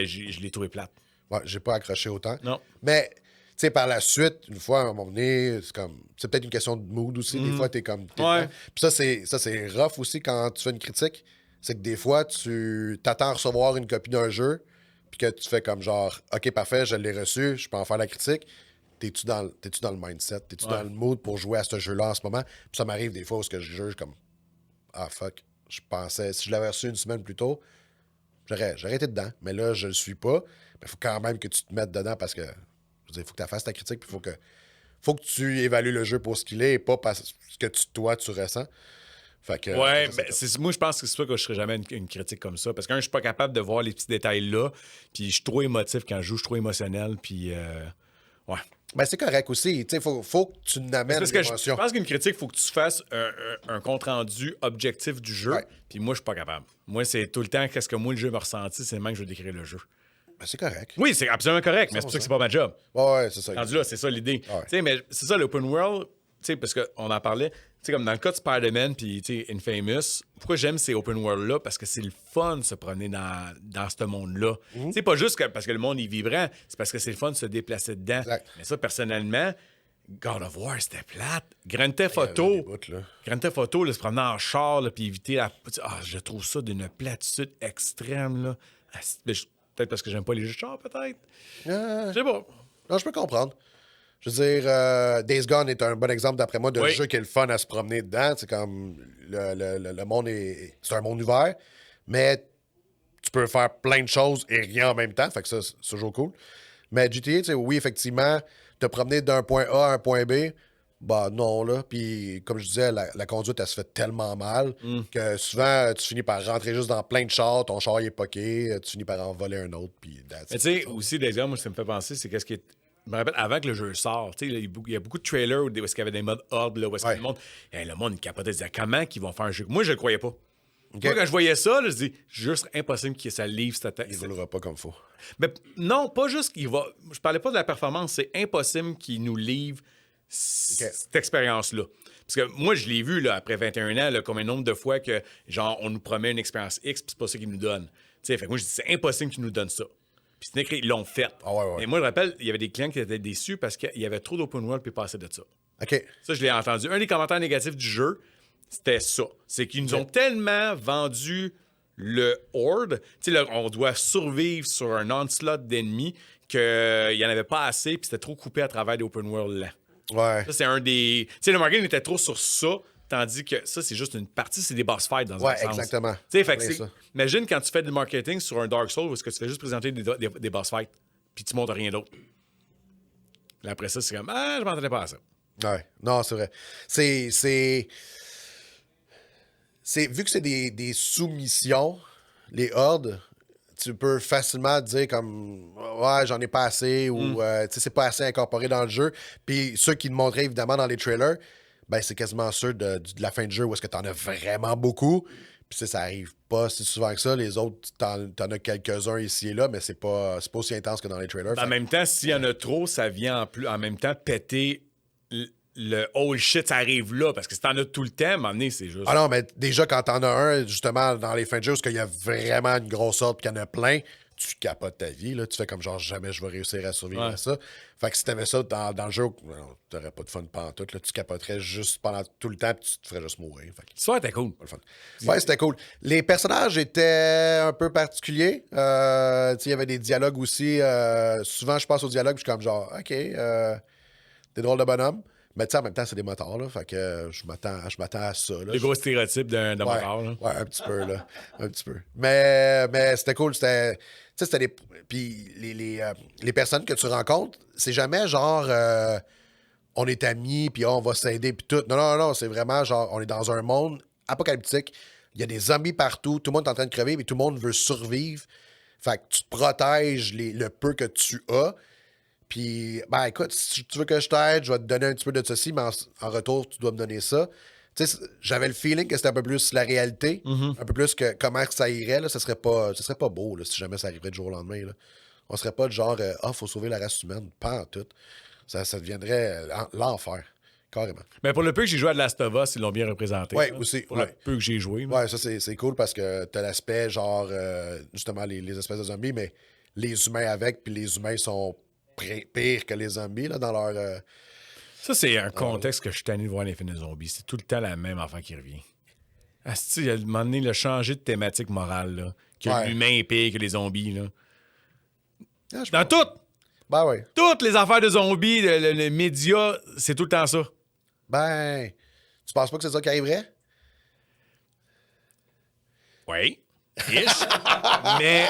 je l'ai trouvé plate. Ouais, j'ai pas accroché autant. Non. Mais, tu sais, par la suite, une fois, à un moment donné, c'est comme. C'est peut-être une question de mood aussi. Des fois, t'es comme. Ouais. Puis ça, c'est rough aussi quand tu fais une critique. C'est que des fois, tu t'attends à recevoir une copie d'un jeu, puis que tu fais comme genre, OK, parfait, je l'ai reçu, je peux en faire la critique. T'es-tu dans le mindset? T'es-tu dans le mood pour jouer à ce jeu-là en ce moment? Puis ça m'arrive des fois où je juge comme ah fuck, je pensais, si je l'avais reçu une semaine plus tôt, j'aurais été dedans. Mais là, je le suis pas. Mais il faut quand même que tu te mettes dedans parce que je veux dire, il faut que tu fasses ta critique, puis il faut que tu évalues le jeu pour ce qu'il est et pas parce que toi, tu ressens. Fait que, Ouais, ça, ben, moi, je pense que c'est sûr que je serais jamais une critique comme ça. Parce que, je suis pas capable de voir les petits détails-là. Puis, je suis trop émotif quand je joue, je suis trop émotionnel. Puis, ouais. Ben, c'est correct aussi. Tu sais, faut que tu n'amènes Parce que je l'émotion. pense qu'une critique, il faut que tu fasses un compte-rendu objectif du jeu. Ouais. Puis, moi, je suis pas capable. Moi, c'est tout le temps qu'est-ce que moi, le jeu m'a ressenti, c'est le même que je veux décrire le jeu. Ben, c'est correct. Oui, c'est absolument correct, mais c'est pour ça que c'est pas ma job. Ouais, c'est ça. Rendu là, c'est ça l'idée. Ouais. Tu sais, mais c'est ça l'open world, tu sais, parce qu'on en parlait, tu sais, comme dans le cas de Spider-Man puis Infamous, pourquoi j'aime ces open world-là? Parce que c'est le fun de se promener dans ce monde-là. Tu sais, pas juste parce que le monde est vibrant, c'est parce que c'est le fun de se déplacer dedans. Exact. Mais ça, personnellement, God of War, c'était plate. Grand Theft Il y Auto, avait des bouts, là. Grand Theft Auto, là, se promener en char, là, puis éviter la... Ah, je trouve ça d'une platitude extrême, là. Ah, peut-être parce que j'aime pas les jeux de char, peut-être. Je sais pas. Non, je peux comprendre. Je veux dire, Days Gone est un bon exemple, d'après moi, de Oui. jeu qui est le fun à se promener dedans. C'est comme le monde est. C'est un monde ouvert, mais tu peux faire plein de choses et rien en même temps. Fait que ça, c'est toujours cool. Mais GTA, tu sais, oui, effectivement, te promener d'un point A à un point B, bah non, là. Puis, comme je disais, la conduite, elle se fait tellement mal que souvent, tu finis par rentrer juste dans plein de chars, ton char il est poqué, tu finis par en voler un autre, puis that's Mais it. tu sais, aussi, d'ailleurs, moi, ça me fait penser, c'est qu'est-ce qui est. Je me rappelle, avant que le jeu sorte, tu sais, il y a beaucoup de trailers où est-ce qu'il y avait des modes horde, là, où est-ce que Ouais. le monde, il capotait, il disait comment qu'ils vont faire un jeu. Moi, je le croyais pas. Moi, quand je voyais ça, là, je dis, juste impossible que ça livre cette Il ne roulera pas comme faut. Mais non, pas juste qu'il va. Je parlais pas de la performance, c'est impossible qu'il nous livre cette expérience-là. Parce que moi, je l'ai vu là, après 21 ans, là, comme un nombre de fois que, genre, on nous promet une expérience X, puis c'est pas ça qu'ils nous donnent. Tu sais, fait que moi, je dis, c'est impossible qu'ils nous donnent ça. Puis c'est écrit, ils l'ont fait. Ah ouais. Et moi, je rappelle, il y avait des clients qui étaient déçus parce qu'il y avait trop d'open world puis pas assez de ça. OK. Ça, je l'ai entendu. Un des commentaires négatifs du jeu, c'était ça. C'est qu'ils nous ont tellement vendu le Horde. Tu sais, là, on doit survivre sur un onslaught d'ennemis qu'il n'y en avait pas assez puis c'était trop coupé à travers des open world lents. Ouais. Ça, c'est un des... Tu sais, le marketing était trop sur ça, tandis que ça, c'est juste une partie, c'est des boss fights dans un Ouais, sens. exactement. Tu sais, fait que C'est c'est... ça. Imagine quand tu fais du marketing sur un Dark Souls où est-ce que tu fais juste présenter des boss fights puis tu montres rien d'autre. Là, après ça, c'est comme, je m'entendais pas à ça. Ouais. Non, c'est vrai. C'est vu que c'est des soumissions, les hordes, tu peux facilement dire comme ouais, j'en ai pas assez ou tu sais, c'est pas assez incorporé dans le jeu. Puis ceux qui te montraient évidemment dans les trailers, ben c'est quasiment sûr de la fin du jeu où est-ce que t'en as vraiment beaucoup. Puis ça arrive pas si souvent que ça. Les autres, t'en as quelques-uns ici et là, mais c'est pas aussi intense que dans les trailers. En même temps, s'il y en a trop, ça vient en même temps péter le oh shit, ça arrive là. Parce que si t'en as tout le temps, à un moment donné, c'est juste. Ah non, mais déjà, quand t'en as un, justement, dans les fins de jeu, parce qu'il y a vraiment une grosse sorte, puis qu'il y en a plein, tu capotes ta vie, là. Tu fais comme genre, jamais je vais réussir à survivre à ça. Fait que si t'avais ça dans le jeu, non, t'aurais pas de fun pantoute, là. Tu capoterais juste pendant tout le temps, puis tu te ferais juste mourir. Fait que, Ça, t'es cool. pas le fun. Ouais, c'était cool. Les personnages étaient un peu particuliers. Tu sais, il y avait des dialogues aussi. Souvent, je passe aux dialogues, puis je suis comme genre, OK, des drôles de bonhomme. Mais tu sais, en même temps, c'est des motards, là. Fait que je m'attends à ça, là. Les gros stéréotypes d'un motard, là. Ouais, un petit peu, là. Un petit peu. Mais c'était cool. C'était. Tu sais, c'était des. Puis les personnes que tu rencontres, c'est jamais genre. On est amis, puis on va s'aider, puis tout. Non. C'est vraiment genre, on est dans un monde apocalyptique. Il y a des zombies partout. Tout le monde est en train de crever, mais tout le monde veut survivre. Fait que tu te protèges le peu que tu as. Puis, ben écoute, si tu veux que je t'aide, je vais te donner un petit peu de ceci, mais en retour, tu dois me donner ça. Tu sais, j'avais le feeling que c'était un peu plus la réalité, un peu plus que comment ça irait. Là, ce serait pas beau là, si jamais ça arriverait du jour au lendemain. Là. On serait pas de genre, faut sauver la race humaine. Pas en tout. Ça deviendrait l'enfer, carrément. Mais pour le peu que j'ai joué à The Last of Us, ils l'ont bien représenté. Ouais, là. aussi, Pour le ouais. peu que j'ai joué. Ouais, ça, c'est cool parce que t'as l'aspect, genre, justement, les espèces de zombies, mais les humains avec, puis les humains sont pires que les zombies, là, dans leur... Ça, c'est un contexte que je suis tanné de voir les films de zombies. C'est tout le temps la même affaire qui revient. Asti, à un moment donné, il a changé de thématique morale, là. Que Ouais. l'humain est pire que les zombies, là. Ah, je Dans Ben ouais. toutes les affaires de zombies, le média, c'est tout le temps ça. Ben, tu penses pas que c'est ça qui arriverait? Oui. Ish. Mais,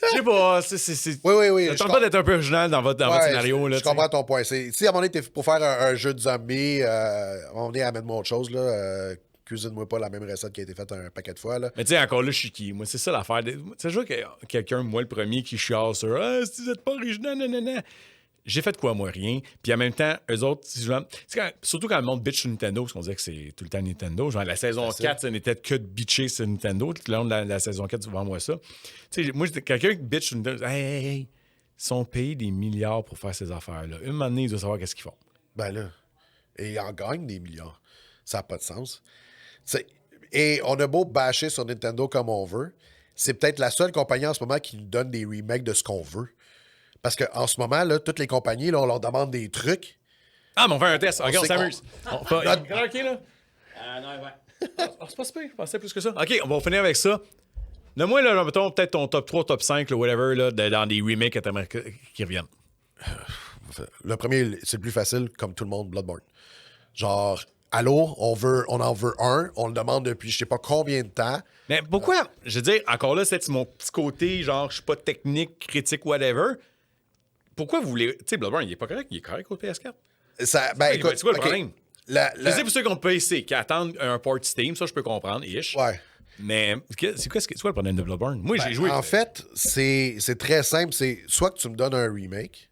je sais pas, c'est... Oui. Ça tente pas d'être un peu original dans votre scénario, là. Je comprends ton point. Si à un moment donné, t'es pour faire un jeu de zombies, à un moment donné, amène-moi autre chose, là. cuisine-moi pas la même recette qui a été faite un paquet de fois. Là. Mais tu sais, encore là, je suis qui? Moi, c'est ça l'affaire. C'est sûr que quelqu'un, moi, le premier, qui chiale sur si vous êtes pas original, nanana. J'ai fait quoi, moi? Rien. Puis en même temps, eux autres, surtout quand le monde bitch sur Nintendo, parce qu'on disait que c'est tout le temps Nintendo. Genre, la saison 4, ça n'était que de bitcher sur Nintendo. Tout le long de la saison 4, tu vois moi ça. Tu sais, moi, quelqu'un qui bitch sur Nintendo, hey, ils sont payés des milliards pour faire ces affaires-là. Une année, ils doivent savoir qu'est-ce qu'ils font. Ben là, et ils en gagnent des milliards. Ça n'a pas de sens. Et on a beau bâcher sur Nintendo comme on veut, c'est peut-être la seule compagnie en ce moment qui nous donne des remakes de ce qu'on veut. Parce qu'en ce moment, là, toutes les compagnies, là, on leur demande des trucs. Ah, mais on fait un test. Regarde, on s'amuse. OK, là? Non, ouais. C'est pas super. Je pensais plus que ça. OK, on va finir avec ça. Donne-moi, là, mettons, peut-être ton top 3, top 5, là, whatever, là, dans des remakes qui reviennent. Le premier, c'est le plus facile, comme tout le monde, Bloodborne. Genre, allô, on en veut un, on le demande depuis je sais pas combien de temps. Mais pourquoi? Je veux dire, encore là, c'est mon petit côté, genre, je suis pas technique, critique, whatever. Pourquoi vous voulez. Tu sais, Bloodborne, il est pas correct, il est correct au PS4. Ça, ben, écoute, c'est quoi le problème? Je sais pour ceux qui ont le PC, qui attendent un port Steam, ça, je peux comprendre, ish. Ouais. Mais c'est quoi le problème de Bloodborne? Moi, j'ai joué. En fait, c'est très simple. C'est soit que tu me donnes un remake,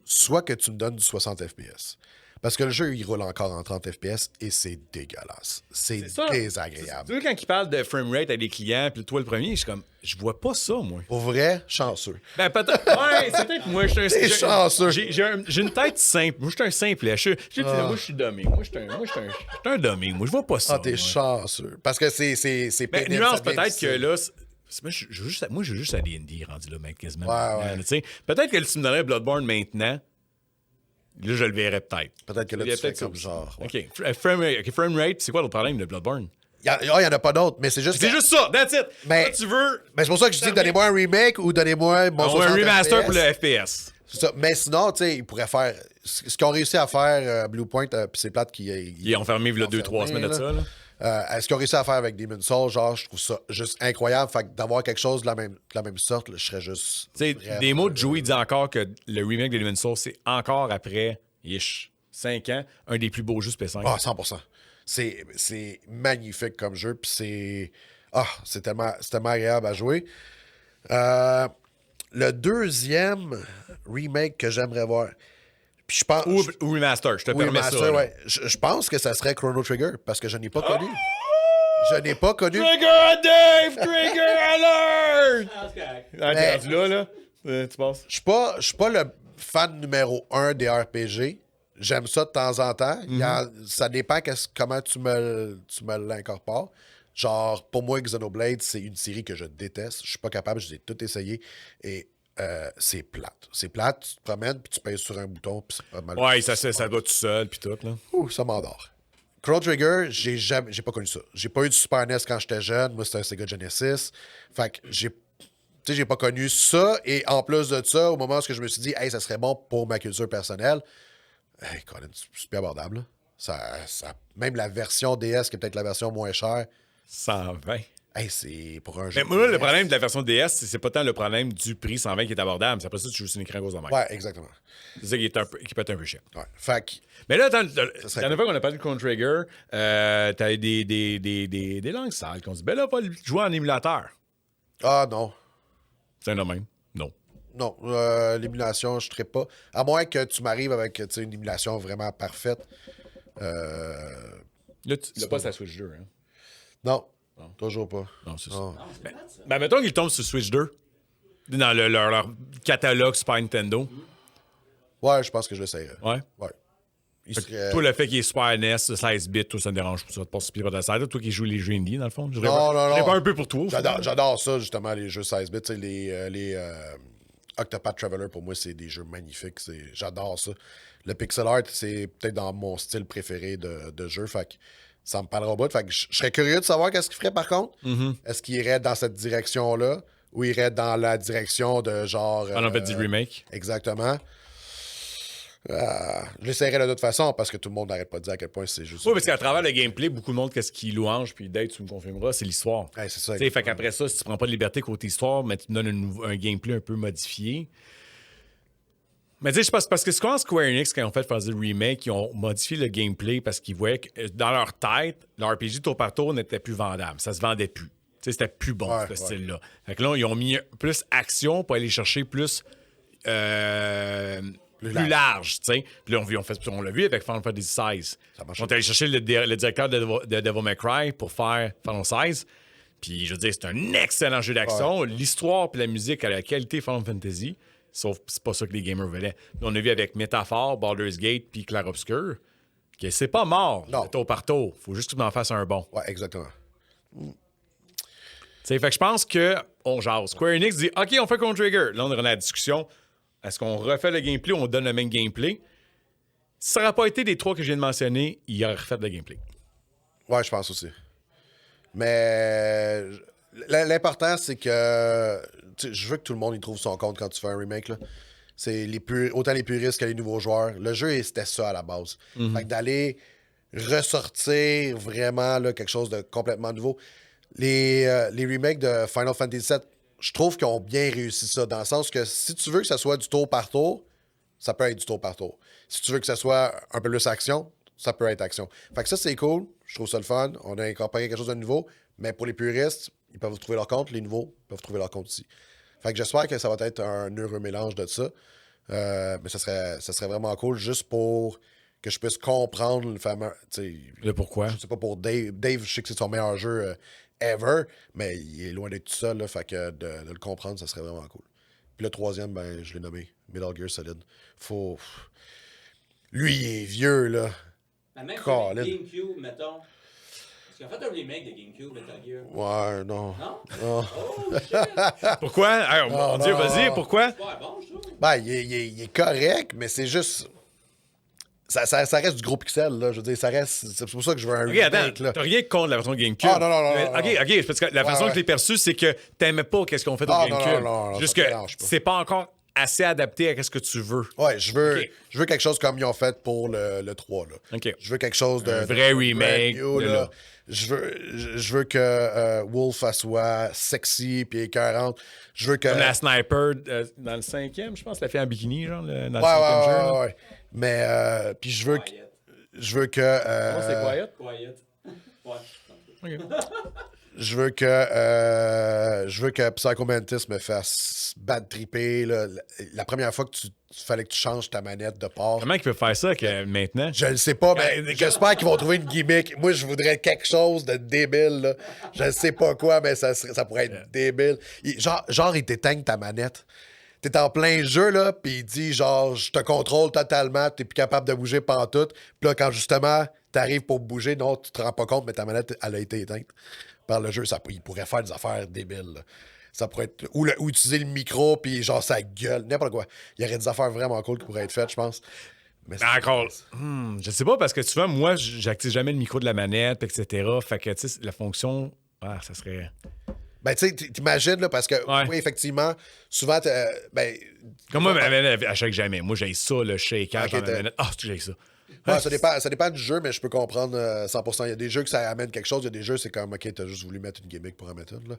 soit que tu me donnes du 60 FPS. Parce que le jeu, il roule encore en 30 FPS et c'est dégueulasse. C'est désagréable. Tu vois, quand ils parlent de framerate à des clients, puis toi, le premier, je suis comme, je vois pas ça, moi. Pour vrai, chanceux. Ben, peut-être. Ouais, c'est peut-être moi. C'est chanceux. J'ai une tête simple. Moi, je suis un simplet. Moi, je suis dummy. Moi, je suis un dummy. Moi, je vois pas ça. Ah, t'es chanceux. Parce que c'est Ben, nuance, peut-être que là. Moi, je joue juste à D&D, rendu là, mec, quasiment. Ouais. Peut-être que si tu me donnerais Bloodborne maintenant, là, je le verrais peut-être. Peut-être que là, tu fais comme genre. Ouais. OK. Framerate, c'est quoi le problème de Bloodborne? Il n'y en a pas d'autres, mais c'est juste. C'est juste ça, that's it. Mais, tu veux. Mais c'est pour ça que je dis donnez-moi un remake ou donnez-moi mon 60 un remaster FPS. pour le FPS. C'est ça. Mais sinon, tu sais, ils pourraient faire. Ce qu'ils ont réussi à faire, Bluepoint, puis c'est plate qu'ils. Ils ont fermé il y a 2-3 semaines de ça, là. Ce qu'ils ont réussi à faire avec Demon's Souls, genre, je trouve ça juste incroyable. Fait que d'avoir quelque chose de la même sorte, là, je serais juste. Tu sais, des mots de Joey dit encore que le remake de Demon's Souls, c'est encore après, 5 ans, un des plus beaux jeux PS5. Ah, 100%. C'est magnifique comme jeu, puis c'est. Ah, c'est tellement agréable à jouer. Le deuxième remake que j'aimerais voir. Puis je pense. Ou remaster, je te permets remaster, ça. Ouais. Je pense que ça serait Chrono Trigger, parce que je n'ai pas connu. Je n'ai pas connu. Trigger à Dave! Trigger alert! Ah, c'est correct. Ah, t'es rendu là? Tu penses? Je suis pas le fan numéro 1 des RPG. J'aime ça de temps en temps. Ça dépend comment tu me l'incorpores. Genre, pour moi, Xenoblade, c'est une série que je déteste. Je suis pas capable, je les ai tout essayé. Et c'est plate. C'est plate, tu te promènes, puis tu pèses sur un bouton, puis c'est pas mal. Ouais, ça doit tout seul, puis tout, là. Ouh, ça m'endort. Chrono Trigger, j'ai pas connu ça. J'ai pas eu du Super NES quand j'étais jeune. Moi, c'était un Sega Genesis. Fait que j'ai pas connu ça. Et en plus de ça, au moment où je me suis dit, hey, ça serait bon pour ma culture personnelle, hey, Colin, c'est plus abordable. Là. Même la version DS, qui est peut-être la version moins chère, 120. hey, c'est pour un jeu. Mais moi, le problème de la version DS, c'est pas tant le problème du prix 120 qui est abordable. C'est après ça que tu joues sur un écran gros de même. Ouais, exactement. C'est ça qui peut être un peu cher. Ouais. Fait que. Mais là, la dernière fois qu'on a parlé de Chrono Trigger, t'as des langues sales qui ont dit, ben là, pas jouer en émulateur. Ah non. C'est un domaine. Non. Non, l'émulation, je ne pas. À moins que tu m'arrives avec une émulation vraiment parfaite. Là, tu l'as pas sa Switch 2, hein? Non, toujours pas. Non, c'est ça. Non, c'est plate, ça. Ben, mettons qu'ils tombent sur Switch 2, dans leur catalogue Super Nintendo. Ouais, je pense que je l'essayerais. Ouais. Ouais. Toi, le fait qu'il est Super NES, 16 bits, toi, ça me dérange pas. Ça te passe pied par la tête. Toi qui joues les jeux indie, dans le fond. Je Non. pas un peu pour toi. J'adore ça, justement, les jeux 16 bits. Les Octopath Traveler, pour moi, c'est des jeux magnifiques. J'adore ça. Le pixel art, c'est peut-être dans mon style préféré de jeu. Fait que ça me parlera au bout. Fait que je serais curieux de savoir qu'est-ce qu'il ferait, par contre. Est-ce qu'il irait dans cette direction-là ou il irait dans la direction de genre... On a fait du remake. Exactement. Je l'essayerais de toute façon parce que tout le monde n'arrête pas de dire à quel point c'est juste. Oui, parce qu'à travers le gameplay, beaucoup de monde, qu'est-ce qui louange, puis Dave, tu me confirmeras, c'est l'histoire. Ouais, c'est ça. Fait qu'après ça, si tu prends pas de liberté côté histoire, mais tu te donnes un gameplay un peu modifié. Mais tu sais, parce que quand Square Enix, quand ils ont fait faire le remake, ils ont modifié le gameplay parce qu'ils voyaient que dans leur tête, le RPG tour par tour n'était plus vendable. Ça se vendait plus. Tu sais, c'était plus bon, ce style-là. Fait que là, ils ont mis plus action pour aller chercher plus large, tu sais. Puis là, on l'a vu avec Final Fantasy XVI. On est allé chercher le directeur de Devil May Cry pour faire Final 16. Puis, je veux dire, c'est un excellent jeu d'action. Ouais. L'histoire puis la musique a la qualité Final Fantasy. Sauf que c'est pas ça que les gamers voulaient. On a vu avec Métaphore, Baldur's Gate puis Clair Obscur que c'est pas mort, tour par tour. Faut juste que tu en fasses un bon. Ouais, exactement. Fait que je pense que on jase. Square Enix dit OK, on fait Chrono Trigger. Là, on est dans la discussion. Est-ce qu'on refait le gameplay ou on donne le même gameplay? Si ça n'aurait pas été des 3 que je viens de mentionner, il aurait refait le gameplay. Ouais, je pense aussi. Mais l'important, c'est que je veux que tout le monde y trouve son compte quand tu fais un remake. Là. C'est autant les puristes que les nouveaux joueurs. Le jeu, c'était ça à la base. Fait que d'aller ressortir vraiment là, quelque chose de complètement nouveau. Les remakes de Final Fantasy VII, je trouve qu'ils ont bien réussi ça, dans le sens que si tu veux que ça soit du tour par tour, ça peut être du tour par tour. Si tu veux que ça soit un peu plus action, ça peut être action. Fait que ça, c'est cool. Je trouve ça le fun. On a incorporé quelque chose de nouveau. Mais pour les puristes, ils peuvent trouver leur compte. Les nouveaux peuvent trouver leur compte aussi. Fait que j'espère que ça va être un heureux mélange de ça. Mais ça serait vraiment cool juste pour que je puisse comprendre le fameux... Le pourquoi? Je sais pas pour Dave. Dave, je sais que c'est son meilleur jeu ever, mais il est loin d'être tout seul. Là, fait que de le comprendre, ça serait vraiment cool. Puis le troisième, ben, je l'ai nommé. Metal Gear Solid. Lui, il est vieux, là. Même GameCube, mettons. Parce qu'ils ont fait un remake de GameCube, Metal Gear. Ouais, non. Non? Non. Oh, shit! Pourquoi? Hey, mon Dieu, vas-y, pourquoi? C'est pas bon, je trouve. Ben, il est correct, mais c'est juste... Ça reste du gros pixel, là. Je veux dire, ça reste... C'est pour ça que je veux un remake, attends, là. t'as rien contre la version GameCube. Ah, non. OK, parce que la façon que je l'ai perçue, c'est que t'aimais pas qu'est-ce qu'on fait au GameCube. Non, juste ça que dérange pas. c'est pas encore assez adapté à ce que tu veux. Ouais, je veux quelque chose comme ils ont fait pour le 3, là. OK. Je veux quelque chose de... Un vrai remake. New, là. Je veux que Wolf soit sexy puis écœurante. Je veux que... Comme la sniper dans le 5e, je pense, la fille en bikini, genre, dans le 5e jeu. Là. Ouais. Mais, puis je veux que... C'est quiet? Quiet. Ouais. OK. Je veux que Psycho Mantis me fasse bad tripper. Là. La première fois que tu fallait que tu changes ta manette de port. Comment ils peuvent faire ça maintenant? Je ne sais pas, mais j'espère qu'ils vont trouver une gimmick. Moi, je voudrais quelque chose de débile. Là. Je ne sais pas quoi, mais ça pourrait être débile. Genre, il t'éteigne ta manette. T'es en plein jeu, là, puis il dit, genre, je te contrôle totalement, t'es plus capable de bouger pantoute. Puis là, quand justement, t'arrives pour bouger, non, tu te rends pas compte, mais ta manette, elle a été éteinte par le jeu. Il pourrait faire des affaires débiles, là. Ça pourrait être... Ou utiliser le micro, puis genre, ça gueule, n'importe quoi. Il y aurait des affaires vraiment cool qui pourraient être faites, je pense. Mais encore, je sais pas, parce que tu vois, moi, j'active jamais le micro de la manette, etc. Fait que, tu sais, la fonction, ça serait... Ben, tu sais, t'imagines, là, parce que, oui, effectivement, souvent, comme moi, à chaque jamais. Moi, j'ai ça, le shaker dans la manette. J'ai ça. Ouais, ça dépend du jeu, mais je peux comprendre 100%. Il y a des jeux que ça amène quelque chose. Il y a des jeux, c'est comme, OK, t'as juste voulu mettre une gimmick pour en mettre une, là.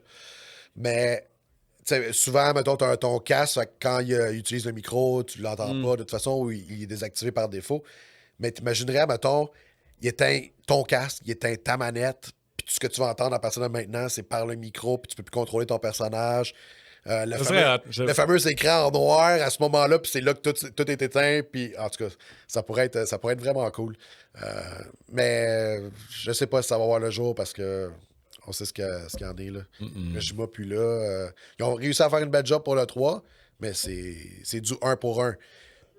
Mais, tu sais, souvent, mettons, t'as ton casque, quand il utilise le micro, tu l'entends pas. De toute façon, ou il est désactivé par défaut. Mais t'imaginerais, mettons, il éteint ton casque, il éteint ta manette, puis tout ce que tu vas entendre à partir de maintenant, c'est par le micro, puis tu peux plus contrôler ton personnage. Le fameux écran en noir à ce moment-là, puis c'est là que tout est éteint, puis en tout cas, ça pourrait être vraiment cool. Mais je sais pas si ça va voir le jour parce que on sait ce qu'il y en est là. Le Jima, puis là, ils ont réussi à faire une belle job pour le 3, mais c'est du 1 pour 1.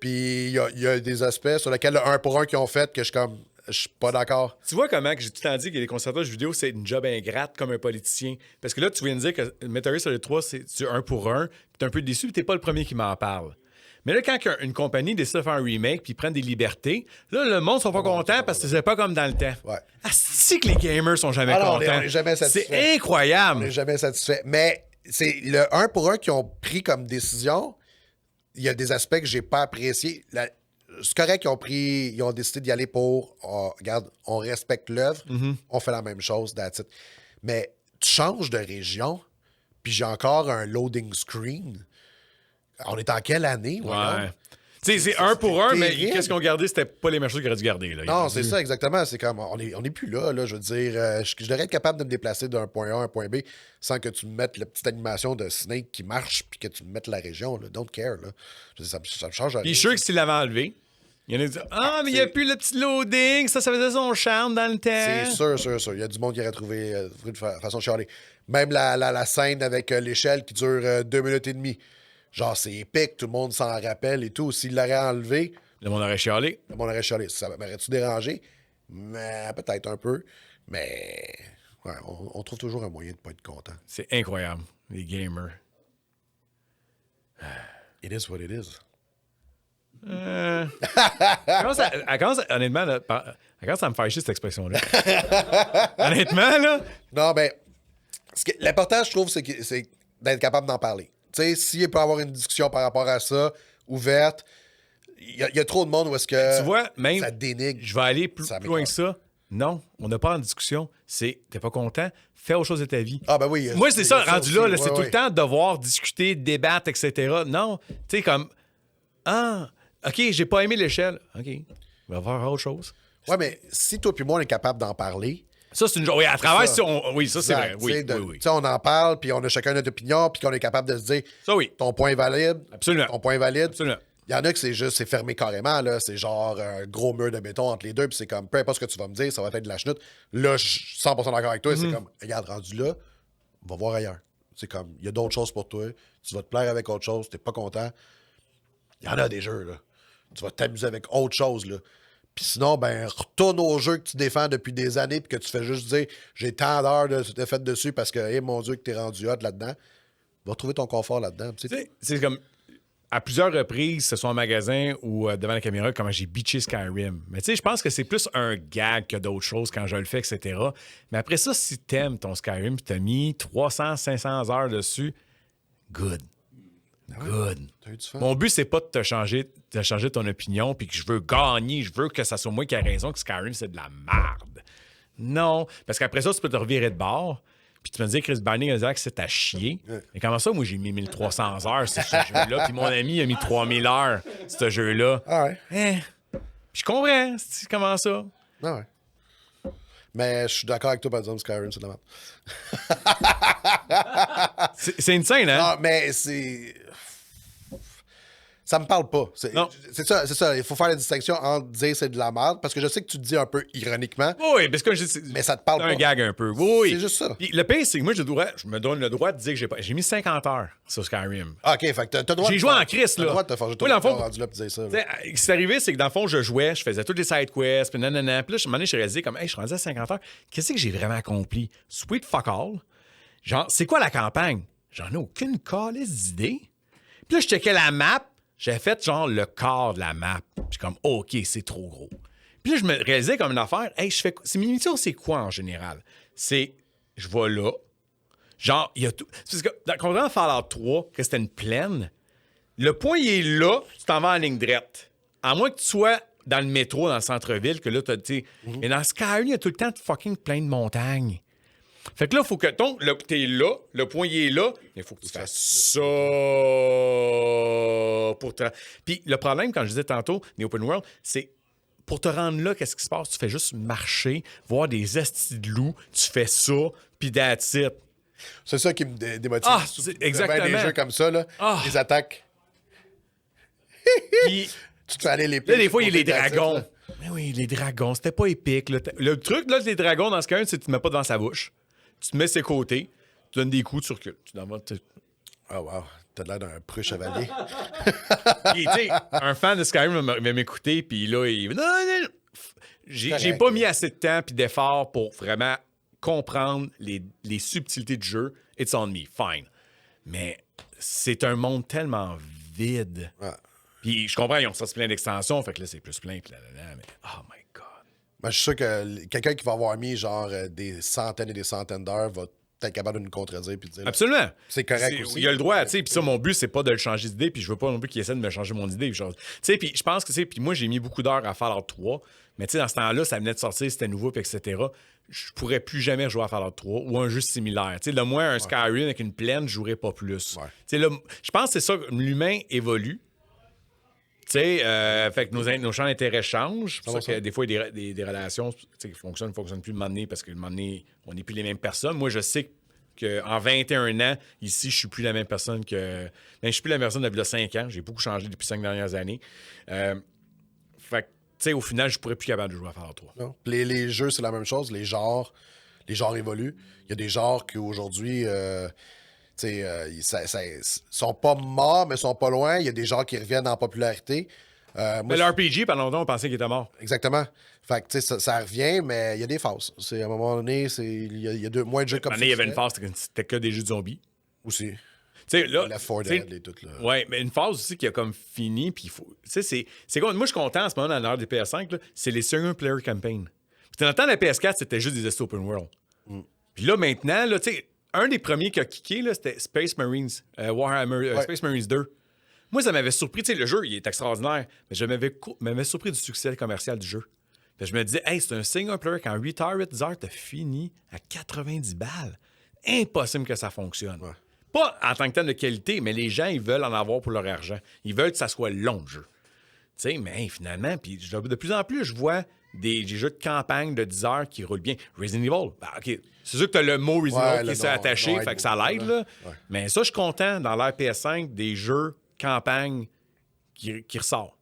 Puis il y a des aspects sur lesquels le 1 pour 1 qu'ils ont fait que je suis pas d'accord. Tu vois comment que j'ai tout le temps dit que les concepteurs de jeux vidéo, c'est une job ingrate comme un politicien. Parce que là, tu viens de dire que Metal Gear Solid 3, c'est du 1 pour 1, puis t'es un peu déçu, puis t'es pas le premier qui m'en parle. Mais là, quand une compagnie décide de faire un remake puis prennent des libertés, là, le monde sont pas contents parce que c'est pas comme dans le temps. Ouais. C'est que les gamers sont jamais Alors, contents. on est jamais satisfait. C'est incroyable. On n'est jamais satisfait. Mais c'est le 1 pour 1 qu'ils ont pris comme décision. Il y a des aspects que j'ai pas appréciés. C'est correct qu'ils ont décidé d'y aller pour regarde, on respecte l'œuvre, on fait la même chose, that's it. Mais tu changes de région, puis j'ai encore un loading screen. On est en quelle année? Ouais. Tu sais, c'est un pour un, mais terrible. qu'est-ce qu'on gardait, c'était pas les mêmes choses qu'il aurait dû garder. Là. Non, c'est ça, exactement. C'est comme, on est plus là, je veux dire. Je devrais être capable de me déplacer d'un point A à un point B sans que tu me mettes la petite animation de Snake qui marche puis que tu me mettes la région, là. Don't care, là. Je veux dire, ça me change rien. Puis je suis sûr que s'il l'avait enlevé, il y en a qui disent ah, mais il n'y a plus le petit loading, ça faisait son charme dans le temps. C'est sûr. Il y a du monde qui aurait trouvé de façon chialée. Même la scène avec l'échelle qui dure 2 minutes et demie. Genre, c'est épique, tout le monde s'en rappelle et tout. S'il l'aurait enlevé, Le monde aurait chialé. le monde aurait chialé. Ça m'aurait-tu dérangé? Mais peut-être un peu. Mais ouais, on trouve toujours un moyen de pas être content. C'est incroyable, les gamers. It is what it is. Honnêtement, là, elle commence à me faire chier, cette expression-là. Honnêtement, là. Non, mais l'important, je trouve, c'est d'être capable d'en parler. Tu sais, s'il peut y avoir une discussion par rapport à ça, ouverte, il y a trop de monde où est-ce que Tu vois, même. ça dénigre. Je vais aller plus Ça loin que ça. Non, on n'a pas en discussion. T'es pas content, fais autre chose de ta vie. Ah, ben oui. Moi, c'est ça, rendu là, aussi. c'est Ouais, tout le temps de devoir discuter, débattre, etc. Non, tu sais, comme, OK, j'ai pas aimé l'échelle. OK, on va voir autre chose. Ouais, mais si toi puis moi, on est capable d'en parler. Ça, c'est une... Oui, à travers... ça. Oui, ça, c'est vrai. Exact, Oui, tu sais, oui. tu sais, on en parle, puis on a chacun notre opinion, puis qu'on est capable de se dire Ça, oui. ton point est valide. Absolument. Ton point est valide. Absolument. Il y en a que c'est fermé carrément, là. C'est genre un gros mur de béton entre les deux, puis c'est comme, peu importe ce que tu vas me dire, ça va être de la chenoute. Là, je suis 100% d'accord avec toi, c'est comme, regarde, rendu là, va voir ailleurs. C'est comme, il y a d'autres choses pour toi, tu vas te plaire avec autre chose, t'es pas content. Il y en a des jeux, là. Tu vas t'amuser avec autre chose, là. Puis sinon, ben, retourne au jeu que tu défends depuis des années, puis que tu fais juste dire, j'ai tant d'heures de fait dessus parce que, hey, mon Dieu, que t'es rendu hot là-dedans. Va trouver ton confort là-dedans. Tu sais, C'est comme... À plusieurs reprises, que ce soit en magasin ou devant la caméra, comment j'ai bitché Skyrim. Mais tu sais, je pense que c'est plus un gag que d'autres choses quand je le fais, etc. Mais après ça, si t'aimes ton Skyrim et t'as mis 300, 500 heures dessus, good. Good. t'as eu du fun. Mon but, c'est pas de te changer ton opinion puis que je veux gagner, je veux que ça soit moi qui ai raison, que Skyrim, c'est de la merde. Non. Parce qu'après ça, tu peux te revirer de bord. Puis tu me dis, Chris Barney a dit que c'est à chier. Mais comment ça, moi, j'ai mis 1300 heures sur ce jeu-là, puis mon ami a mis 3000 heures sur ce jeu-là. Ah ouais. Puis je comprends, comment ça? Ah ouais. Mais je suis d'accord avec toi, par exemple, Skyrim, c'est de la merde. C'est une scène, hein? Non, mais c'est. Ça me parle pas. Non. C'est ça. Il faut faire la distinction entre dire c'est de la merde, parce que je sais que tu te dis un peu ironiquement, Oui, parce que mais ça te parle c'est pas. un gag un peu. Oui. C'est juste ça. Puis le pire, c'est que moi, je me donne le droit de dire que j'ai mis 50 heures sur Skyrim. Ah, OK, fait que t'as le droit. J'ai joué en Christ, là. T'as le droit de te forger Oui, dans le fond, rendu là pour dire ça. là. Tu sais, ce qui s'est arrivé, c'est que dans le fond, je jouais, je faisais toutes les side quests, puis nanana. Puis là, à un moment donné, je suis réalisé comme, hey, je suis rendu à 50 heures. Qu'est-ce que j'ai vraiment accompli? Sweet fuck all. Genre, c'est quoi la campagne? J'en ai aucune calisse d'idée. Puis là, je checkais la map. J'avais fait genre le quart de la map. Puis je suis comme, OK, c'est trop gros. Puis là, je me réalisais comme une affaire. Hey, je fais. C'est mes missions, c'est quoi en général? C'est, je vais là. Genre, il y a tout. C'est parce que, contrairement à Fallout 3, que c'était une plaine, le point, il est là, tu t'en vas en ligne droite. À moins que tu sois dans le métro, dans le centre-ville, que là, tu sais. Mais dans Skyrim, il y a tout le temps fucking plein de montagnes. Fait que là, il faut que t'es là, le point, il est là, mais il faut que tu fasses ça pour te... Puis le problème, quand je disais tantôt, les open world, c'est pour te rendre là, qu'est-ce qui se passe? Tu fais juste marcher, voir des estis de loups, tu fais ça, puis that's it. C'est ça qui me démotive. Ah, Sous- c'est devant exactement. des jeux comme ça, là, les attaques. Puis Tu te fais aller les là, des fois, il y a les dragons. Mais oui, les dragons, c'était pas épique. Là. Le truc, là, des dragons, dans ce cas-là, c'est que tu ne mets pas devant sa bouche. Tu te mets ses côtés, tu donnes des coups, tu recules. Tu Oh, wow. T'as l'air d'un preux chevalier. Puis, tu sais, un fan de Skyrim va m'écouter, puis là, il... Non. J'ai Correct, pas mis assez de temps puis d'efforts pour vraiment comprendre les subtilités du jeu. It's on me, fine. Mais c'est un monde tellement vide. Ouais. Puis je comprends, ils ont sorti plein d'extensions, fait que là, c'est plus plein, puis là, mais oh my God. Ben, je suis sûr que quelqu'un qui va avoir mis genre des centaines et des centaines d'heures va être capable de nous contredire puis de dire. Absolument. C'est correct aussi. Il a le droit, tu sais. Puis ça, mon but, c'est pas de le changer d'idée, puis je veux pas non plus qu'il essaie de me changer mon idée. Tu sais, puis je pense que c'est. Puis moi, j'ai mis beaucoup d'heures à Fallout 3, mais tu sais, dans ce temps-là, ça venait de sortir, c'était nouveau, puis etc. Je pourrais plus jamais jouer à Fallout 3 ou un jeu similaire. Tu sais, le moins un Skyrim avec une plaine, je jouerais pas plus. Ouais. Tu sais, là, je pense que c'est ça, l'humain évolue. sais, fait que nos champs d'intérêt changent. C'est pour ça que 100%. des fois, il y a des relations qui fonctionnent plus le moment donné parce que le moment donné, on n'est plus les mêmes personnes. Moi, je sais qu'en 21 ans, ici, je suis plus la même personne que... Ben, je suis plus la même personne depuis 5 ans. J'ai beaucoup changé depuis 5 dernières années. Fait que, tu sais, au final, je pourrais plus capable de jouer à Fallout 3. Non. Les jeux, c'est la même chose. Les genres évoluent. Il y a des genres qui, aujourd'hui, sont pas morts, mais sont pas loin. Il y a des genres qui reviennent en popularité. Moi, Mais l'RPG, pendant longtemps, on pensait qu'il était mort. Exactement. Fait que, tu sais, ça revient, mais il y a des phases. À un moment donné, il y a moins de jeux comme ça. Il y avait une phase, c'était que des jeux de zombies. Aussi. Tu sais, là, Left 4 Dead et tout, là. Ouais, mais une phase aussi qui a comme fini, puis il faut... Tu sais, c'est comme... Moi, je suis content en ce moment, dans l'heure des PS5, là, c'est les single player campaign. Puis dans le temps de la PS4, c'était juste des open world. Puis là, maintenant, là, tu sais, un des premiers qui a kické, là, c'était Space Marines, Warhammer, Space Marines 2. Moi, ça m'avait surpris. Tu sais, le jeu, il est extraordinaire, mais je m'avais surpris du succès commercial du jeu. Puis je me disais, hey, c'est un single player qu'en 8 heures, 8 heures, t'as fini à 90 balles. Impossible que ça fonctionne. Ouais. Pas en tant que tel de qualité, mais les gens, ils veulent en avoir pour leur argent. Ils veulent que ça soit long, le jeu. Tu sais, mais finalement, puis de plus en plus, je vois des jeux de campagne de 10 heures qui roulent bien. Resident Evil, ben, OK, c'est sûr que tu as le mot Resident Evil qui s'est attaché, fait que ça l'aide, là. Ouais. Mais ça, je suis content, dans l'ère PS5, des jeux campagne qui ressort.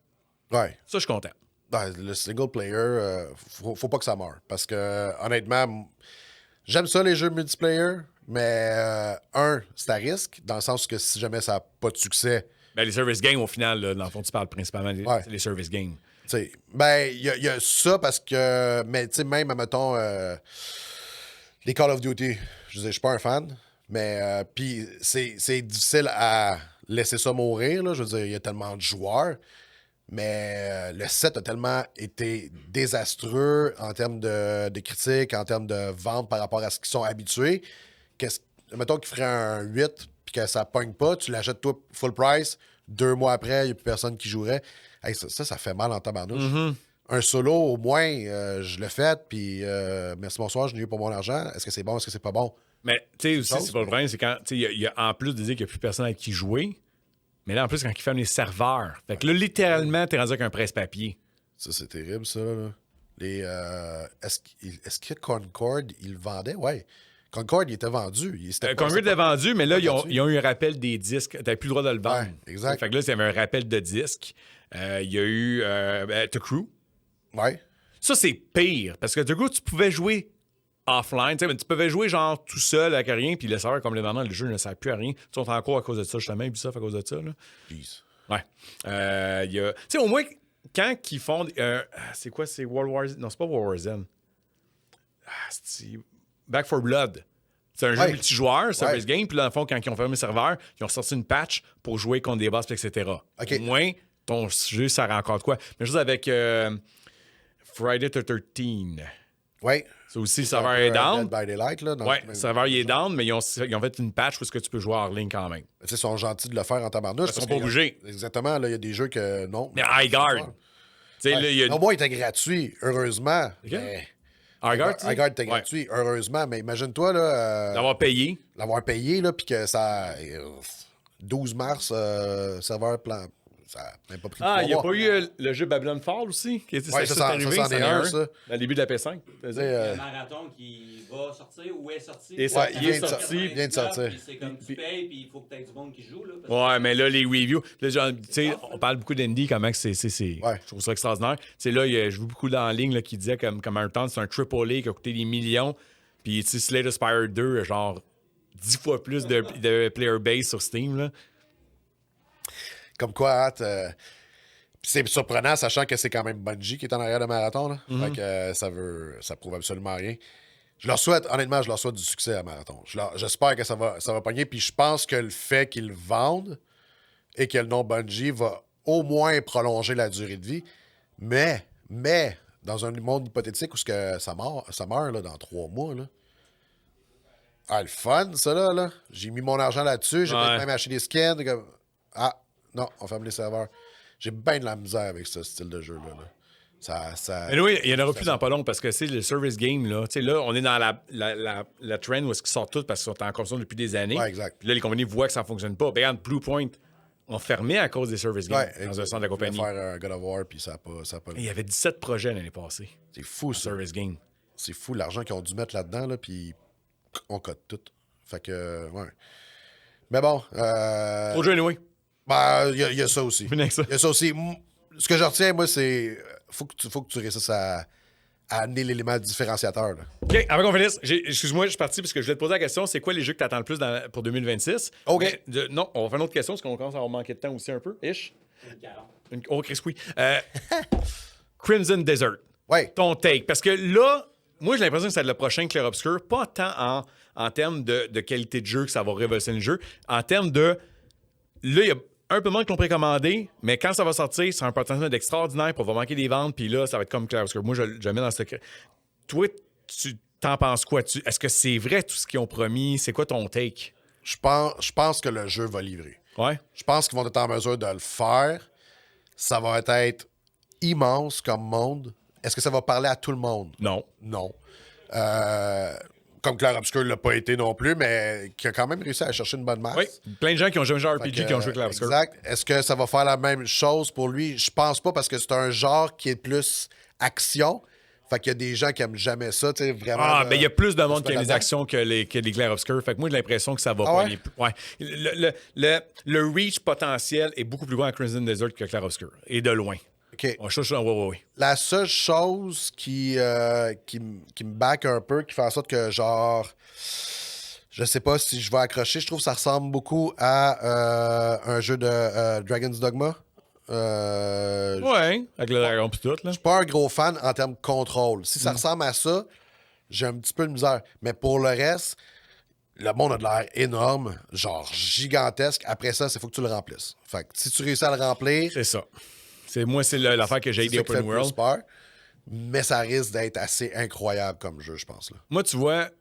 Ouais. Ça, je suis content. Ben, le single player, faut pas que ça meure. Parce que, honnêtement, j'aime ça, les jeux multiplayer, mais c'est à risque, dans le sens que si jamais ça n'a pas de succès. Ben, les service games, au final, là, dans le fond, tu parles principalement des service games. T'sais, ben, il y a ça parce que, mais tu sais, même, admettons, les Call of Duty, je suis pas un fan, mais puis c'est difficile à laisser ça mourir, là. Je veux dire, il y a tellement de joueurs, mais le set a tellement été désastreux en termes de critiques, en termes de vente par rapport à ce qu'ils sont habitués. Mettons qu'il ferait un 8 puis que ça pogne pas, tu l'achètes toi full price, 2 mois après, il n'y a plus personne qui jouerait. Hey, ça fait mal en tabarnouche. Un solo, au moins, je l'ai fait, puis merci, bonsoir, je n'ai eu pour mon argent. Est-ce que c'est bon, est-ce que c'est pas bon? Mais, tu sais, aussi, c'est pas le problème, c'est quand, tu sais, il y a en plus de dire qu'il n'y a plus personne avec qui jouer, mais là, en plus, quand ils ferment les serveurs. Fait que là, littéralement, t'es rendu avec un presse-papier. Ça, c'est terrible, ça, là. Est-ce que Concord, il le vendait? Ouais. Concord, il était vendu. Concord était vendu, mais là, ils ont eu un rappel des disques. T'avais plus le droit de le vendre. Ouais, exact. Fait que là, il y avait un rappel de disques. Il y a eu The Crew. Ouais. Ça, c'est pire, parce que The Crew, tu pouvais jouer offline. Tu pouvais jouer genre tout seul avec rien, puis le serveur, complètement, le jeu ne sert plus à rien. Tu sais, en cours à cause de ça, justement, Ubisoft à cause de ça. Là. Jeez. Ouais. Tu sais, au moins, quand ils font. C'est quoi? C'est World War Z? Non, c'est pas World War Z. C'est Back 4 Blood. C'est un jeu multijoueur, service game, puis là, dans le fond, quand ils ont fermé le serveur, ils ont sorti une patch pour jouer contre des boss, etc. Okay. Au moins, ton jeu sert encore de quoi. Mais juste avec Friday the 13. Ouais. C'est aussi, le serveur est down. Dead by Daylight, là, Ouais, le serveur il est down, mais ils ont fait une patch où est-ce que tu peux jouer hors ligne quand même. Tu sais, ils sont gentils de le faire en tabarnouche. Ils sont pas obligés. Exactement, là, il y a des jeux que non. Mais Highguard. Tu sais, là, il y a. Au moins, il était gratuit, heureusement. Mais... Highguard était gratuit, heureusement. Mais imagine-toi, là. D'avoir payé. L'avoir payé, là, puis que ça. 12 mars, serveur plan. Ça n'a même pas pris de il n'y a pas eu le jeu Babylon Fall aussi? Qui était arrivé, ça, c'en est un, ça. Au début de la PS5. Le marathon qui va sortir ou est sorti. Il vient de sortir. C'est comme tu payes, puis il faut que tu aies du monde qui joue. Là, ouais, mais là, les reviews. Là, genre, on parle beaucoup d'indie, comment que c'est. Je trouve ça extraordinaire. T'sais, là, je vois beaucoup dans la ligne là, qui disait comme un temps, c'est un AAA qui a coûté des millions. Puis Slay Spire 2, genre 10 fois plus de player base sur Steam. Là. Comme quoi, c'est surprenant, sachant que c'est quand même Bungie qui est en arrière de Marathon. Là. Fait que ça prouve absolument rien. Je leur souhaite, honnêtement, du succès à Marathon. J'espère que ça va pogner. Puis je pense que le fait qu'ils le vendent et que le nom Bungie va au moins prolonger la durée de vie. Mais dans un monde hypothétique où ça meurt là, dans 3 mois, là. Ah, le fun, ça, là. J'ai mis mon argent là-dessus. J'ai peut-être même acheté des skins. Non, on ferme les serveurs. J'ai bien de la misère avec ce style de jeu-là. Là. Mais oui, il n'y en aura plus dans pas long parce que c'est le service game. Là, là on est dans la trend où est-ce qu'ils sortent tous parce qu'ils sont en consommation depuis des années. Ouais, exact. Puis là, les compagnies voient que ça ne fonctionne pas. Ben, regarde, Bluepoint, ont fermé à cause des service games Ouais, dans un centre de la compagnie. faire un God of War, puis ça a pas... Il y avait 17 projets l'année passée. C'est fou, ça. Service game. C'est fou l'argent qu'ils ont dû mettre là-dedans, là, puis on cote tout. Fait que, ouais. Mais bon. Trop de jeux, anyway. Ben, il y a ça aussi. Venez avec ça. Il y a ça aussi. Ce que je retiens, moi, c'est. Faut que tu réussisses à amener l'élément différenciateur. Là. OK, avant qu'on finisse, excuse-moi, je suis parti parce que je voulais te poser la question, c'est quoi les jeux que tu attends le plus pour 2026? OK. Mais, non, on va faire une autre question parce qu'on commence à avoir manqué de temps aussi un peu. Ish. Oh, Chris, oui. Crimson Desert. Ouais. Ton take. Parce que là, moi, j'ai l'impression que c'est le prochain Clair Obscur, pas tant en termes de qualité de jeu que ça va révolutionner le jeu, en termes de... Là, il y a un peu moins qui l'ont précommandé, mais quand ça va sortir, c'est un potentiel d'extraordinaire, puis on va manquer des ventes, puis là, ça va être comme Clair Obscur. Moi, je le mets dans ce... Toi, tu t'en penses quoi? Est-ce que c'est vrai tout ce qu'ils ont promis? C'est quoi ton take? Je pense que le jeu va livrer. Ouais? Je pense qu'ils vont être en mesure de le faire. Ça va être immense comme monde. Est-ce que ça va parler à tout le monde? Non. Non. Comme Clair Obscur ne l'a pas été non plus, mais qui a quand même réussi à chercher une bonne masse. Oui, plein de gens qui ont joué un jeu RPG qui ont joué Clair Obscur. Exact. Est-ce que ça va faire la même chose pour lui? Je pense pas, parce que c'est un genre qui est plus action. Fait qu'il y a des gens qui aiment jamais ça, tu sais, vraiment. Ah, ben il y a plus de monde qui a les là-dedans. actions que les Clair Obscur. Fait que moi, j'ai l'impression que ça va Ah pas ouais? aller plus. Ouais. Le reach potentiel est beaucoup plus grand à Crimson Desert que Clair Obscur. Et de loin. OK. Ouais. La seule chose qui me back un peu, qui fait en sorte que, genre, je sais pas si je vais accrocher, je trouve que ça ressemble beaucoup à un jeu de Dragon's Dogma. Ouais, avec le dragon pis tout, là. Je suis pas un gros fan en termes de contrôle. Si ça ressemble à ça, j'ai un petit peu de misère. Mais pour le reste, le monde a de l'air énorme, genre gigantesque. Après ça, il faut que tu le remplisses. Fait que si tu réussis à le remplir, C'est ça. Moi, c'est l'affaire que j'ai c'est des ça qui fait open le plus world. peur. Mais ça risque d'être assez incroyable comme jeu, je pense. Là. Moi, tu vois, tu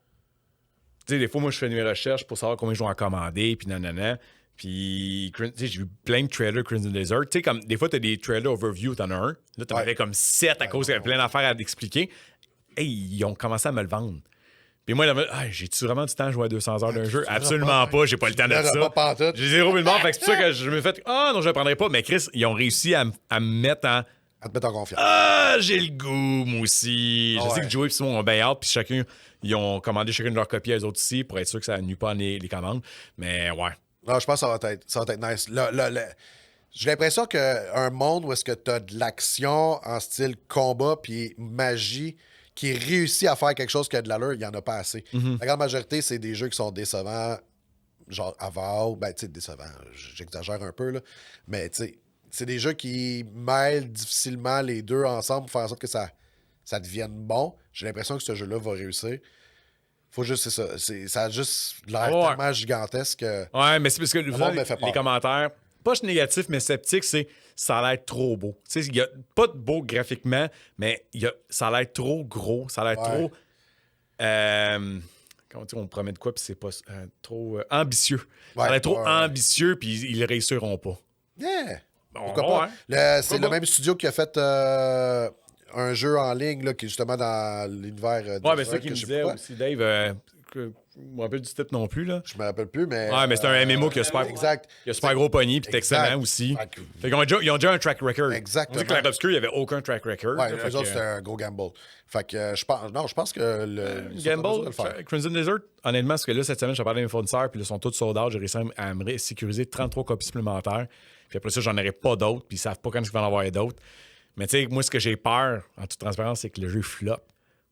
sais, des fois, moi, je fais mes recherches pour savoir combien je dois en commander, puis nanana. Puis, tu sais, j'ai vu plein de trailers Crimson Desert. Tu sais, comme des fois, t'as des trailers overview, t'en as un. Là, t'en avais comme 7 à cause qu'il y avait plein d'affaires à t'expliquer. Hey, ils ont commencé à me le vendre. Puis moi, j'ai-tu vraiment du temps à jouer à 200 heures d'un jeu? Absolument pas, j'ai pas le temps de l'auras ça. pas pantoute. J'ai 0 000 morts, fait que c'est pour ça que je me fais non, je le prendrai pas. Mais Chris, ils ont réussi à me mettre en À te mettre en confiance. j'ai le goût, moi aussi. Je sais que Joey et Simon ont bien hâte, puis chacun, ils ont commandé chacune de leurs copies à eux autres ici pour être sûr que ça nuit pas les commandes. Mais ouais. Non, je pense que ça va être nice. J'ai l'impression qu'un monde où est-ce que tu as de l'action en style combat puis magie qui réussit à faire quelque chose qui a de l'allure, il n'y en a pas assez. La grande majorité, c'est des jeux qui sont décevants, genre Avowed, ben tu sais, décevants, j'exagère un peu, là, mais tu sais, c'est des jeux qui mêlent difficilement les deux ensemble pour faire en sorte que ça devienne bon. J'ai l'impression que ce jeu-là va réussir. Faut juste, c'est ça. Ça a juste l'air tellement gigantesque. Ouais, mais c'est parce que monde me fait peur. les commentaires, pas négatifs, mais sceptiques, c'est ça a l'air trop beau. Tu sais, il y a pas de beau graphiquement, mais ça a l'air trop gros, ça a l'air trop. Comment dire, on promet de quoi, puis c'est pas trop ambitieux. Ça a l'air trop ambitieux, puis ils le réussiront pas. Yeah! Bon, Pourquoi ouais. pas? C'est Pourquoi le même studio qui a fait un jeu en ligne là, qui est justement dans l'univers de Ouais, mais c'est ça qu'il me disait aussi, Dave. Je me rappelle du titre non plus, là. Je me rappelle plus, mais... Ouais, mais c'est un MMO qui a super, Exact. qui a super gros pogné, puis c'est Exact. excellent aussi. Fait que- Fait qu'ils ont déjà un track record. Exactement. On dit que Clair Obscur, il n'y avait aucun track record. Ouais, là, fait eux autres, que- c'était un gros gamble. Fait que je pense que ils sont en mesure de Gamble, le faire. Crimson Desert, honnêtement, parce que là, cette semaine, j'ai parlé à mes fournisseurs, puis là, ils sont tous sold out. J'ai réussi à me sécuriser 33 copies supplémentaires. Puis après ça, j'en aurai pas d'autres, puis ils savent pas quand ils vont en avoir d'autres. Mais tu sais, moi, ce que j'ai peur, en toute transparence, c'est que le jeu flop.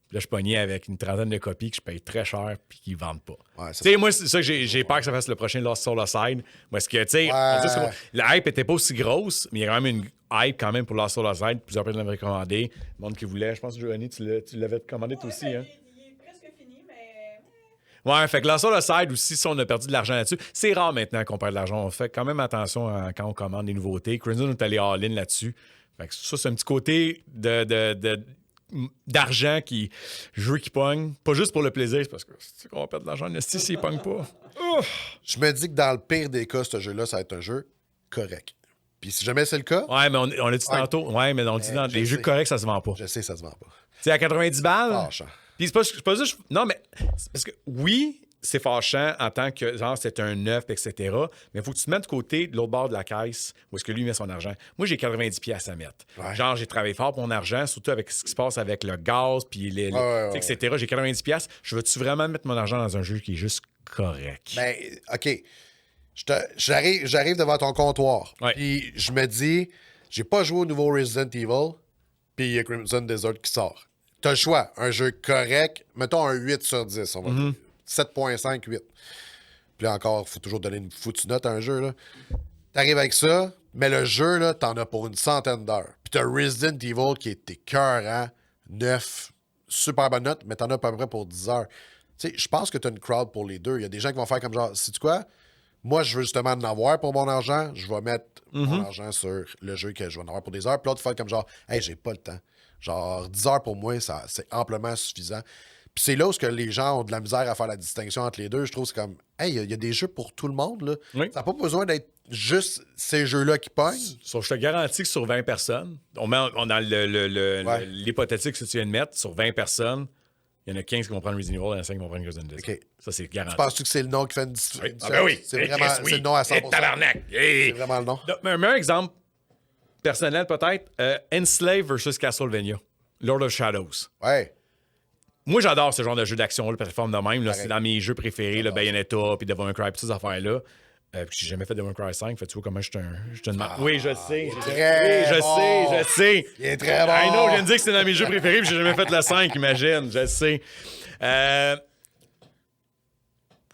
Puis là, je pognais avec une trentaine de copies que je paye très cher, puis qu'ils vendent pas. Ouais, Tu sais, moi, c'est ça que j'ai peur que ça fasse le prochain Lost Soul Aside. Parce que, tu sais, on dit que la hype était pas aussi grosse, mais il y a quand même une hype quand même pour Lost Soul Aside. Plusieurs personnes l'avaient commandé. Le monde qui voulait. Je pense que Joanie, tu l'avais commandé toi aussi, hein? Il est presque fini, mais. Ouais, fait que Lost Soul Aside aussi, si on a perdu de l'argent là-dessus, c'est rare maintenant qu'on perd de l'argent. On fait quand même attention quand on commande des nouveautés. Crimson est allé all-in là-dessus. Fait que ça, c'est un petit côté d'argent jeu qui pogne. Pas juste pour le plaisir, c'est parce que c'est qu'on perd de l'argent, si s'il pogne pas. Je me dis que dans le pire des cas, ce jeu-là, ça va être un jeu correct. Puis si jamais c'est le cas, Ouais, mais on l'a dit tantôt. Ouais, mais on dit dans je les jeux sais. corrects, ça se vend pas. je sais, ça se vend pas. Tu sais, à 90 balles. Fâchant. Puis c'est pas juste. Non, mais c'est parce que oui, c'est fâchant en tant que, genre, c'est un neuf, etc. Mais il faut que tu te mettes de côté de l'autre bord de la caisse où est-ce que lui met son argent. Moi, j'ai 90 pièces à mettre. Ouais. Genre, j'ai travaillé fort pour mon argent, surtout avec ce qui se passe avec le gaz, puis etc. J'ai 90 pièces. Je veux-tu vraiment mettre mon argent dans un jeu qui est juste correct? Ben, OK. J'arrive devant ton comptoir. Ouais. Puis je me dis, j'ai pas joué au nouveau Resident Evil, puis il y a Crimson Desert qui sort. T'as le choix. Un jeu correct, mettons un 8 sur 10, on va dire. 7.5, 8. Puis là encore, il faut toujours donner une foutue note à un jeu. Là. T'arrives avec ça, mais le jeu, là, t'en as pour une centaine d'heures. Puis t'as Resident Evil qui est écœurant, 9, super bonne note, mais t'en as à peu près pour 10 heures. Tu sais, je pense que t'as une crowd pour les deux. Il y a des gens qui vont faire comme genre, sais-tu quoi? Moi, je veux justement en avoir pour mon argent. Je vais mettre mon argent sur le jeu que je vais en avoir pour des heures. Puis l'autre, faire comme genre, hey, j'ai pas le temps. Genre, 10 heures pour moi, ça, c'est amplement suffisant. Puis c'est là où que les gens ont de la misère à faire la distinction entre les deux. Je trouve que c'est comme, hey, il y a des jeux pour tout le monde. Là. Oui. Ça n'a pas besoin d'être juste ces jeux-là qui pognent. Sauf que je te garantis que sur 20 personnes, on dans l'hypothétique que tu viens de mettre, sur 20 personnes, il y en a 15 qui vont prendre Resident Evil et il y en a 5 qui vont prendre Resident Evil. OK. Ça, c'est garanti. Penses-tu que c'est le nom qui fait une différence? Ah ben oui. C'est vraiment c'est le nom à 100%. Tabarnak. C'est vraiment le nom. Un meilleur exemple personnel, peut-être, Enslave versus Castlevania. Lord of Shadows. Ouais. Moi, j'adore ce genre de jeu d'action-là, plateforme de même. Là, c'est dans mes jeux préférés, le Bayonetta, puis Devil May Cry, puis ces affaires-là. Puis j'ai jamais fait Devil May Cry 5. Fait tu vois comment je suis un... Oui, je sais. Je sais. Il est très bon. I know, je viens de dire que c'est dans mes jeux préférés, puis j'ai jamais fait le 5, imagine. Je sais.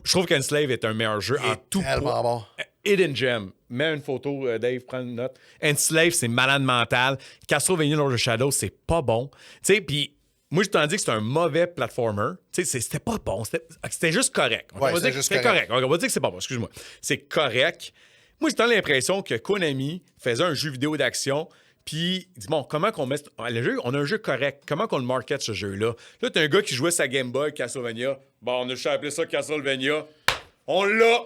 Je trouve qu'Enslave est un meilleur jeu en tout point. Tellement bon. Hidden Gem. Mets une photo, Dave, prends une note. Enslave, c'est malade mental. Castlevania Lord of Shadows, c'est pas bon. Tu sais, puis moi, je t'en dis que c'est un mauvais platformer. Tu sais, c'était pas bon. C'était juste correct. On va dire que c'était correct. On va dire que c'est pas bon, excuse-moi. C'est correct. Moi, j'ai l'impression que Konami faisait un jeu vidéo d'action, puis il dit, bon, comment qu'on met le jeu? On a un jeu correct. Comment qu'on le market, ce jeu-là? Là, t'as un gars qui jouait sa Game Boy, Castlevania. Bon, on a juste appelé ça Castlevania. On l'a!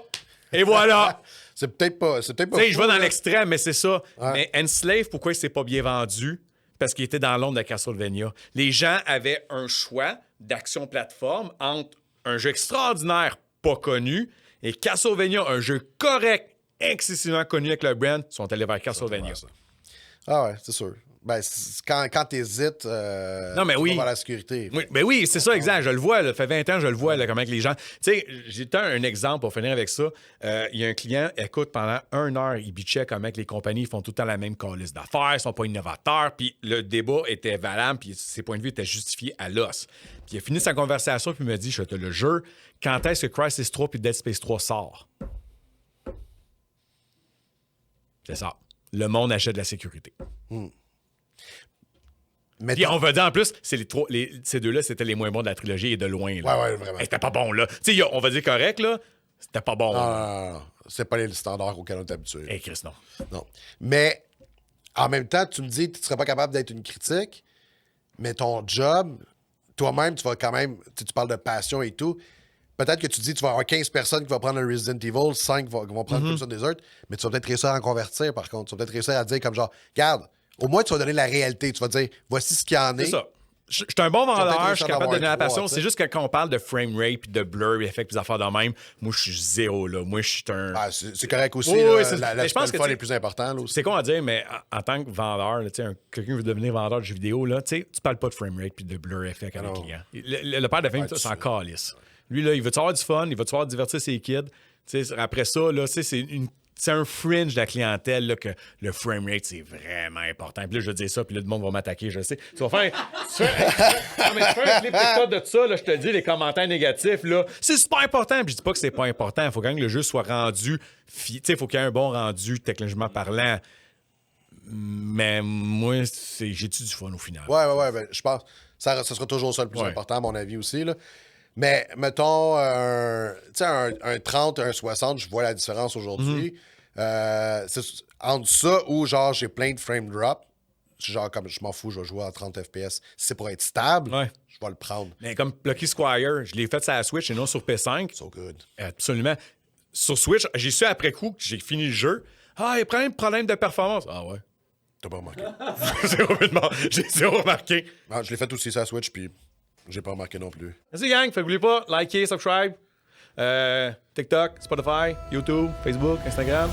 Et voilà! C'est peut-être pas. Tu sais, je vais dans l'extrême, mais c'est ça. Ouais. Mais Enslave, pourquoi il s'est pas bien vendu? Parce qu'il était dans l'ombre de Castlevania. Les gens avaient un choix d'action plateforme entre un jeu extraordinaire, pas connu, et Castlevania, un jeu correct, excessivement connu avec le brand, sont allés vers Castlevania. Ah ouais, c'est sûr. Ben, quand t'hésites, non, mais oui. vers la sécurité. Oui, ben oui, c'est ça, exact. Je le vois, ça fait 20 ans, je le vois, là, comment que les gens... Tu sais, j'ai un exemple pour finir avec ça. Il y a un client, écoute, pendant 1 heure, il bitchait comment que les compagnies font tout le temps la même calice d'affaires, sont pas innovateurs, puis le débat était valable, puis ses points de vue étaient justifiés à l'os. Puis il a fini sa conversation, puis il m'a dit, je te le jure, quand est-ce que Crysis 3 puis Dead Space 3 sort? C'est ça. Le monde achète de la sécurité. Puis on va dire en plus, c'est ces deux-là, c'était les moins bons de la trilogie et de loin. Là. Ouais, vraiment. C'était pas bon, là. Tu sais, on va dire correct, là. C'était pas bon. Non. C'est pas les standards auxquels on est habitué. Hey, Chris, non. Non. Mais en même temps, tu me dis que tu serais pas capable d'être une critique, mais ton job, toi-même, tu vas quand même. Tu parles de passion et tout. Peut-être que tu dis que tu vas avoir 15 personnes qui vont prendre un Resident Evil, 5 qui vont prendre Crimson Desert, mais tu vas peut-être réussir à en convertir, par contre. Tu vas peut-être réussir à dire comme genre, regarde, au moins, tu vas donner la réalité. Tu vas dire, voici ce qu'il y en est. C'est ça. Je suis un bon vendeur, je suis capable de donner la passion. T'sais. C'est juste que quand on parle de frame rate, puis de blur, effect, puis des affaires de même, moi, je suis zéro, là. Moi, je suis un... Ah, c'est correct aussi. Oui, là, je pense que les plus importants. Là, aussi. C'est con à dire, mais en tant que vendeur, quelqu'un veut devenir vendeur de jeux vidéo, là, tu parles pas de frame rate puis de blur effect avec les clients. Le père de film, ça, s'en calisse. Lui, là, il veut-tu avoir du fun, il veut-tu avoir divertir ses kids. Après ça, là, c'est un fringe de la clientèle là, que le frame rate, c'est vraiment important. Puis là, je vais dire ça, puis là, le monde va m'attaquer, je sais. Tu vas faire tu fais un clip TikTok de ça, là, je te dis, les commentaires négatifs, là, c'est super important. Puis je dis pas que c'est pas important. Il faut quand même que le jeu soit rendu... il faut qu'il y ait un bon rendu, technologiquement parlant. Mais moi, j'ai-tu du fun au final? Ouais, ben, je pense que ça sera toujours ça le plus important, à mon avis aussi, là. Mais, mettons, un 30, un 60, je vois la différence aujourd'hui. C'est entre ça ou, genre, j'ai plein de frame drop. Genre, comme je m'en fous, je vais jouer à 30 FPS. Si c'est pour être stable, je vais le prendre. Mais comme Lucky Squire, je l'ai fait sur la Switch et non sur PS5. So good. Absolument. Sur Switch, j'ai su après coup que j'ai fini le jeu. Ah, il y a plein de problèmes de performance. Ah ouais. T'as pas remarqué? J'ai zéro remarqué. Non, je l'ai fait aussi sur la Switch, puis j'ai pas remarqué non plus. Merci, gang. Fait que n'oubliez pas, likez, subscribe. TikTok, Spotify, YouTube, Facebook, Instagram.